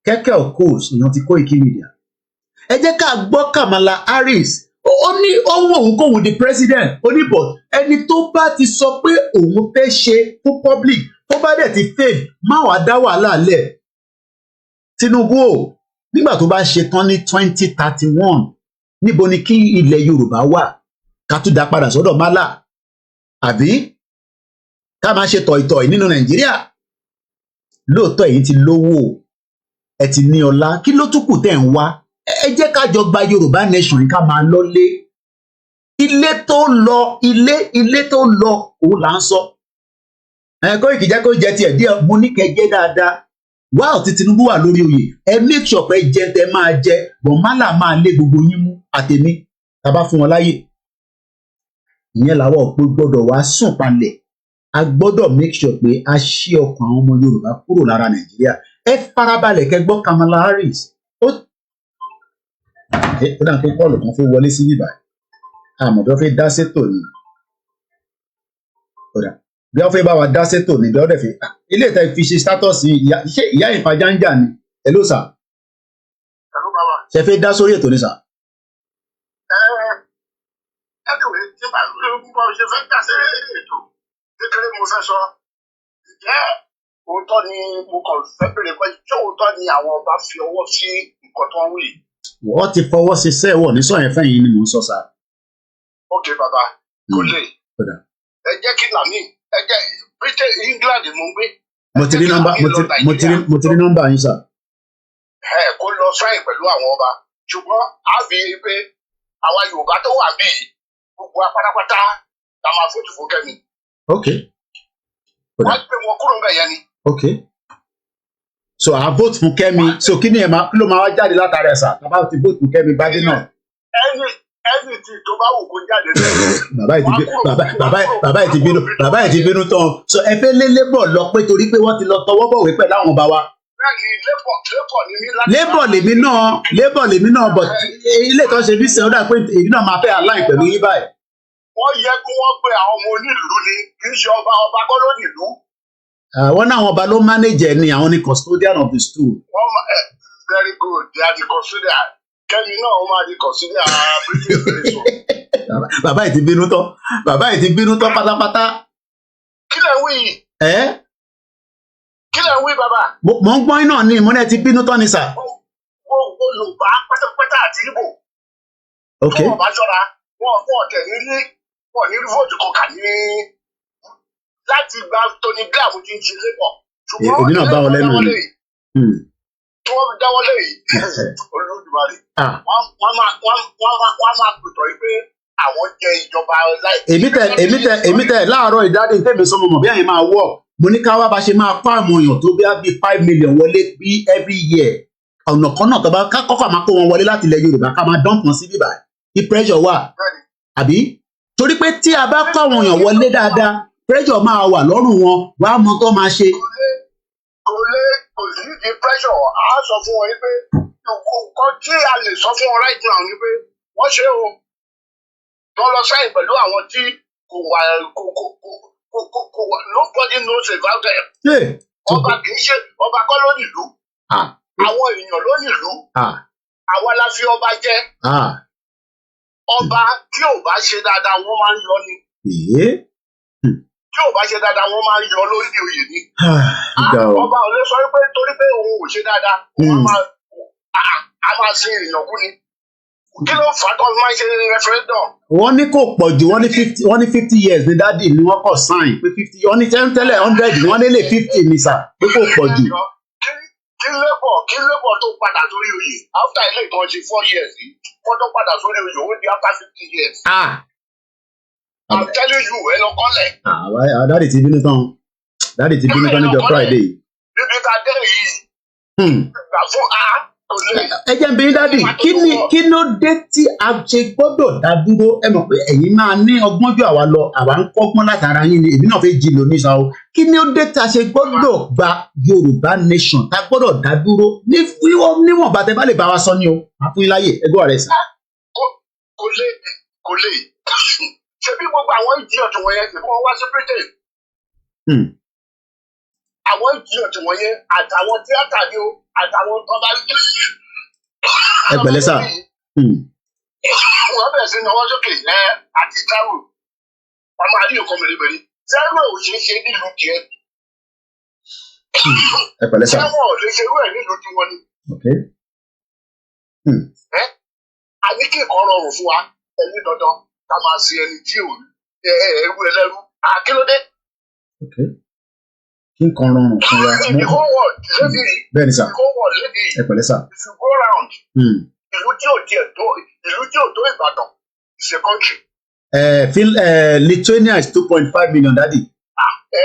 Kẹ́kẹ́ of course èèyàn ti Koikimedia. Ẹ jẹ́ ká gbọ́ Kamala Harris ó ní ohun òun kóhun di president ó ní bọ̀ ẹni tó bá ti sọ pé òun fẹ́ ṣe fún public tó bá dẹ̀ ti fail má wàá dá wàhálà lẹ̀. Tinubu o nígbà tó bá ṣe tán ní 2031 níbo ni kí ilẹ̀ Yorùbá wà ká tún dá padà sọ́dọ̀ Málà àbí ká máa ṣe tọ̀ìtọ̀ì nínú Nàìjíríà. Lóòótọ́ èyí ti lówó ẹ ti ní ọlá kí ló tún kù tẹ̀ ń wá ẹ jẹ́ ká jọ gba Yorùbá nation ká máa lọ́lé ilé tó lọ òun là ń sọ. Koiki jẹ́ kó jẹ tiẹ̀ díẹ̀ mo ní kẹ́ jẹ́ dáadáa wá ọ̀tí Tinubu wà lórí oyè ẹ make sure pé jẹ tẹ máa jẹ bọ̀ Málà máa lé gbogbo yín mú àtẹ̀mí tá a bá fún wọn láyè. Ìyẹn làwọn òpó gbọ́dọ̀ wá sùn palẹ̀ a gbọ́dọ̀ make sure pé a ṣí ọkàn àwọn ọmọ Yorùbá kúrò lára Nàìjíríà. Ẹ farabalẹ̀ kẹ́ gbọ́ Kamala Harris ó dà pé kọ́ọ̀lù kan fún wọlé sí bíbá àmọ́ bí wọ́n fẹ́ dá sétò ni bí wọ́n fẹ́ bá wa dá sétò ni bí wọ́n dẹ̀ fi ilé ìta fi ṣe status ṣé ìyá ìfàjà ń jà ni hello sir ṣe fẹ́ dá sórí ètò ni sir. Anyway tí bá ṣe fẹ́ dá sí ètò kékeré mo fẹ́ sọ ǹjẹ́ òótọ́ ni mo kàn fẹ́ bèrè pé ṣé òótọ́ ni àwọn ọba fi ọwọ́ sí nǹkan tó ń wí. Wọ́n ti fọwọ́ sí sẹ́wọ̀ ní sọ̀yìn fẹ́yìn ni mò ń sọ sá. Ok bàbá kò lè ẹ jẹ́ kí làmì ẹ jẹ́ Britain England mo ń gbé. Mo ti rí nọ́mbà yín sá. Kó lọ sáyìn pẹ̀lú àwọn ọba ṣùgbọ́n a fi pé àwa Yorùbá tó wà bíi gbogbo apátápátá la máa fojú fún Kẹ́mi. Ok. Wọ́n gbé wọn kúrò ń bẹ̀ yẹn ni. Ok. So I vote fún Kẹ́mi so kí ni ẹ máa ló máa wá jáde látara ẹ̀ sà bàbá ti vote fún Kẹ́mi bá dé náà. Ẹni tí tó bá wù kó jáde lẹ́yìn. bàbá yìí ti bínú tán so ẹ fẹ́ lé labour lọ pé torí pé wọ́n ti lọ tọwọ́ bọ̀wé pẹ̀lú àwọn ọba wa. Bẹ́ẹ̀ni labour ni mí láti. labour lèmi náà but ilé kan ṣe bí sẹ́ ó dà pé èmi náà máa fẹ́ align pẹ̀lú yín báyìí. Wọ́n yẹ kí wọ́n pe àwọn ọmọ onílùú ni kì í ṣe ọba kọ́ ló nílùú. Wọ́n náà ọba ló manage ẹ̀ ni àwọn ni custodian of the stool. Very good they are the custodian Kẹ́mi náà wọ́n máa di custodian British prison. Bàbá yìí ti bínú tán pátápátá. Kí lẹ̀ ń wí yìí? Kí lẹ̀ ń wí bàbá? Mo ń gbọ́n iná ni ìmúlẹ̀ ti bínú tán ni sà. Gbogbo Yorùbá pátápátá àti Ìgbò. Ok. Tí wọ́n bá ṣọ́ra wọ́n tẹ̀ ní rí fóòtù kankan ní láti gba Tony Blair ti ń ṣe lébọ̀. Èmi náà bá wọn lẹ́nu ni. Tí wọ́n dáwọ́ lẹ́yìn olódùmarè èmi tẹ láàárọ̀ ìdádé tẹ̀mí sọmọ mọ̀ bí ẹ̀yin máa wọ̀ mo ní ká wá bá ṣe máa kọ́ àwọn èèyàn tó bí 5 million wọlé bí every year ọ̀nà kan náà tó bá kọ́kọ́ máa kó wọn wọlé láti ilẹ̀ Yorùbá ká máa dán kan sí bíbá kí pressure wà àbí torí pé tí a bá kọ́ àwọn èèyàn wọlé dáadáa pressure máa wà lọ́rùn wọn wàá mọ tó máa ṣe. kò sí di pressure a sọ fún wọn pé nǹkan tí a lè sọ fún wọn right now ni pé wọ́n ṣe o tó lọ sáyìn pẹ̀lú àwọn tí kò wà nobody knows about them. Ọba kì í ṣe ọba kọ́ ló nílùú àwọn èèyàn ló nílùú àwa la fi ọba jẹ ọba tí ò bá ṣe dáadáa wọ́n máa ń yọ ni tí ò bá ṣe dáadáa wọ́n máa ń yọ lórí oyè ni ọba ò lè sọ pé torí pé òun ò ṣe dáadáa a máa sin èèyàn kú ni kí ló fà á tó máa ń ṣe referendum. wọ́n ní kò pọ̀ jù wọ́n ní 50 years ní dádì ni wọ́n kọ̀ sign pé 50 wọ́n ní tẹ́lẹ̀ 100 ni wọ́n ní lè 50 ní sà pé kò pọ̀ jù. kí lébọ̀ tó padà sórí oyè after ilé ìtàn ṣe 4 years yìí wọ́n tó padà sórí oyè ó di after 50 years. I'm telling you ẹ lọ kọ́lẹ̀. dádì ti bínú tán níjọ́ Friday. níbi ká dé yìí. gbà fún ẹ jẹ́ n bi dádì kí ló dé tí a ṣe gbọ́dọ̀ dá dúró ẹ mọ̀ pé ẹ̀yin máa ní ọgbọ́n jù àwa lọ àwa ń kọ́gbọ́n látara yín ni èmi náà fẹ́ jí lóní sa o kí ló dé tí a ṣe gbọ́dọ̀ gba Yorùbá nation tá a gbọ́dọ̀ dá dúró níwọ̀n bá tẹ bá lè bá wa sọ ni o àfún iláyè ẹgbẹ́ rẹ̀ sá. kò lè ṣe bí gbogbo àwọn ìdí ọ̀tún wọ̀nyẹn ṣe fún wọn wá sí Britain. àwọn ìdí ọ̀tún wọ̀nyẹn àtàwọn tíátà ni o àtàwọn tó bá ẹ pẹ̀lẹ́ sà. wọ́n bẹ̀rẹ̀ sí náwó sókè àti táwù wọ́n máa rí nǹkan mèremère sẹ́wọ̀n ò ṣeé ṣe nílùú tiẹ̀. ẹ pẹ̀lẹ́ sà. sẹ́wọ̀n ò lè ṣe irú ẹ̀ nílùú tiwọn ni. a ní kí nǹkan rọrùn fún wa ẹni dandan ká máa ṣe ẹni tí ò ewu ẹlẹ́rú àkílódé. kí nǹkan rọrùn fún wa. bẹ́ẹ̀ ni sà ẹ pẹ̀lẹ́ sà. if you go round ìlú tí ò tó Ìbàdàn is a country. Lithuania is 2.5 million daddy. ẹ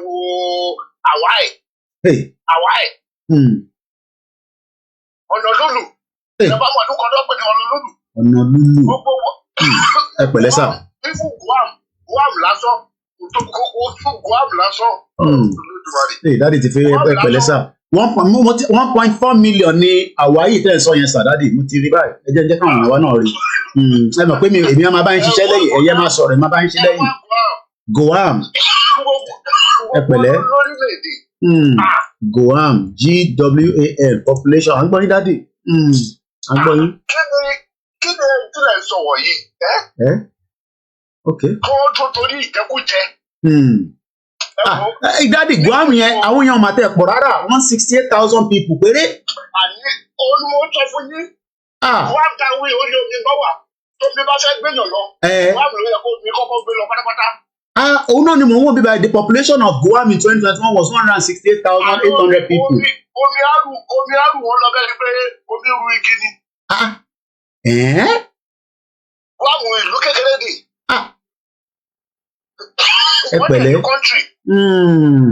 wo Hawaii. Hawaii. Honolulu. ẹ bá wà lóko ọdọ pé ní Honolulu. Honolulu. ẹ pẹ̀lẹ́ sà. fífún Guam lásán Guam lásán. Daddy ti fẹ́ ẹ pẹ̀lẹ́ sà. 1.4 million ní Hawaii tẹ́ ẹ sọ yẹn sà daddy mo ti rí báyìí ẹ jẹ́ káwọn àwa náà rí ẹ mọ̀ pé èmi máa bá ń ṣiṣẹ́ lẹ́yìn ẹ̀yẹ́ máa sọ̀rọ̀ ẹ̀ máa bá ń ṣe lẹ́yìn Guam ẹ pẹ̀lẹ́ Guam GWAM population à ń gbọ́ yín daddy à ń gbọ́ yín. kí ni ìdílé sọ wọ̀nyí ok. kó tó torí ìjẹkújẹ. Daddy Guam yẹn àwọn èèyàn máa tẹ̀ pọ̀ rárá 168,000 people péré. àní olùwọ́ sọ fún yín. Guam táwọn orí omi bá wà tó fi bá fẹ́ gbéyàn lọ. Guam ló yẹ kó mi kọ́kọ́ gbé lọ pátápátá. òun náà ni mò ń wò bí by the population of Guam in 2021 was 168,800 people. omi àrù wọn lọ bẹ́ẹ̀ ni pé omi ru igi ni. Guam ìlú kékeré ni. ẹ pẹ̀lẹ́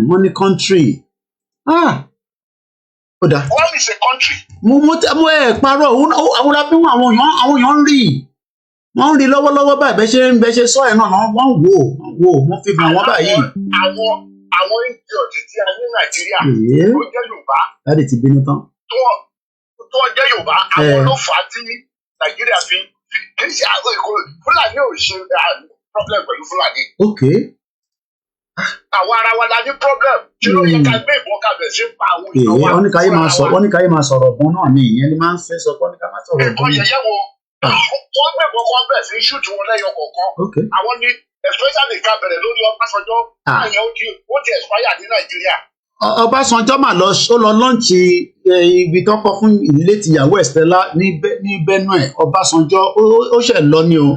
wọ́n ní country ó dá. Guam is a country. mo parọ́ àwọn lábẹ́ àwọn èèyàn ń rí wọ́n ń rí lọ́wọ́lọ́wọ́ báyìí bẹ́ẹ̀ ṣe sọ ẹ̀ náà wọ́n wò wọ́n fi hàn wọ́n báyìí. àwọn ìdí ọ̀tí tí a ní Nàìjíríà tó jẹ́ Yorùbá. láti ti bínú tán. tó jẹ́ Yorùbá àwọn ló fà á tí Nàìjíríà fi kì í ṣe àwọn Fúlàní ò ṣe problem pẹ̀lú Fúlàní. Okay. àwọn ara wa la ní problem kí ló yẹ ká gbé ìbọn ká bẹ̀ sí pa àwọn èèyàn wa. wọ́n ní káyé máa sọ̀rọ̀ ọ̀bọ̀n náà ni ìyẹn ni máa ń fẹ́ sọ pé wọ́n ní ká máa sọ̀rọ̀ ọ̀bọ̀n. nǹkan yẹyẹ wo wọ́n gbé ìbọn kan bẹ̀ sí ṣùtù wọn lẹ́yọ kọ̀ọ̀kan. àwọn ní especially ká bẹ̀rẹ̀ lórí Ọbásanjọ́ àyàn ó ti expire ní Nàìjíríà. Ọbásanjọ́ mà lọ lọ́ǹchì ibi tó kọ́ fún ilé tìyàwó Estella ní Benue. Ọbásanjọ́ ó ṣẹ̀ lọ ní o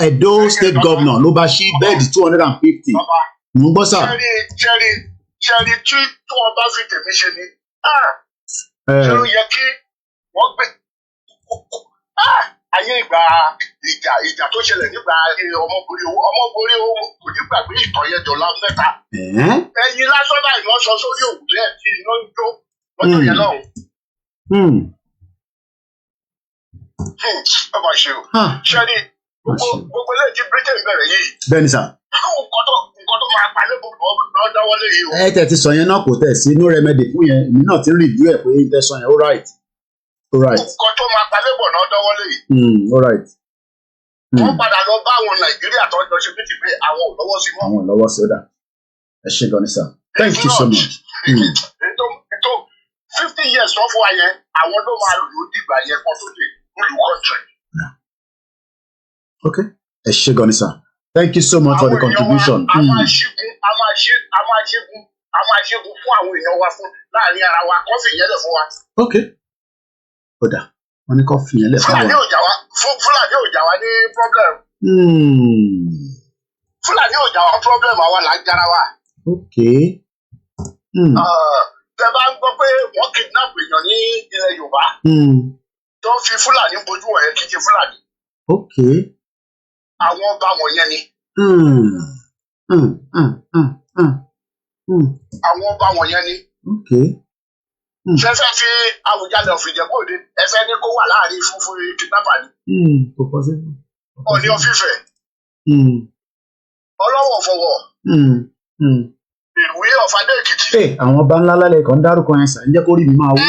Edo state governor ló bá ṣí bẹ́ẹ̀dì 250. mo ń gbọ́ sà. ṣẹ́rí tí wọ́n bá fi tèmi ṣe ni ṣé ó yẹ kí wọ́n gbé ayé ìgbà ìjà tó ṣẹlẹ̀ nígbà ọmọbìnrin owó kò ní gbàgbé ìtàn yẹn dọ̀la mẹ́ta. ẹyin lásán báyìí wọ́n sọ sórí òwúlẹ̀ tí iná ń jó lọ́jọ́ yẹn lọ́hùn. ẹ máa ṣe o ṣé ni gbogbo ilé tí Britain bẹ̀rẹ̀ yìí. bẹ́ẹ̀ni sà. nǹkan tó máa pa lẹ́bùn lọ́ dáwọ́lé yìí o. ẹ tẹ̀ ti sọ yẹn náà kò tẹ̀ sí no remedy fún yẹn èmi náà ti ń review ẹ̀ pé tẹ̀sán yẹn all right. nǹkan tó máa pa lẹ́bùn náà dáwọ́lé yìí. all right. wọ́n padà lọ bá àwọn Nàìjíríà tó ń jọ ṣe méjì pé àwọn ò lọ́wọ́ sí wọn. àwọn ò lọ́wọ́ sí ó dà ẹ ṣe gan ni sà thank you so much. ètò 50 years tó fún wa yẹn àwọn ló máa lò ó dìgbà yẹn kó tó dé olùkọ́ntì. okay ẹ ṣe gan ni sà thank you so much for the contribution. a máa ṣẹ́gun fún àwọn èèyàn wa fún láàrin ara wa kó fi yẹn lẹ̀ fún wa. okay ó dà wọ́n ní kó fi yẹn lẹ̀ fún wa. Fúlàní ò jà wá ní problem. Fúlàní ò jà wá problem àwa là ń jara wa. okay. tẹ bá ń gbọ́ pé wọ́n kidnap èèyàn ní ilẹ̀ Yorùbá tó fi Fúlàní bojú wọ̀nyẹn kì í ṣe Fúlàní. okay. àwọn ọba wọ̀nyẹn ni. àwọn ọba wọ̀nyẹn ni. okay. fẹ́fẹ́ fi Àwùjalẹ̀ òfìjẹ́kọ̀ òde ẹ̀fẹ́ ní kó wà láàrin fúnfún kidnapper ni. kò possible. Ọọ̀ni ọ̀fífẹ́. Ọlọ́wọ̀ fọwọ́. Ìwé ọ̀fadé Èkìtì. àwọn ọba ńlá lálẹ́ kan dárúkọ yẹn sà ń jẹ́ kó rí mi máa wú.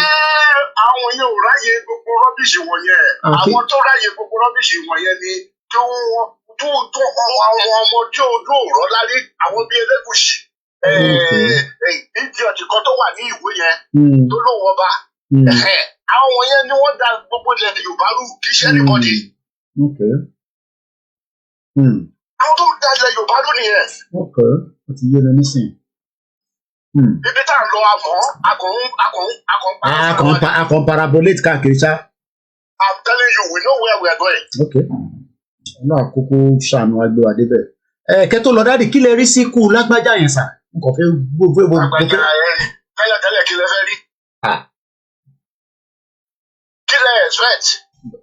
àwọn yẹn ò ráyè gbogbo rọ́bìṣì wọ̀nyẹn. àwọn tó ráyè gbogbo rọ́bìṣì wọ̀nyẹn ni tó àwọn ọmọ tí ojú òrọ́ lárí àwọn bíi Elégùṣì. ìdí ọ̀tí kan tó wà ní ìwé yẹn tó lówó ọba. àwọn yẹn ni wọ́n da gbogbo ilẹ̀ Yorùbá rú kì í ṣe ẹnìkọ́ni. àwọn tó da ilẹ̀ Yorùbá rú nìyẹn. ó ti yé mi nísìnyí. ibi tá à ń lọ àmọ́ akọ̀ parabolate káàkiri ṣá. I'm telling you, we know where we are going. okay. ọlọ́run àkókò ṣàánú agbé wa débẹ̀. kẹ́ tó lọ dáàdì kí lè rí sí ikú lágbájá yẹn sà nǹkan fẹ́ gbogbo. lágbájá tẹ́lẹ̀ kí lè fẹ́ rí. kí lè expect.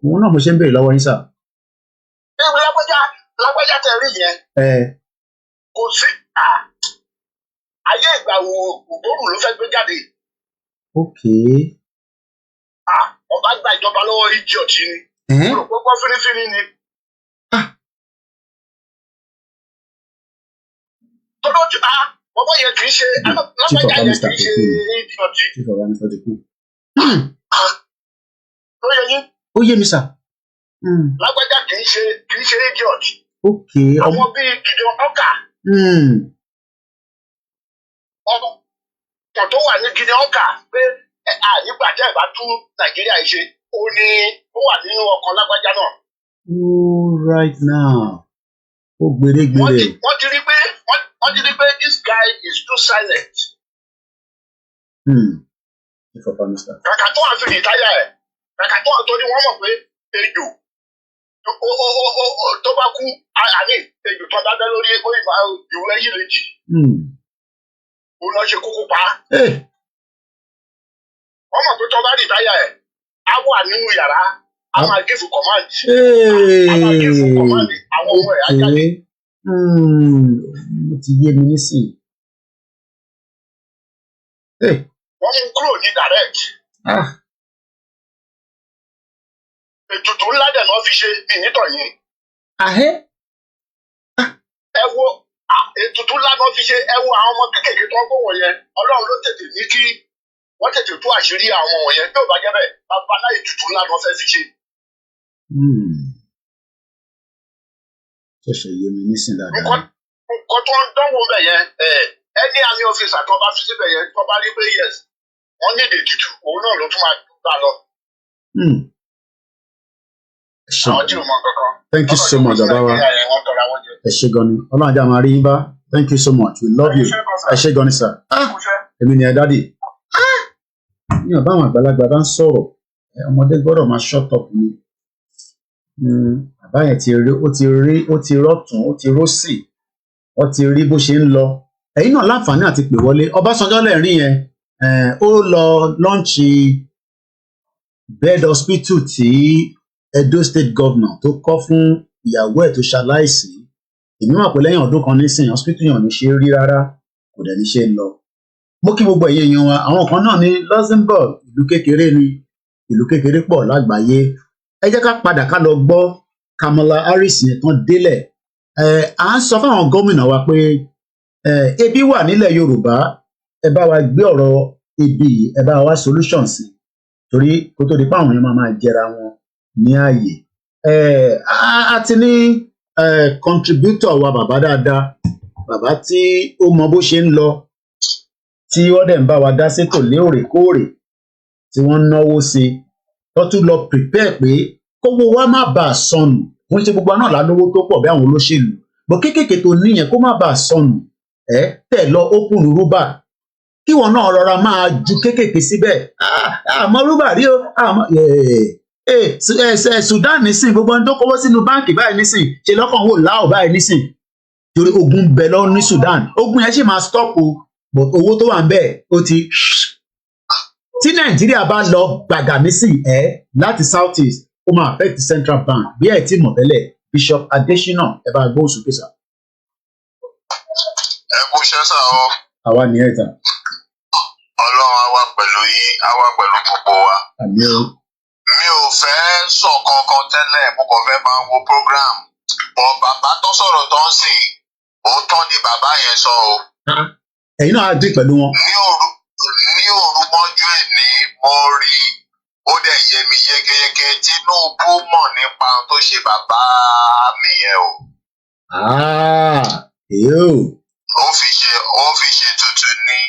òun náà mo ṣe ń béèrè lọ́wọ́ yín sà. ìwé lágbájá tẹ̀ rí yẹn. kò sí ayé ìgbà wo ògbórùn ló fẹ́ gbé jáde. okay. ọba gba ìjọba lọ́wọ́ idiot ni. olùkókó fínífíní ni. tọ́lọ́ ti ọmọ yẹn kì í ṣe lágbájá yẹn kì í ṣe idiot. tó yẹ yín. ó yé mi sà. lágbájá kì í ṣe idiot. okay. ọmọ bíi Gideon ọkà. ọmọ tó wà ní Gideon ọkà pé nígbà tí ẹ bá tú Nàìjíríà ṣe ó ní ó wà nínú ọkàn lágbájá náà. right now ó gbèrègbèrè. wọ́n ti rí pé this guy is too silent. kàkà tó wà fìdí táyà ẹ̀ kàkà tó wà torí wọ́n mọ̀ pé ejò tó bá kú àní ejò tó bá bẹ́ lórí òyìnbá ìwé yìí lè jì. òun náà ṣe kúkú pa á. wọ́n mọ̀ pé tó bá rí táyà ẹ̀ á wà nínú yàrá á máa gífù command. á máa gífù command àwọn ọmọ ẹ̀ á jáde. mo ti yé mi nísìnyí. wọ́n mú kúrò ní direct. ètùtù ńlá dẹ̀ náà fi ṣe ìnítọ̀ yìí. ẹ wo ètùtù ńlá náà fi ṣe ẹ wo àwọn ọmọ kékeré tó ń kó wọ̀nyẹn Ọlọ́run ló tètè ní kí wọ́n tètè tú àṣírí àwọn wọ̀nyẹn bí ò bá jẹ́ bẹ́ẹ̀ babalá ètùtù ńlá náà fẹ́ fi ṣe. ṣẹ̀ṣẹ̀ yé mi nísìnyí dáadáa. nǹkan tó ń dánwò bẹ̀ yẹn ẹni àmì ọ́fíìsà tó bá fi síbẹ̀ yẹn tó bá rí pé yes wọ́n ní ètùtù òun náà ló tún máa gbà lọ. Thank you so much, Abawa. Ẹ ṣé gan ni. Ọlọ́run ajá máa rí yín bá. Thank you so much. We love you. Ẹ ṣé gan ni sir. Èmi ni ẹ dádì. Ní ọ̀bá àwọn àgbàlagbà bá ń sọ̀rọ̀, ọmọdé gbọ́dọ̀ máa shut up ni. Bàbá yẹn ó ti rọ́tún, ó ti rósì, ó ti rí bó ṣe ń lọ. Ẹ̀yin náà láǹfààní àti pè wọlé. Ọbásanjọ́ lẹ́rìn yẹn, ó lọ lọ́ǹchì bed hospital tí Edo State Governor tó kọ́ fún ìyàwó ẹ̀ tó ṣaláìsí èmi mọ̀ pé lẹ́yìn ọdún kan nísìnyí hospital yàn ní ṣe rí rárá kò dẹ̀ ní ṣe lọ. Mo kí gbogbo ẹ̀yin èèyàn wa àwọn kan náà ní Luxembourg ìlú kékeré ni ìlú kékeré pọ̀ lágbàáyé. Ẹ jẹ́ ká padà ká lọ gbọ́ Kamala Harris yẹn tán délẹ̀. À ń sọ fáwọn gómìnà wa pé ebi wà nílẹ̀ Yorùbá ẹ bá wa gbé ọ̀rọ̀ ebi ẹ bá wa solution sí torí kó tó di pé àwọn èèyàn máa jẹra wọn ní ààyè. A ti ní contributor wa bàbá dáadáa bàbá tí ó mọ bó ṣe ń lọ tí wọ́n dẹ̀ ń bá wa dá sétò lóòrèkóòrè tí wọ́n ń náwó sí tó tún lọ prepare pé kówó wa má bàa sọnù wọ́n ṣe gbogbo náà lálówó tó pọ̀ bí àwọn olóṣèlú bó kéékèèké tó níyẹn kó má bàa sọnù tẹ̀ lọ open rúbà kí wọn náà rọra máa ju kéékèèké síbẹ̀ àmọ́ rúbà rí o àmọ́ Sudan nísìn gbogbo ẹni tó kọ́wọ́ sínú báǹkì báyìí nísìn ṣe lọ́kàn wò láò báyìí nísìn torí ogun bẹ lọ ní Sudan ogun yẹn ṣì máa stop o but owó tó wà ń bẹ ó ti tí Nàìjíríà bá lọ gbàgà nísìn láti South East ó máa affect Central Bank bí ẹ ti mọ̀ tẹ́lẹ̀ Bishop Adesina ẹ bá gbóhùn sókè sá. Ẹ kú iṣẹ́ sá o. Àwa ni ẹ ta. Ọlọ́run á wà pẹ̀lú yín á wà pẹ̀lú gbogbo wa. Àmín o. Mi ò fẹ́ sọ kankan tẹ́lẹ̀ mo kàn fẹ́ máa wo program bọ̀ bàbá tó sọ̀rọ̀ tó ń sìn òótọ́ ni bàbá yẹn sọ o. Ẹ̀yin náà á dín pẹ̀lú wọn. Ní òru mọ́jú èní mo rí ó dẹ̀ yé mi yékéyéké Tinubu mọ̀ nípa ohun tó ṣe bàbá mi yẹn o. Ó fi ṣe tuntun ní.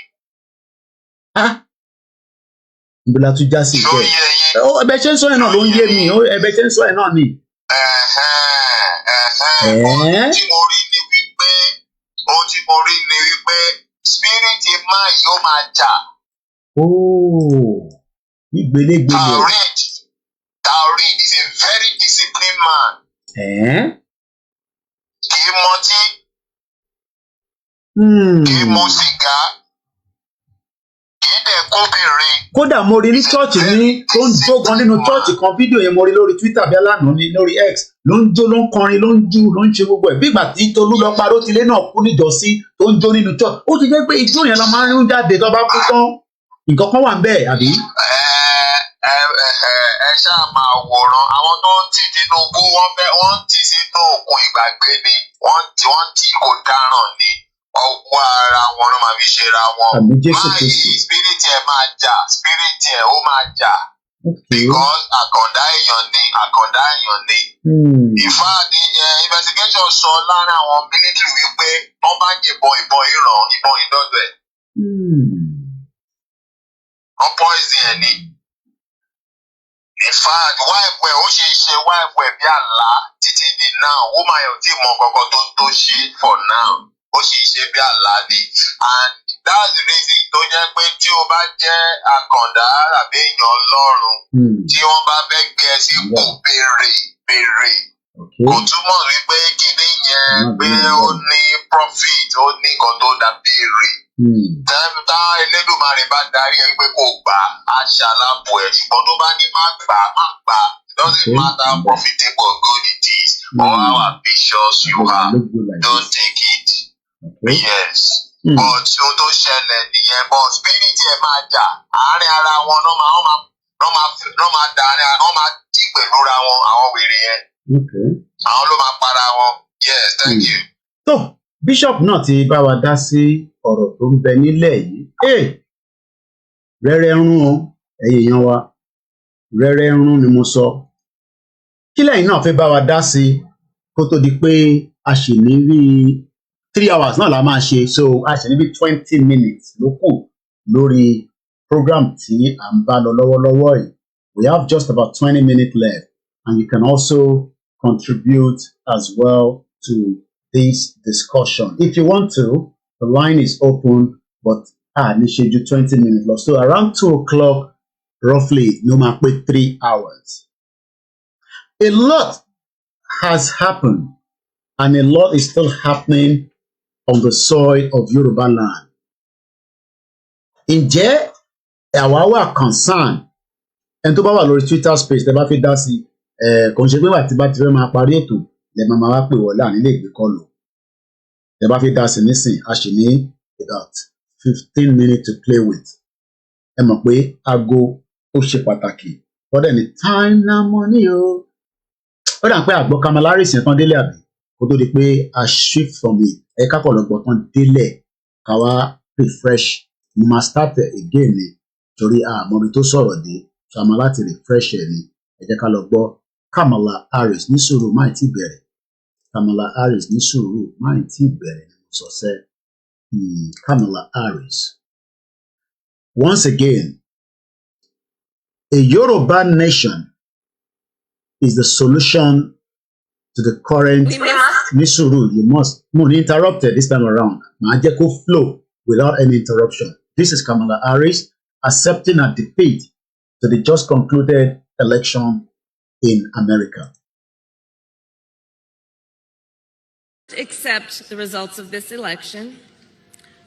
Ibi la tún já sí ìjẹ́ ẹbẹ ṣe ń sọ ẹ̀ náà ló ń yé mi ẹbẹ ṣe ń sọ ẹ̀ náà ni. Ohun tí mo rí ni wípé spirit man yóò máa jà. Ìgbélégbélé. Taoreed is a very disciplined man. Kì í mọtí. Kì í mu sìgá. Kódà mo rí ní chọ́ọ̀chì ní tó ń jó gan nínú chọ́ọ̀chì kan fídíò yẹn mo rí lórí Twitter bí alánà ní lórí X ló ń jó ló ń kọrin ló ń jù ló ń ṣe gbogbo ẹ̀ bí ìgbà tí Tolú lọ paró tilé náà kú níjọ́sí tó ń jó nínú chọ́ọ̀chì ó ti jẹ́ pé ijó yẹn la máa ń rí jáde tó bá kú tán nǹkan kan wà ń bẹ́ẹ̀ àbí. Ẹ ṣáà máa wòran àwọn tó ń ti Tinubu wọ́n ti sínú òkun ìgbàgbé ni wọ́n ti kò dáràn ni ọwọ́ ara wọn ló máa fi ṣera wọn. Báyìí spirit ẹ̀ máa jà spirit ẹ̀ ó máa jà. Because àkàndá èèyàn ni. In fact investigation sọ lára àwọn military wípé wọ́n bá yìnbọn ìbọn ìdọ́dọ̀ ẹ̀. Wọ́n poison ẹ̀ ni. In fact wife ẹ̀ ó ṣe wife ẹ̀ bí àlá títí di now woman ẹ̀ ò tí mọ kankan tó ṣe for now. Ó sì ṣe bí àlá ni and that's the reason tó jẹ́ pé tí o bá jẹ́ àkàndá àbí èèyàn Ọlọ́run tí wọ́n bá fẹ́ gbé ẹ sí kò béèrè kò túmọ̀ wípé kíní yẹn pé ó ní profit ó ní nǹkan tó dá béèrè tá Elédùmarè bá darí ẹ pé kò gbà á ṣàlàbò ẹ ṣùgbọ́n tó bá ní má gbà it doesn't matter how profitable or good it is or how ambitious you are don't take it. Yes. But ohun tó ṣẹlẹ̀ nìyẹn but spirit ẹ̀ máa jà àárín ara wọn náà máa dà wọ́n máa dí pẹ̀lú ra wọn àwọn wèrè yẹn. Àwọn ló máa para wọn. Yes, thank you. tó bishop náà ti bá wa dá sí ọ̀rọ̀ tó ń bẹ nílẹ̀ yìí rẹ́rẹ́ rún o ẹ̀yin èèyàn wa rẹ́rẹ́ rún ni mo sọ kí lẹ́yìn náà fẹ́ bá wa dá sí kó tó di pé a ṣì ní rí 3 hours náà la máa ṣe so a ṣì ní bí 20 minutes ló kù lórí program tí à ń bá lọ lọ́wọ́lọ́wọ́ yìí we have just about 20 minutes left and you can also contribute as well to this discussion if you want to the line is open but ní ṣe ju 20 minutes lọ so around 2 o'clock roughly no máa pé 3 hours a lot has happened and a lot is still happening on the soil of Yoruba land. Ǹjẹ́ àwa wà concerned ẹni tó bá wà lórí Twitter space tẹ́ bá fi dá sí kò ń ṣe pé wà tí bá ti fẹ́ máa parí ètò lẹ máa wá pè wọlé àní lè gbé kọlù tẹ́ bá fi dá sí nísìn a sì ní about 15 minutes to play with. Ẹ mọ̀ pé aago ó ṣe pàtàkì wọ́n dẹ̀ ní time na money o. Ó dà pé àgbọ̀ Kamala Harris yẹn tán délé àbí kó tó di pé a shift from it ẹ kápọ̀ lọ́gbọ̀ tán délẹ̀ ká wá refresh mo máa start again ni torí àmọ́ ibi tó sọ̀rọ̀ dé so a máa láti refresh ẹ̀ ni ẹ jẹ́ ká lọ gbọ́ Kamala Harris ní sùúrù máì tí bẹ̀rẹ̀ Kamala Harris ní sùúrù máì tí bẹ̀rẹ̀ ni mo sọ sẹ́ Kamala Harris. Once again, a Yoruba nation is the solution to the current Nisuru. You must interrupted this time around. Majeko flow without any interruption. This is Kamala Harris accepting a defeat to the just concluded election in America. Accept the results of this election.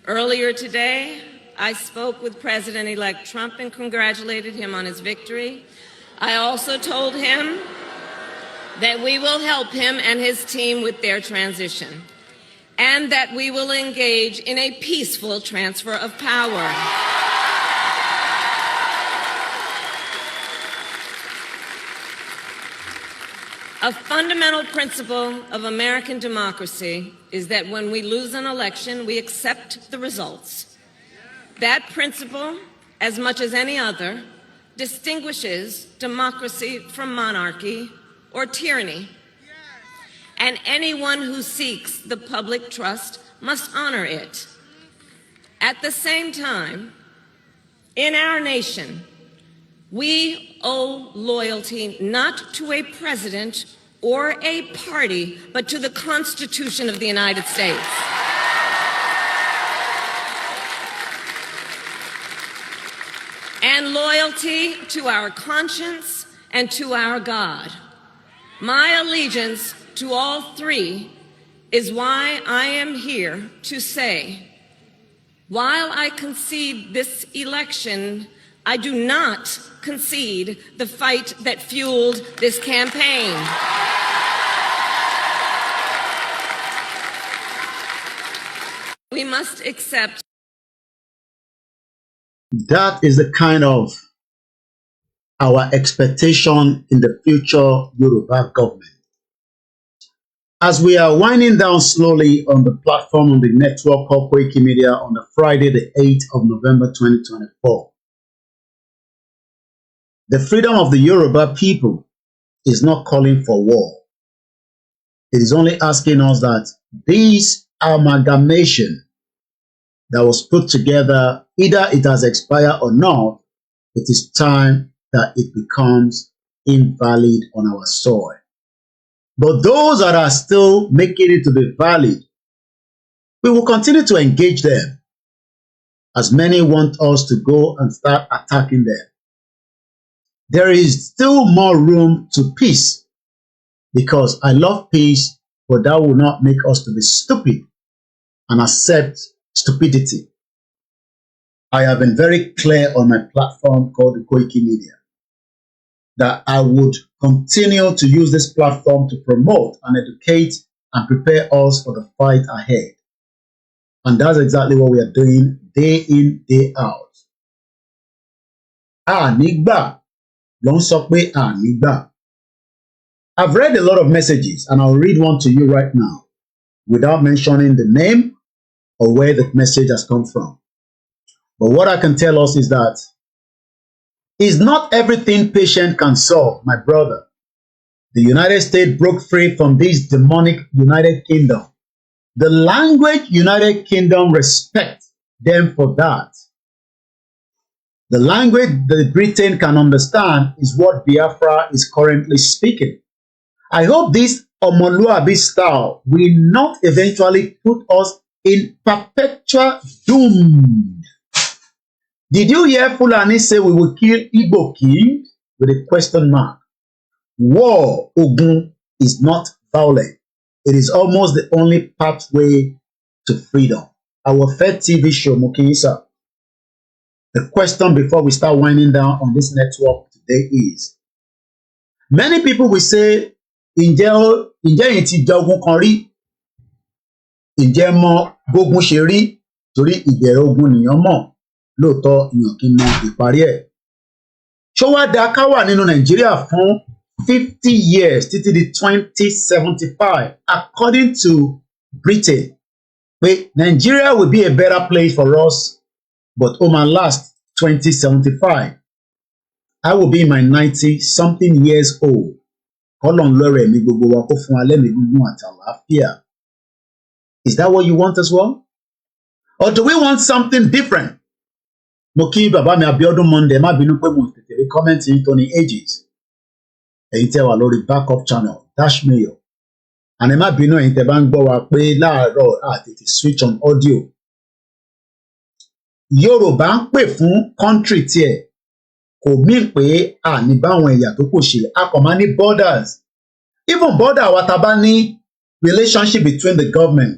Earlier today, I spoke with President-elect Trump and congratulated him on his victory. I also told him that we will help him and his team with their transition, and that we will engage in a peaceful transfer of power. A fundamental principle of American democracy is that when we lose an election, we accept the results. That principle, as much as any other, distinguishes democracy from monarchy or tyranny. And anyone who seeks the public trust must honor it. At the same time, in our nation, we owe loyalty not to a president or a party, but to the Constitution of the United States. And loyalty to our conscience and to our God. My allegiance to all three is why I am here to say, while I concede this election, I do not concede the fight that fueled this campaign. We must accept. That is the kind of our expectation in the future Yoruba government. As we are winding down slowly on the platform on the network called Koikimedia on the Friday, the 8th of November 2024, the freedom of the Yoruba people is not calling for war. It is only asking us that this amalgamation that was put together, either it has expired or not, it is time that it becomes invalid on our soil. But those that are still making it to be valid, we will continue to engage them, as many want us to go and start attacking them. There is still more room to peace, because I love peace, but that will not make us to be stupid and accept stupidity. I have been very clear on my platform called the Koikimedia that I would continue to use this platform to promote and educate and prepare us for the fight ahead. And that's exactly what we are doing day in, day out. Nígbà ló ń sọ pé nígbà. I've read a lot of messages and I'll read one to you right now without mentioning the name or where the message has come from. But what I can tell us is that it's not everything patience can solve, my brother. The United States broke free from this demonic United Kingdom. The language United Kingdom respect them for that. The language that Britain can understand is what Biafra is currently speaking. I hope this Omoluabi style will not eventually put us in perpetual doom. Did you hear Fulani say we will kill Igbo king with a question mark? War, Ogun, is not violent. It is almost the only pathway to freedom. Our first TV show, Mukisa. The question before we start winding down on this network today is. Many people will say, ǹjẹ́ yìí ti jẹ ogun kan rí? Ǹjẹ́ mọ bógun ṣe rí? Torí ìbẹ̀rẹ̀ ogun nìyàn mọ̀, lóòótọ́ èèyàn kì í mọ ìparí ẹ̀. Ṣó wá dáa ká wà nínú Nàìjíríà fún 50 years títí di 2075 according to Britain pé Nigeria will be a better place for us but ó máa last 2075. I will be in my 90-something years old. Kọ́lọ̀ ń lọ́rọ̀ ẹ̀mí gbogbo wa kó fún alẹ́ mi gbogbo àtàlàáfíà. Is that what you want as well? Or do we want something different? Mo kí bàbá mi Abíọ́dún Monday má bínú pé mo tètè rí kọ́mẹ́ǹtì yín tó ní ages. Ẹ̀yin tẹ́ wà lórí backup channel Dash Mayor. Àní má bínú ẹ̀yin tẹ́ bá ń gbọ́ wa pé láàárọ̀ àtètè switch on audio. Yorùbá ń pè fún country tiẹ̀. Kò mí pé àní báwọn ẹ̀yà tó kù ṣe a kàn máa ní borders. Even border wa ta bá ní relationship between the government.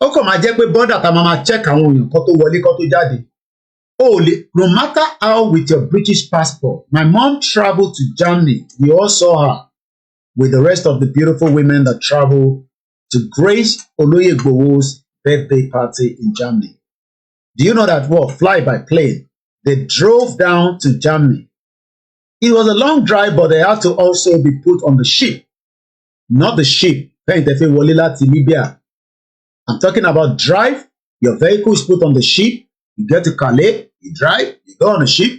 Ó kàn máa jẹ́ pé border ta máa check àwọn èèyàn kan tó wọlé kan tó jáde. No matter how with your British passport, my mom traveled to Germany. We all saw her with the rest of the beautiful women that traveled to grace Olayomi's birthday party in Germany. Do you know that fly by plane? They drove down to Germany. It was a long drive, but they had to also be put on the ship. Not the ship. Libya. I'm talking about drive. Your vehicle is put on the ship. You get to Calais, you drive, you go on a ship,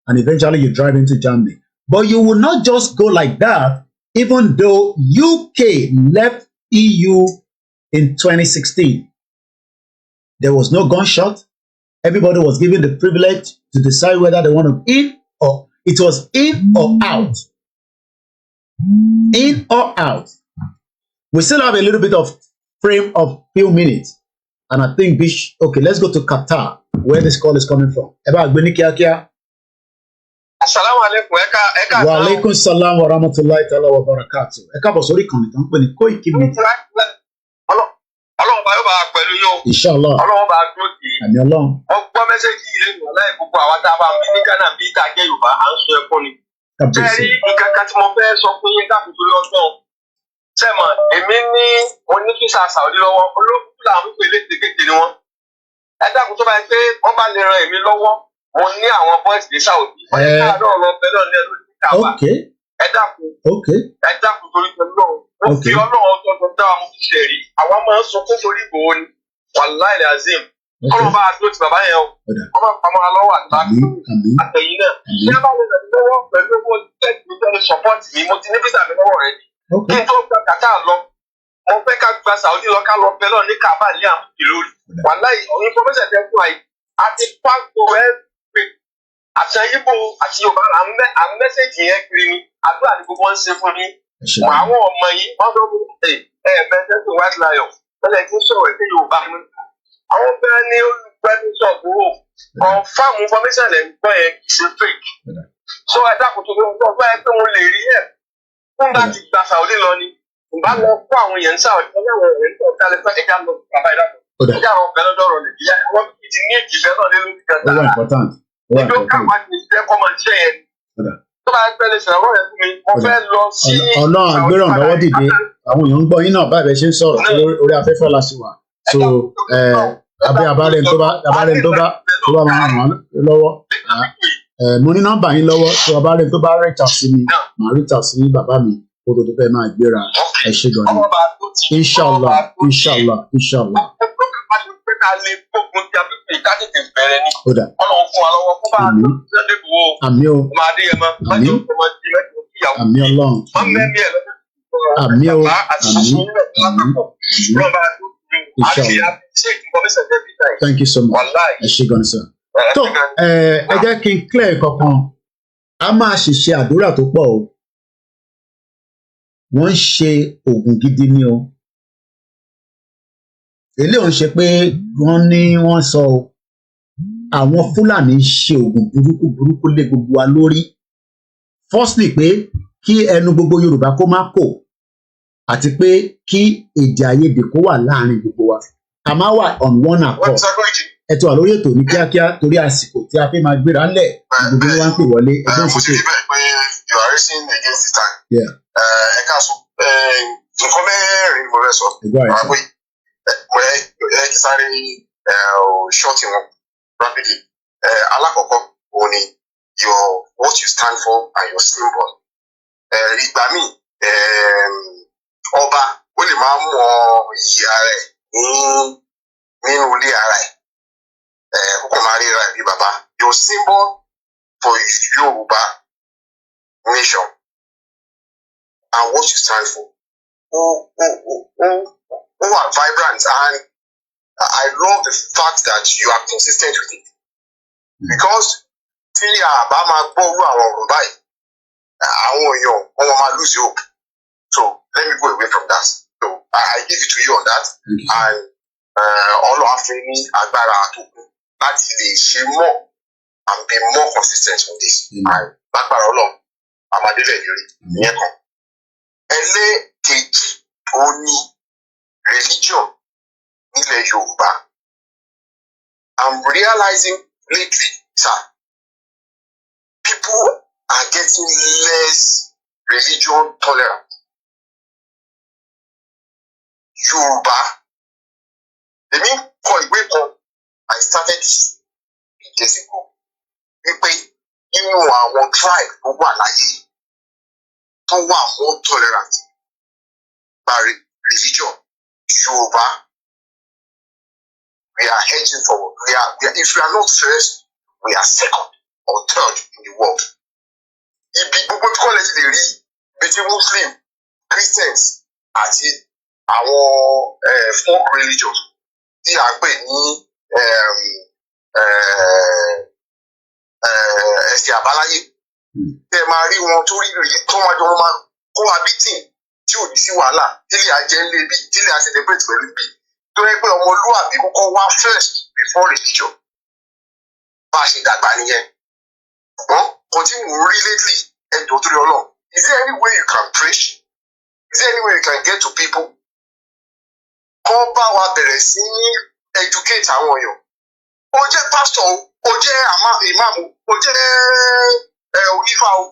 and eventually you drive into Germany. But you will not just go like that, even though UK left EU in 2016. There was no gunshot. Everybody was given the privilege to decide whether they want to in or it was in or out. In or out. We still have a little bit of frame of few minutes. And I think okay, let's go to Qatar, where this call is coming from. Assalamu alaikum. Wa alaikum salam wa rahmatullahi ta'ala wa barakatuh. Eka bo sórí kan tan pè ní Koikimedia. Ọlọ́run bá yóò bá pẹ̀lú yóò. Inshallah. Ọlọ́run bá dúró tì í. Àmín Ọlọ́run. Wọ́n gbọ́ mẹ́sẹ̀gì yìí lẹ́nu ọ̀láì gbogbo àwa tá a bá ń bí ní Ghana bí tá a jẹ́ Yorùbá à ń sọ ẹkún ni. Sẹ́ẹ̀rí nǹkan kan tí mo fẹ́ sọ fún yín dákun torí ọgbọ́n. Sẹ́mọ̀ èmi ní onífísà Saudi lọ́wọ́ olókùn làwọn wípé létegéte ni wọ́n. Ẹ dákun tó bá yẹ pé wọ́n bá lè ran èmi lọ́wọ́ mo ní àwọn boys ní Saudi. Wọ́n yẹ káàdọ̀ ọ̀rọ̀ bẹ́ẹ̀ náà ní ẹnu ní Kàwá. Ẹ dákun torí pẹ̀lú náà. Mo fi Ọlọ́run tó dá wa mo fi ṣe rí. Àwa máa ń sunkún torí Ìgbòho ni. Wàláì Azim. Ọlọ́run bá a dúró ti bàbá yẹn o. Ọmọ àpamọ́ alọ́wọ́ àtẹ̀yìn náà. Ṣé bá mi rẹ̀ lọ́wọ́ pẹ̀lú owó tẹ̀sí support mi? Mo ti ní visa mi lọ́wọ́ rẹ̀. Kí n tó gba Qatar lọ, mo fẹ́ ká gba Saudi lọ ká lọ bẹ náà ní Kaaba ní àmì lórí. Wàláì ọ̀hún information tẹ́ fún àyè. Àti pásítọ̀ ẹ̀ pé àṣà Igbo àti Yorùbá à ń mẹ́sẹ̀gì yẹn kiri ni. Àdúrà ni gbogbo ń ṣe fún mi. Àwọn ọmọ yìí wọ́n tó bẹ́ẹ̀ tẹ́sí white lion lọ́lẹ̀ tí ń sọ̀rọ̀ èdè Yorùbá mi. Àwọn bẹ́ẹ̀ ni olùgbẹ́nisọ̀ gbòòrò confam information lẹ̀ ń gbọ́ yẹn kì í ṣe fake. So ẹ dákun tó gbọ́ bá ẹ pé mo lè rí ẹ̀ fún bá ti gba Saudi lọ ni. Ìbá lọ kó àwọn èèyàn Saudi ẹgbẹ́ àwọn èèyàn tó dálé pé ẹja lọ bàbá ìdájọ́. Ẹja àwọn ọ̀bẹ lọ́dọ̀ ọ̀rọ̀ Nàìjíríà wọ́n ti ní ìjìbẹ́ náà nínú ìjọba. Ìjọ káwọn ti ṣe kọ́mọ iṣẹ́ yẹn. Tó bá pẹ́ lè ṣàrọ̀ yẹn fún mi, mo fẹ́ lọ sí. Ọlọ́run àgbéràn lọ́wọ́ dìde àwọn èèyàn ń gbọ́ yín náà báyìí ṣe ń sọ̀rọ̀ orí afẹ́fẹ́ la ṣe wà. So abárẹ̀ tó bá máa ràn án lọ́wọ́. Mo ní nọ́mbà yín lọ́wọ́ tó abárẹ̀ tó bá reach out sí mi màá reach out sí bàbá mi kó tó fẹ́ máa gbéra ẹ ṣe gan ni. Inshallah. Àmín o. Àmín Ọlọ́run. Àmín o. Thank you so much. Ẹ ṣe gan ni sir. Tó ẹ jẹ́ kí n clear kankan a máa ṣiṣẹ́ àdúrà tó pọ̀ o. Wọ́n ń ṣe oògùn gidi ni o. Eléyìí ń ṣe pé wọ́n sọ o. Àwọn Fúlàní ń ṣe oògùn burúkú lé gbogbo wa lórí. Firstly pé kí ẹnu gbogbo Yorùbá kó má kò àti pé kí èdè àìyedè kó wà láàrin gbogbo wa. A máa wà on one accord. Ẹ ti wà lórí ètò ní kíákíá torí àsìkò tí a fẹ́ máa gbéra ńlẹ̀ gbogbo wa ń pè wọlé ẹgbẹ́ ìṣètò. are racing against the time. Yeah. Shorting rapidly. Alakoko only your what you stand for and your symbol. Ìgbà míì, ọba ó lè máa mọ iyì ara ẹ̀ nínú ilé ara ẹ̀. Kókò máa ríra ẹ̀ bí bàbá. Your symbol for Yoruba nation and what you stand for. Who are vibrant, and I love the fact that you are consistent with it. Because tí a bá máa gbọ́rú àwọn ọ̀rọ̀ báyìí, àwọn èèyàn wọ́n máa lose hope. So let me go away from that. So I give it to you on that. And Ọlọ́run á fún ní agbára àtòkù láti lè ṣe more and be more consistent with this. And lágbára Ọlọ́run, àmàdélẹ̀ ìlérí ìyẹn kan. Ẹlẹ́kejì ó ní religion nílẹ̀ Yorùbá. I'm realizing lately, sir, people are getting less religion tolerant. Yorùbá, èmi kọ ìwé kan, I started years ago, wípé nínú àwọn tribe tó wà láyé tó wà more tolerant by religion, Yorùbá, we are hedging forward. If we are not first, we are second or third in the world. Ibi gbogbo tí kò lè ti lè rí between Muslim, Christians àti àwọn folk religions tí a pè ní ẹ̀sìn àbáláyé. Tẹ́ máa rí wọn tó rí tó máa jọ wọn máa cohabiting tí ò ní sí wàhálà, tílé ajẹ́ ńlé bí, tílé a celebrate pẹ̀lú bí. Tó yẹ pé ọmọlúwàbí kọ́kọ́ wá first before religion. Bá a ṣe dàgbà nìyẹn. Ṣùgbọ́n kan tí mò ń rí lately, ẹjọ́ tó lọ náà, is there any way you can preach? Is there any way you can get to people? Kọ́ bá wa bẹ̀rẹ̀ sí ní educate àwọn èèyàn. Ó jẹ́ pastor o, ó jẹ́ imam o, ó jẹ́ onífà o.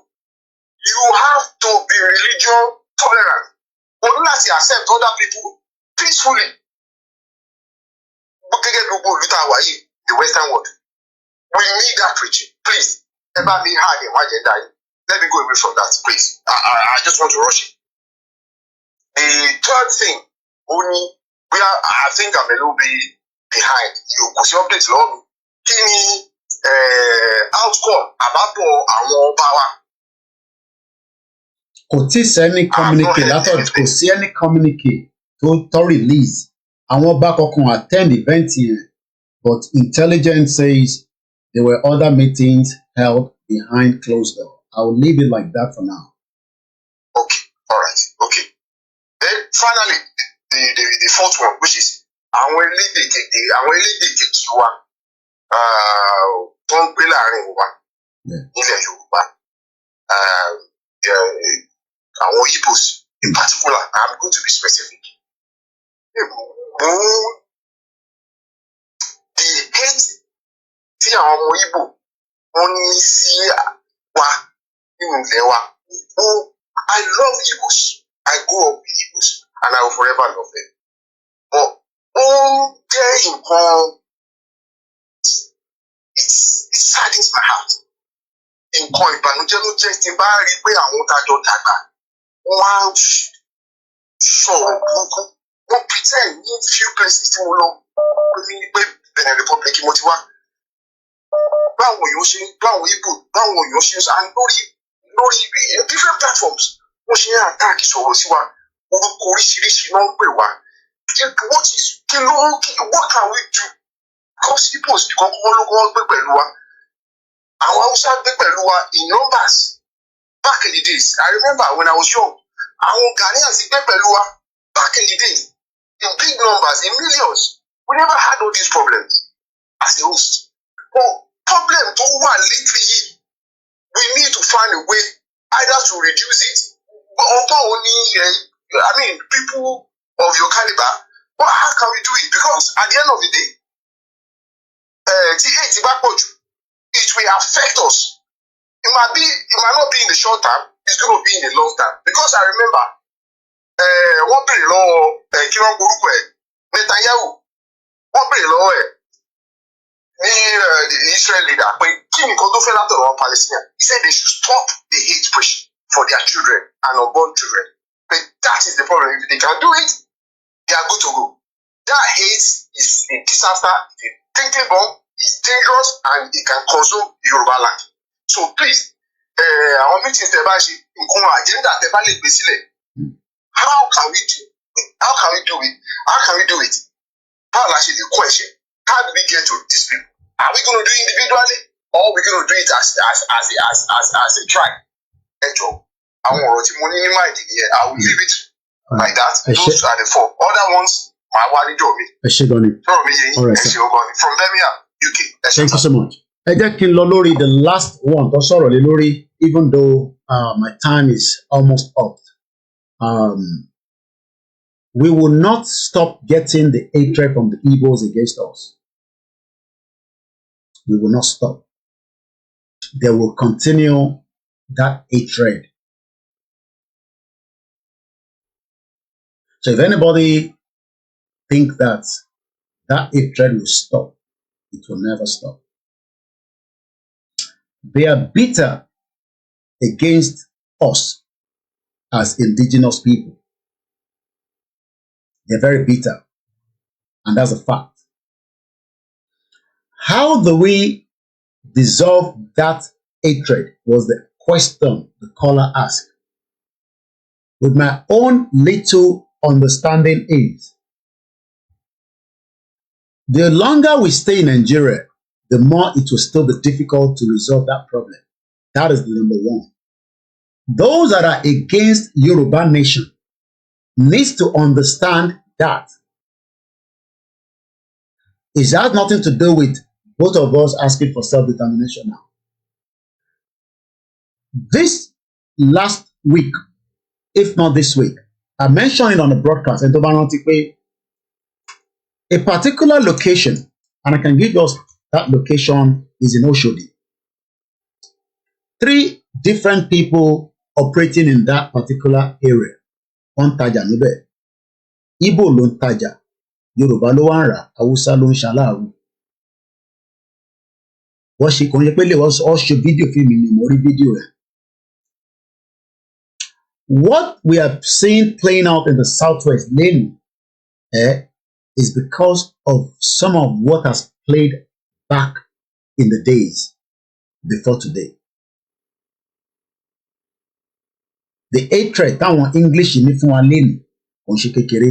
You have to be religion tolerant. O ní láti accept other people peacefully. Gẹ́gẹ́ bí gbogbo olùtà wà yìí, the western world. We need that preaching. Please, ẹ bá mi hard ẹ̀ wá jẹ́ dáyé. Let me go away from that, please. I just want to rush it. The third thing, only I think I'm a little bit behind. You kò sí update lọ́wọ́ mi. Kí ni outcome àbábọ̀ àwọn ọba wa? Kò tí sẹ́ni communicate látọ̀, kò sí any communicate tó release. Àwọn ọba kankan attend event yẹn, but intelligence says there were other meetings held behind closed doors. I will leave it like that for now. Okay, all right, okay. Then finally, the fourth one, which is àwọn elédè kejì wa tó ń gbé láàrin wa nílẹ̀ Yorùbá, àwọn Igbos in particular. I'm going to be specific. The hate tí àwọn ọmọ Igbo wọ́n ní sí wa nínú ilẹ̀ wa. I love Igbos. I grew up with Igbos and I will forever love them. But jẹ́ nǹkan, it saddens my heart. Nǹkan ìbànújẹ́ ló jẹ́ tí n bá rí pé àwọn tájọ dàgbà wọ́n á sọ̀rọ̀ burúkú. Wọ́n pretend ní few places tí mo lọ pé Benin Republic mo ti wá. Báwo Igbo, báwo èèyàn ṣe ń sọ, and lórí different platforms wọ́n ṣe ń attack sọ̀rọ̀ sí wa. Orúkọ oríṣiríṣi náà ń pè wá. What can we do? Because Igbos kọ́kọ́ ló kọ́ gbé pẹ̀lú wa. Àwọn Hausa gbé pẹ̀lú wa in numbers. Back in the days, I remember when I was young, àwọn Ghanaians gbé pẹ̀lú wa back in the days, in big numbers, in millions. We never had all these problems as a host. But problem tó wà lately yìí, we need to find a way either to reduce it, or only, people of your caliber. But how can we do it? Because at the end of the day, it will affect us. It might not be in the short term, it's going to be in a long time. Because I remember, one day law, Kiran Gurukwe, Netanyahu, one day law, the Israel leader, when King Kodofe on Palestine, he said they should stop the hate preaching for their children and unborn children. But that is the problem. If they can do it, they are good to go. That hate is a disaster, it's a thinking bomb, it's dangerous, and it can consume Yoruba land. So please, our meetings, agenda, how can we do it? How can we do it? How can we do it? How actually the question? How do we get to these people? Are we going to do it individually, or are we going to do it as a tribe? I will leave it like that. Those are the four. Other ones, my All right, sir. From Birmingham, UK. Thank you so much. The last one, Lori, even though my time is almost up, we will not stop getting the hatred from the Igbos against us. We will not stop. They will continue that hatred. So if anybody think that hatred will stop, it will never stop. They are bitter against us as indigenous people. They're very bitter, and that's a fact. How do we dissolve that hatred was the question the caller asked. With my own little understanding is, the longer we stay in Nigeria, the more it will still be difficult to resolve that problem. That is the number one. Those that are against Yoruba nation needs to understand that it has nothing to do with both of us asking for self-determination now. This last week, if not this week, I mentioned it on the broadcast, and a particular location, and I can give us that location is in Oshodi. 3 different people operating in that particular area. One taja níbẹ̀. Igbo ló ń taja, Yorùbá ló wá ń rà, Hausa ló ń ṣaláàrú. Wọ́n ṣe kò ń ṣe pé lè wọ́n ṣe fídíò fíìmù ni mo rí fídíò rẹ̀. What we have seen playing out in the Southwest lately is because of some of what has played back in the days before today. The hatred táwọn English ní fún wa lénìí kò ń ṣe kékeré.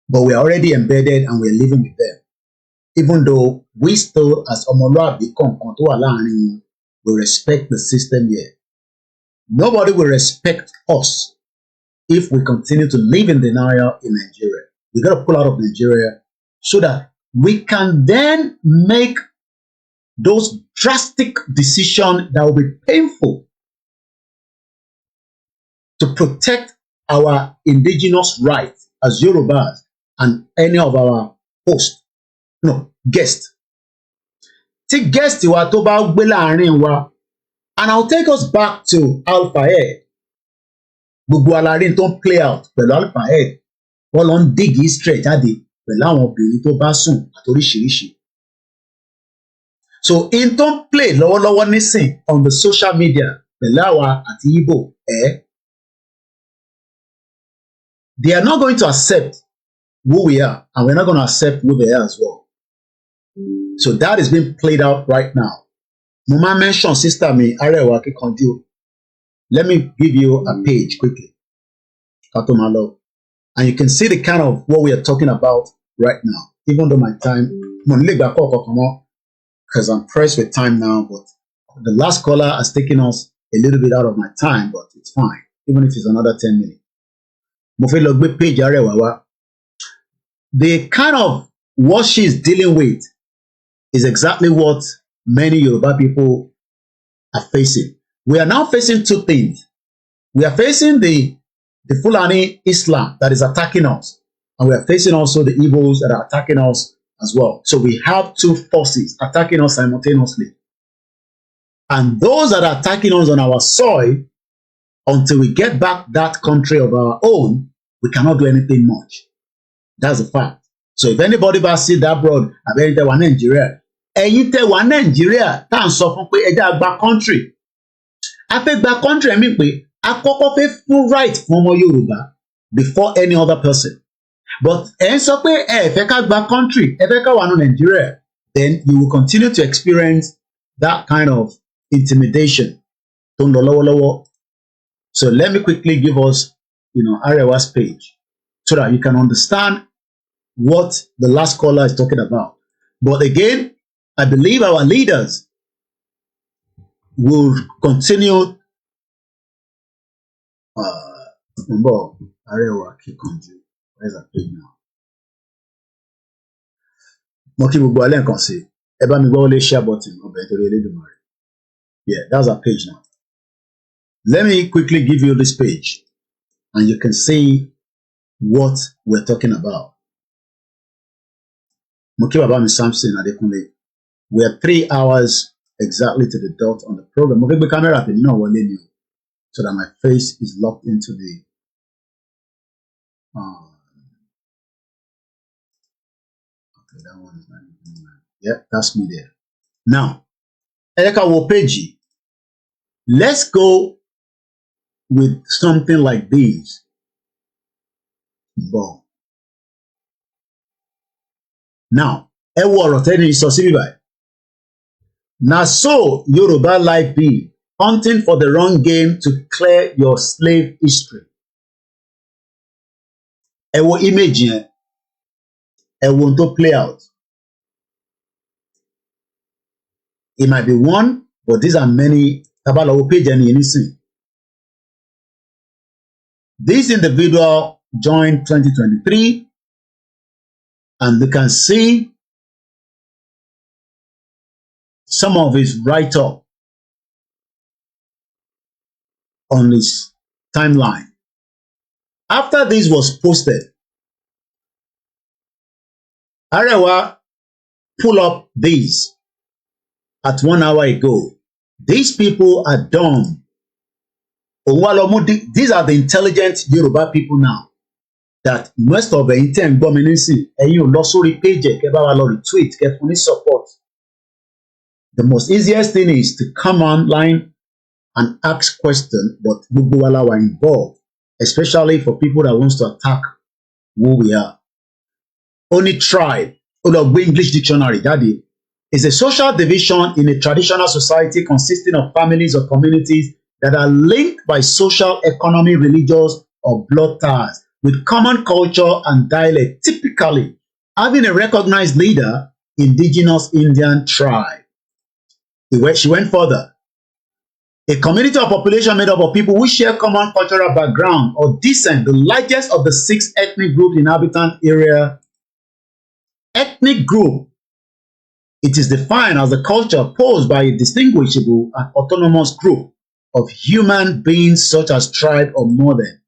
But we are already embedded and we are living with them. Even though we still, as ọmọlúàbí kọ̀ọ̀kan tó wà láàrin wọn, we respect the system here. Nobody will respect us if we continue to live in denial in Nigeria. We got to pull out of Nigeria so that we can then make those drastic decisions that will be painful to protect our indigenous rights as Yorubas and any of our guests. Tí guest wa tó bá gbé láàrin wa, and I'll take us back to Al-Fayed. Gbogbo alarin tó ń play out pẹ̀lú Al-Fayed. Wọ́n lọ ń dig history jáde pẹ̀lú àwọn obìnrin tó bá sùn àtoríṣiríṣi. So in tó ń play lọ́wọ́lọ́wọ́ nísìn on the social media pẹ̀lú àwa àti Igbo they are not going to accept who we are, and we're not going to accept who they are as well. So that is being played out right now. Mama mentioned sister me Arewa Kikonju. Let me give you a page quickly. Katomalo. And you can see the kind of what we are talking about right now. Even though my time, because I'm pressed with time now, but the last caller has taken us a little bit out of my time, but it's fine, even if it's another 10 minutes. Page Arewa. The kind of what she's dealing with is exactly what many Yoruba people are facing. We are now facing 2 things. We are facing the Fulani Islam that is attacking us, and we are facing also the Igbos that are attacking us as well. So we have 2 forces attacking us simultaneously. And those that are attacking us on our soil, until we get back that country of our own, we cannot do anything much. That's a fact. So if anybody bá see that abroad, àbẹ́yìn tẹ́ wà Nàìjíríà, ẹ̀yin tẹ́ wà Nàìjíríà tá à ń sọ fún pé ẹ jẹ́ àgbà country. A fẹ́ gba country ẹ̀mí pé a kọ́kọ́ fẹ́ fún right fún ọmọ Yorùbá before any other person. But ẹ̀ ń sọ pé ẹ fẹ́ ká gba country, ẹ fẹ́ ká wà ní Nàìjíríà, then you will continue to experience that kind of intimidation. Tó ń lọ lọ́wọ́lọ́wọ́. So let me quickly give us, Arewa's page so that you can understand what the last caller is talking about. But again, I believe our leaders will continue. Arewa Kikonju, where's that page now? Moki Bugwale and Konsi. Eba mi go share button. Yeah, that's our page now. Let me quickly give you this page and you can see what we're talking about. Moki Babami Samson Adekunle. We are 3 hours exactly to the dot on the program. Moki the camera up so that my face is locked into the okay, that one is not even right. Yep, that's me there. Now, Eka Wopeji. Let's go with something like this. Bon. Now, now so Yoruba life be hunting for the wrong game to clear your slave history. Ewo image yen, ewo to play out. It might be one, but these are many. Tabalawo page and anything. This individual joined 2023, and you can see some of his write-up on his timeline. After this was posted, Arewa pull up this at 1 hour ago. These people are dumb. These are the intelligent Yoruba people now. That most of the intent dominancy and you lost page, retweet, get only support. The most easiest thing is to come online and ask questions, but Bubuwala were involved, especially for people that wants to attack who we are. Only tribe, English dictionary, daddy, is a social division in a traditional society consisting of families or communities that are linked by social, economic, religious, or blood ties with common culture and dialect, typically having a recognized leader, indigenous Indian tribe. She went further. A community or population made up of people who share common cultural background or descent, the largest of the 6 ethnic groups inhabitant area. Ethnic group. It is defined as a culture posed by a distinguishable and autonomous group of human beings such as tribe or modern.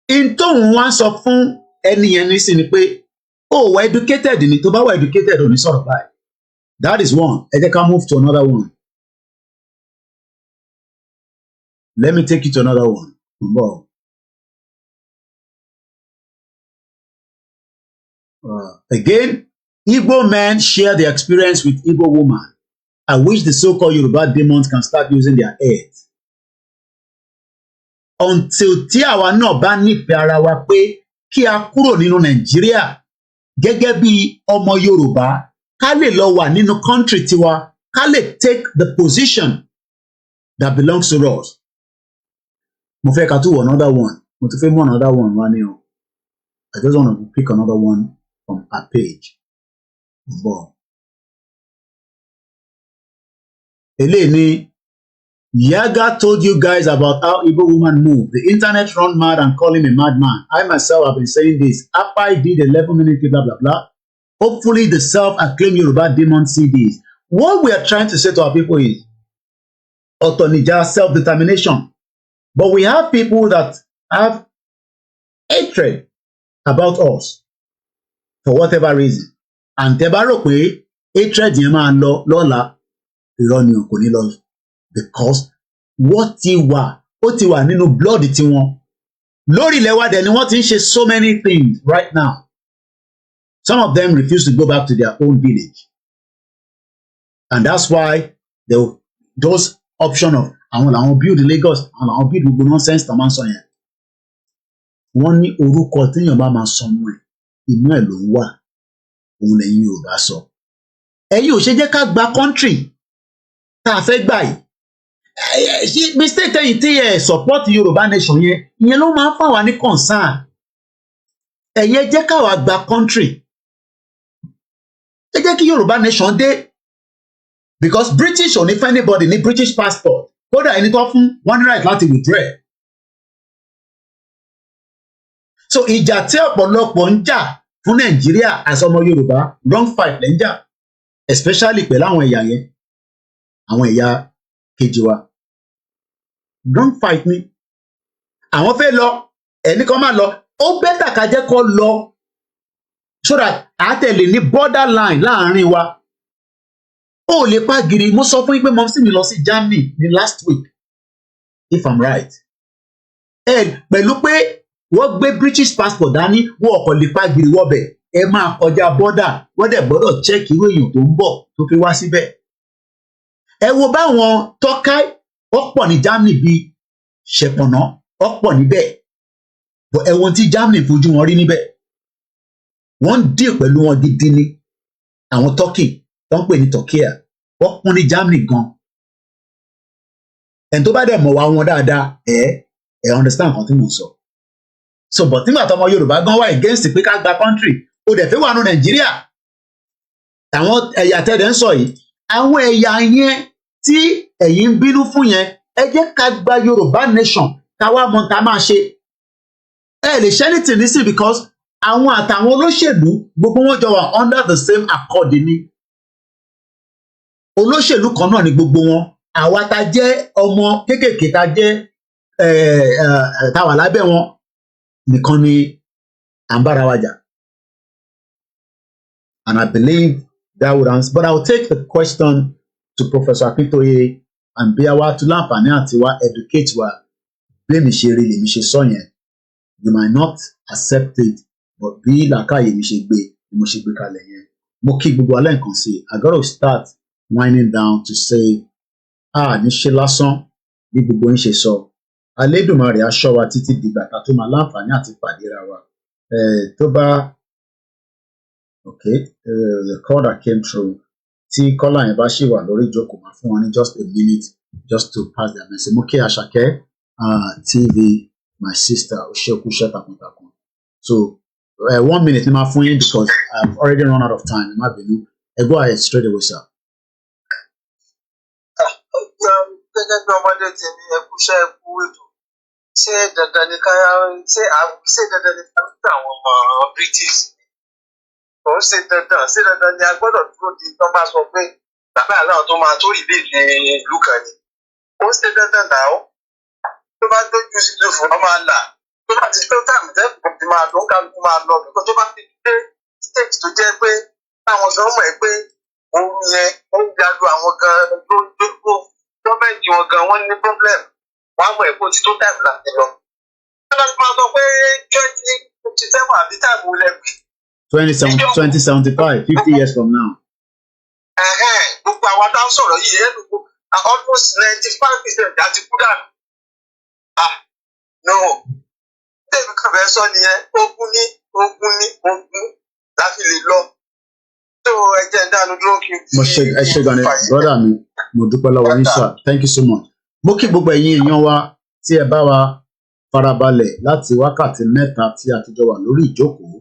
In tóun wá sọ fún ẹni sí ni pé we're educated ni tó bá wà educated ò ní sọ̀rọ̀ báyìí. That is one. Ẹ jẹ́ ká move to another one. Let me take you to another one. Again, Igbo men share their experience with Igbo women. I wish the so-called Yoruba demons can start using their heads. Until tí àwa náà bá nífẹ̀ẹ́ ara wa pé kí a kúrò nínú Nàìjíríà gẹ́gẹ́ bí ọmọ Yorùbá ká lè lọ wà nínú country tiwa ká lè take the position that belongs to us. Mo fẹ́ ká tún wọ another one. Mo tún fẹ́ mú another one wá ní o. I just want to pick another one from our page. But Eleni, Yaga told you guys about how Igbo woman move. The internet run mad and call him a madman. I myself have been saying this. After I did 11 minutes, blah, blah, blah. Hopefully the self-acclaimed Yoruba demon see this. What we are trying to say to our people is Otonija, self-determination. But we have people that have hatred about us for whatever reason. And tẹ́ bá rò pé hatred yẹn máa lọ lọ́la, irọ́ ni kò ní lọ because what ti wà nínú blood tiwọn. Lórí ilẹ̀ wa dẹ̀ ni wọ́n ti ń ṣe so many things right now. Some of them refuse to go back to their own village. And that's why those option of àwọn làwọn build Lagos, àwọn làwọn build gbogbo nonsense tó máa ń sọ yẹn. Wọ́n ní orúkọ téèyàn bá máa sọ ọmọ ẹ̀, inú ẹ̀ ló ń wà. Òun lẹ́yìn Yorùbá sọ. Ẹ̀yin ò ṣe jẹ́ ká gba country tá a fẹ́ gbà yìí. Mistake tẹ́yìn tí ẹ support Yorùbá nation yẹn, ìyẹn ló máa ń fà wá ní concern. Ẹ̀yin jẹ́ káwa gba country. Ẹ jẹ́ kí Yorùbá nation dé. Because British ò ní fẹ́ anybody ní British passport. Kódà ẹni tó fún one right láti withdraw. So ìjà tí ọ̀pọ̀lọpọ̀ ń jà fún Nàìjíríà àti ọmọ Yorùbá wrong fight lẹ́ ń jà. Especially pẹ̀lú àwọn ẹ̀yà yẹn. Àwọn ẹ̀yà kejì wa. Wrong fight ni. Àwọn fẹ́ lọ, ẹni kan máa lọ. Ó bẹ́tà ká jẹ́ kó lọ. So that àtẹ̀lé ní borderline láàrin wa. Ó lè pa gìrì. Mo sọ fún yín pé mọ́mísí mi lọ sí Germany ní last week. If I'm right. Pẹ̀lú pé wọ́n gbé British passport dání, wọ́n kò lè pa gìrì wọ́bẹ̀. Ẹ máa kọjá border. Wọ́n dẹ̀ gbọ́dọ̀ check irú èèyàn tó ń bọ̀ tó fi wá síbẹ̀. Ẹ wo báwọn Tọ́káì ọ̀pọ̀ ní Germany bíi ṣẹ̀pọ̀nà ọ̀pọ̀ níbẹ̀. But ẹ wo tí Germany fojú wọn rí níbẹ̀. Wọ́n ń deal pẹ̀lú wọn gidi ni. Àwọn Turkey tó ń pè ní Turkey wọ́n kún ní Germany gan. Ẹni tó bá dẹ̀ mọ̀ wá wọn dáadáa ẹ understand nǹkan tí mo sọ. So but nígbà tó ọmọ Yorùbá gan wá against pé ká gba country ó dẹ̀ fẹ́ wà nù Nàìjíríà. Àwọn ẹ̀yà tẹ́lẹ̀ ń sọ yìí àwọn ẹ̀yà yẹn tí ẹ̀yin ń bínú fún yẹn ẹ jẹ́ ká gba Yorùbá nation ká wá mọ tá máa ṣe. Ẹ lè ṣe anything nísìn because àwọn àtàwọn olóṣèlú gbogbo wọn jọ wà under the same accord ni. Olóṣèlú kan náà ni gbogbo wọn. Àwa tá jẹ́ ọmọ kéékèèké tá jẹ́ tá wà lábẹ́ wọn nìkan ni à ń bára wa jà. And I believe that would answer. But I will take the question to Professor Akintoye and bí a wá tún láǹfààní àti wá educate wa bí mi ṣe rí lèmi ṣe sọ yẹn. You might not accept it, but bí làákàyè mi ṣe gbé ni mo ṣe gbé kalẹ̀ yẹn. Mo kí gbogbo alẹ́ nǹkan sí i. I gotta start winding down to say ní ṣe lásán bí gbogbo ń ṣe sọ. Alédùmarè aṣọ́ wa títí dìgbà tá tó máa láǹfààní àti pàdéra wa. Tó bá the call that came through tí kọ́lá yẹn bá ṣì wà lórí ìjókòó máa fún wọn ní just a minute just to pass their message. Mo kí Àṣàkẹ́ TV my sister oṣekuṣẹ́ takuntakun. So 1 minute ni máa fún yín because I've already run out of time. Má bínú. Ẹ go ahead straight away sir. Gẹ́gẹ́ bí ọmọdé tèmi ẹkúṣẹ́ ẹkú ètò ṣé dandan ni ká ṣé dandan ni ká gbé àwọn ọmọ British kò ń ṣe dandan ni a gbọ́dọ̀ dúró di tó bá sọ pé bàbá àláwọn tó máa tó ìlú ìlú kan ni kò ń ṣe dandan náà tó bá dójú sí ìlú fún ọmọ àlà tó bá ti tó táàmù tẹ́kùn ti máa lọ kálukú máa lọ nígbà tó bá ti dé stage tó jẹ́ pé táwọn sọ mọ̀ ẹ́ pé òun yẹn ó ń gbàdú àwọn gan ló gọ́ọ̀mẹ̀ntì wọn gan wọ́n ní problem wọ́n á mọ̀ ẹ́ kó ti tó táàmù láti lọ. wọ́n bá ti máa sọ pé 2057 àbí táàmù lẹ́gbẹ̀ẹ́. 2075, 50 years from now. Gbogbo àwọn tá ń sọ̀rọ̀ yìí almost 95% àti kú dànù. No, tèmi kan fẹ́ sọ nìyẹn ogun láti lè lọ. So ẹ jẹ́ dànù dúró kí n fi. Ẹ ṣe gan ni brother mi mo dúpẹ́ lọ́wọ́ yín sir thank you so much. Mo kí gbogbo ẹ̀yin èèyàn wa tí ẹ bá wa farabalẹ̀ láti wákàtí mẹ́ta tí a ti jọ wà lórí ìjókòó.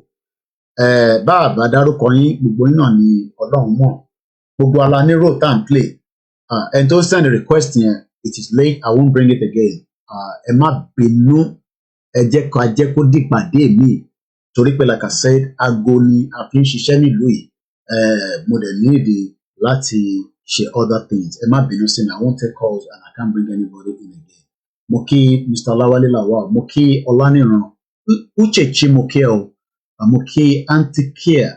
Bá a bá dárúkọ yín gbogbo yín náà ni Ọlọ́run mọ̀ gbogbo ala ní role tá n play and don't send a request yẹn it is late I won't bring it again ẹ má bínú ẹ jẹ́ kó dìpàdé mi torí pé like I said aago ni a fi ń ṣiṣẹ́ nílùú yìí mo dẹ̀ nídìí láti ṣe other things ẹ má bínú sí mi I won't take calls and I can't bring anybody in again. Mo kí Mr. Lawale Lawal mo kí Ọláníran Uche Chimokeo mo kí Antikia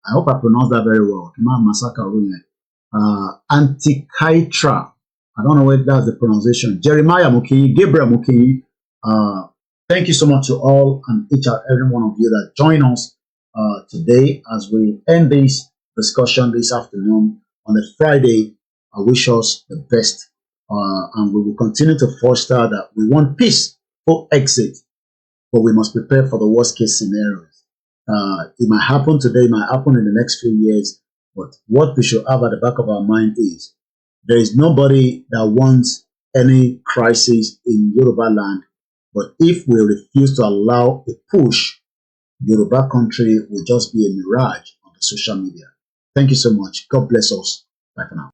I hope I pronounced that very well kí n má masaka orí yẹn Antikaitra I don't know whether that's the pronunciation. Jeremiah Mukinyi, Gabriel Mukinyi. Thank you so much to all and each and every one of you that join us today as we end this discussion this afternoon on a Friday. I wish us the best, and we will continue to foster that. We want peace for exit, but we must prepare for the worst case scenarios. It might happen today, it might happen in the next few years, but what we should have at the back of our mind is there is nobody that wants any crisis in Yoruba land, but if we refuse to allow a push, Yoruba country will just be a mirage on the social media. Thank you so much. God bless us. Bye for now.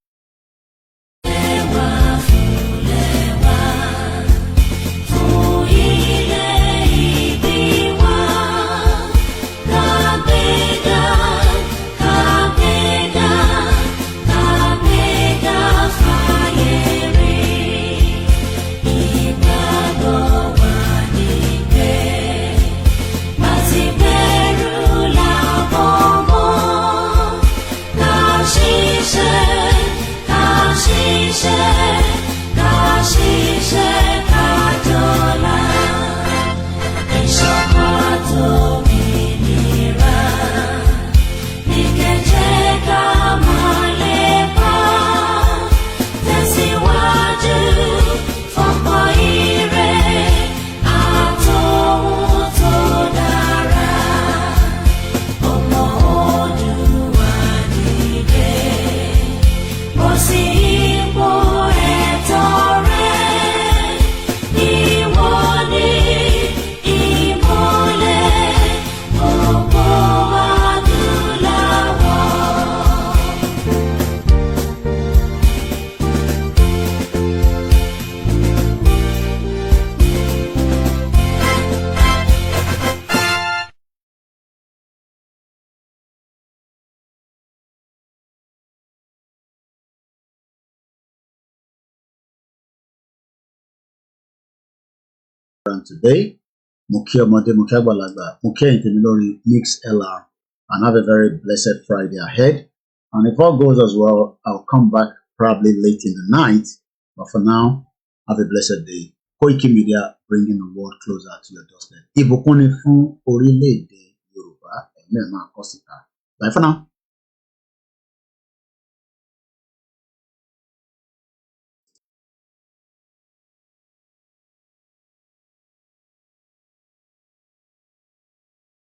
Today, Mukia Mode, Mukia Balagba, Mukia Intimilori, Mix LR, and have a very blessed Friday ahead. And if all goes as well, I'll come back probably late in the night. But for now, have a blessed day. Koikimedia, bringing the world closer to your doorstep. Ibukuni fun orile-ede Yoruba, Bye for now.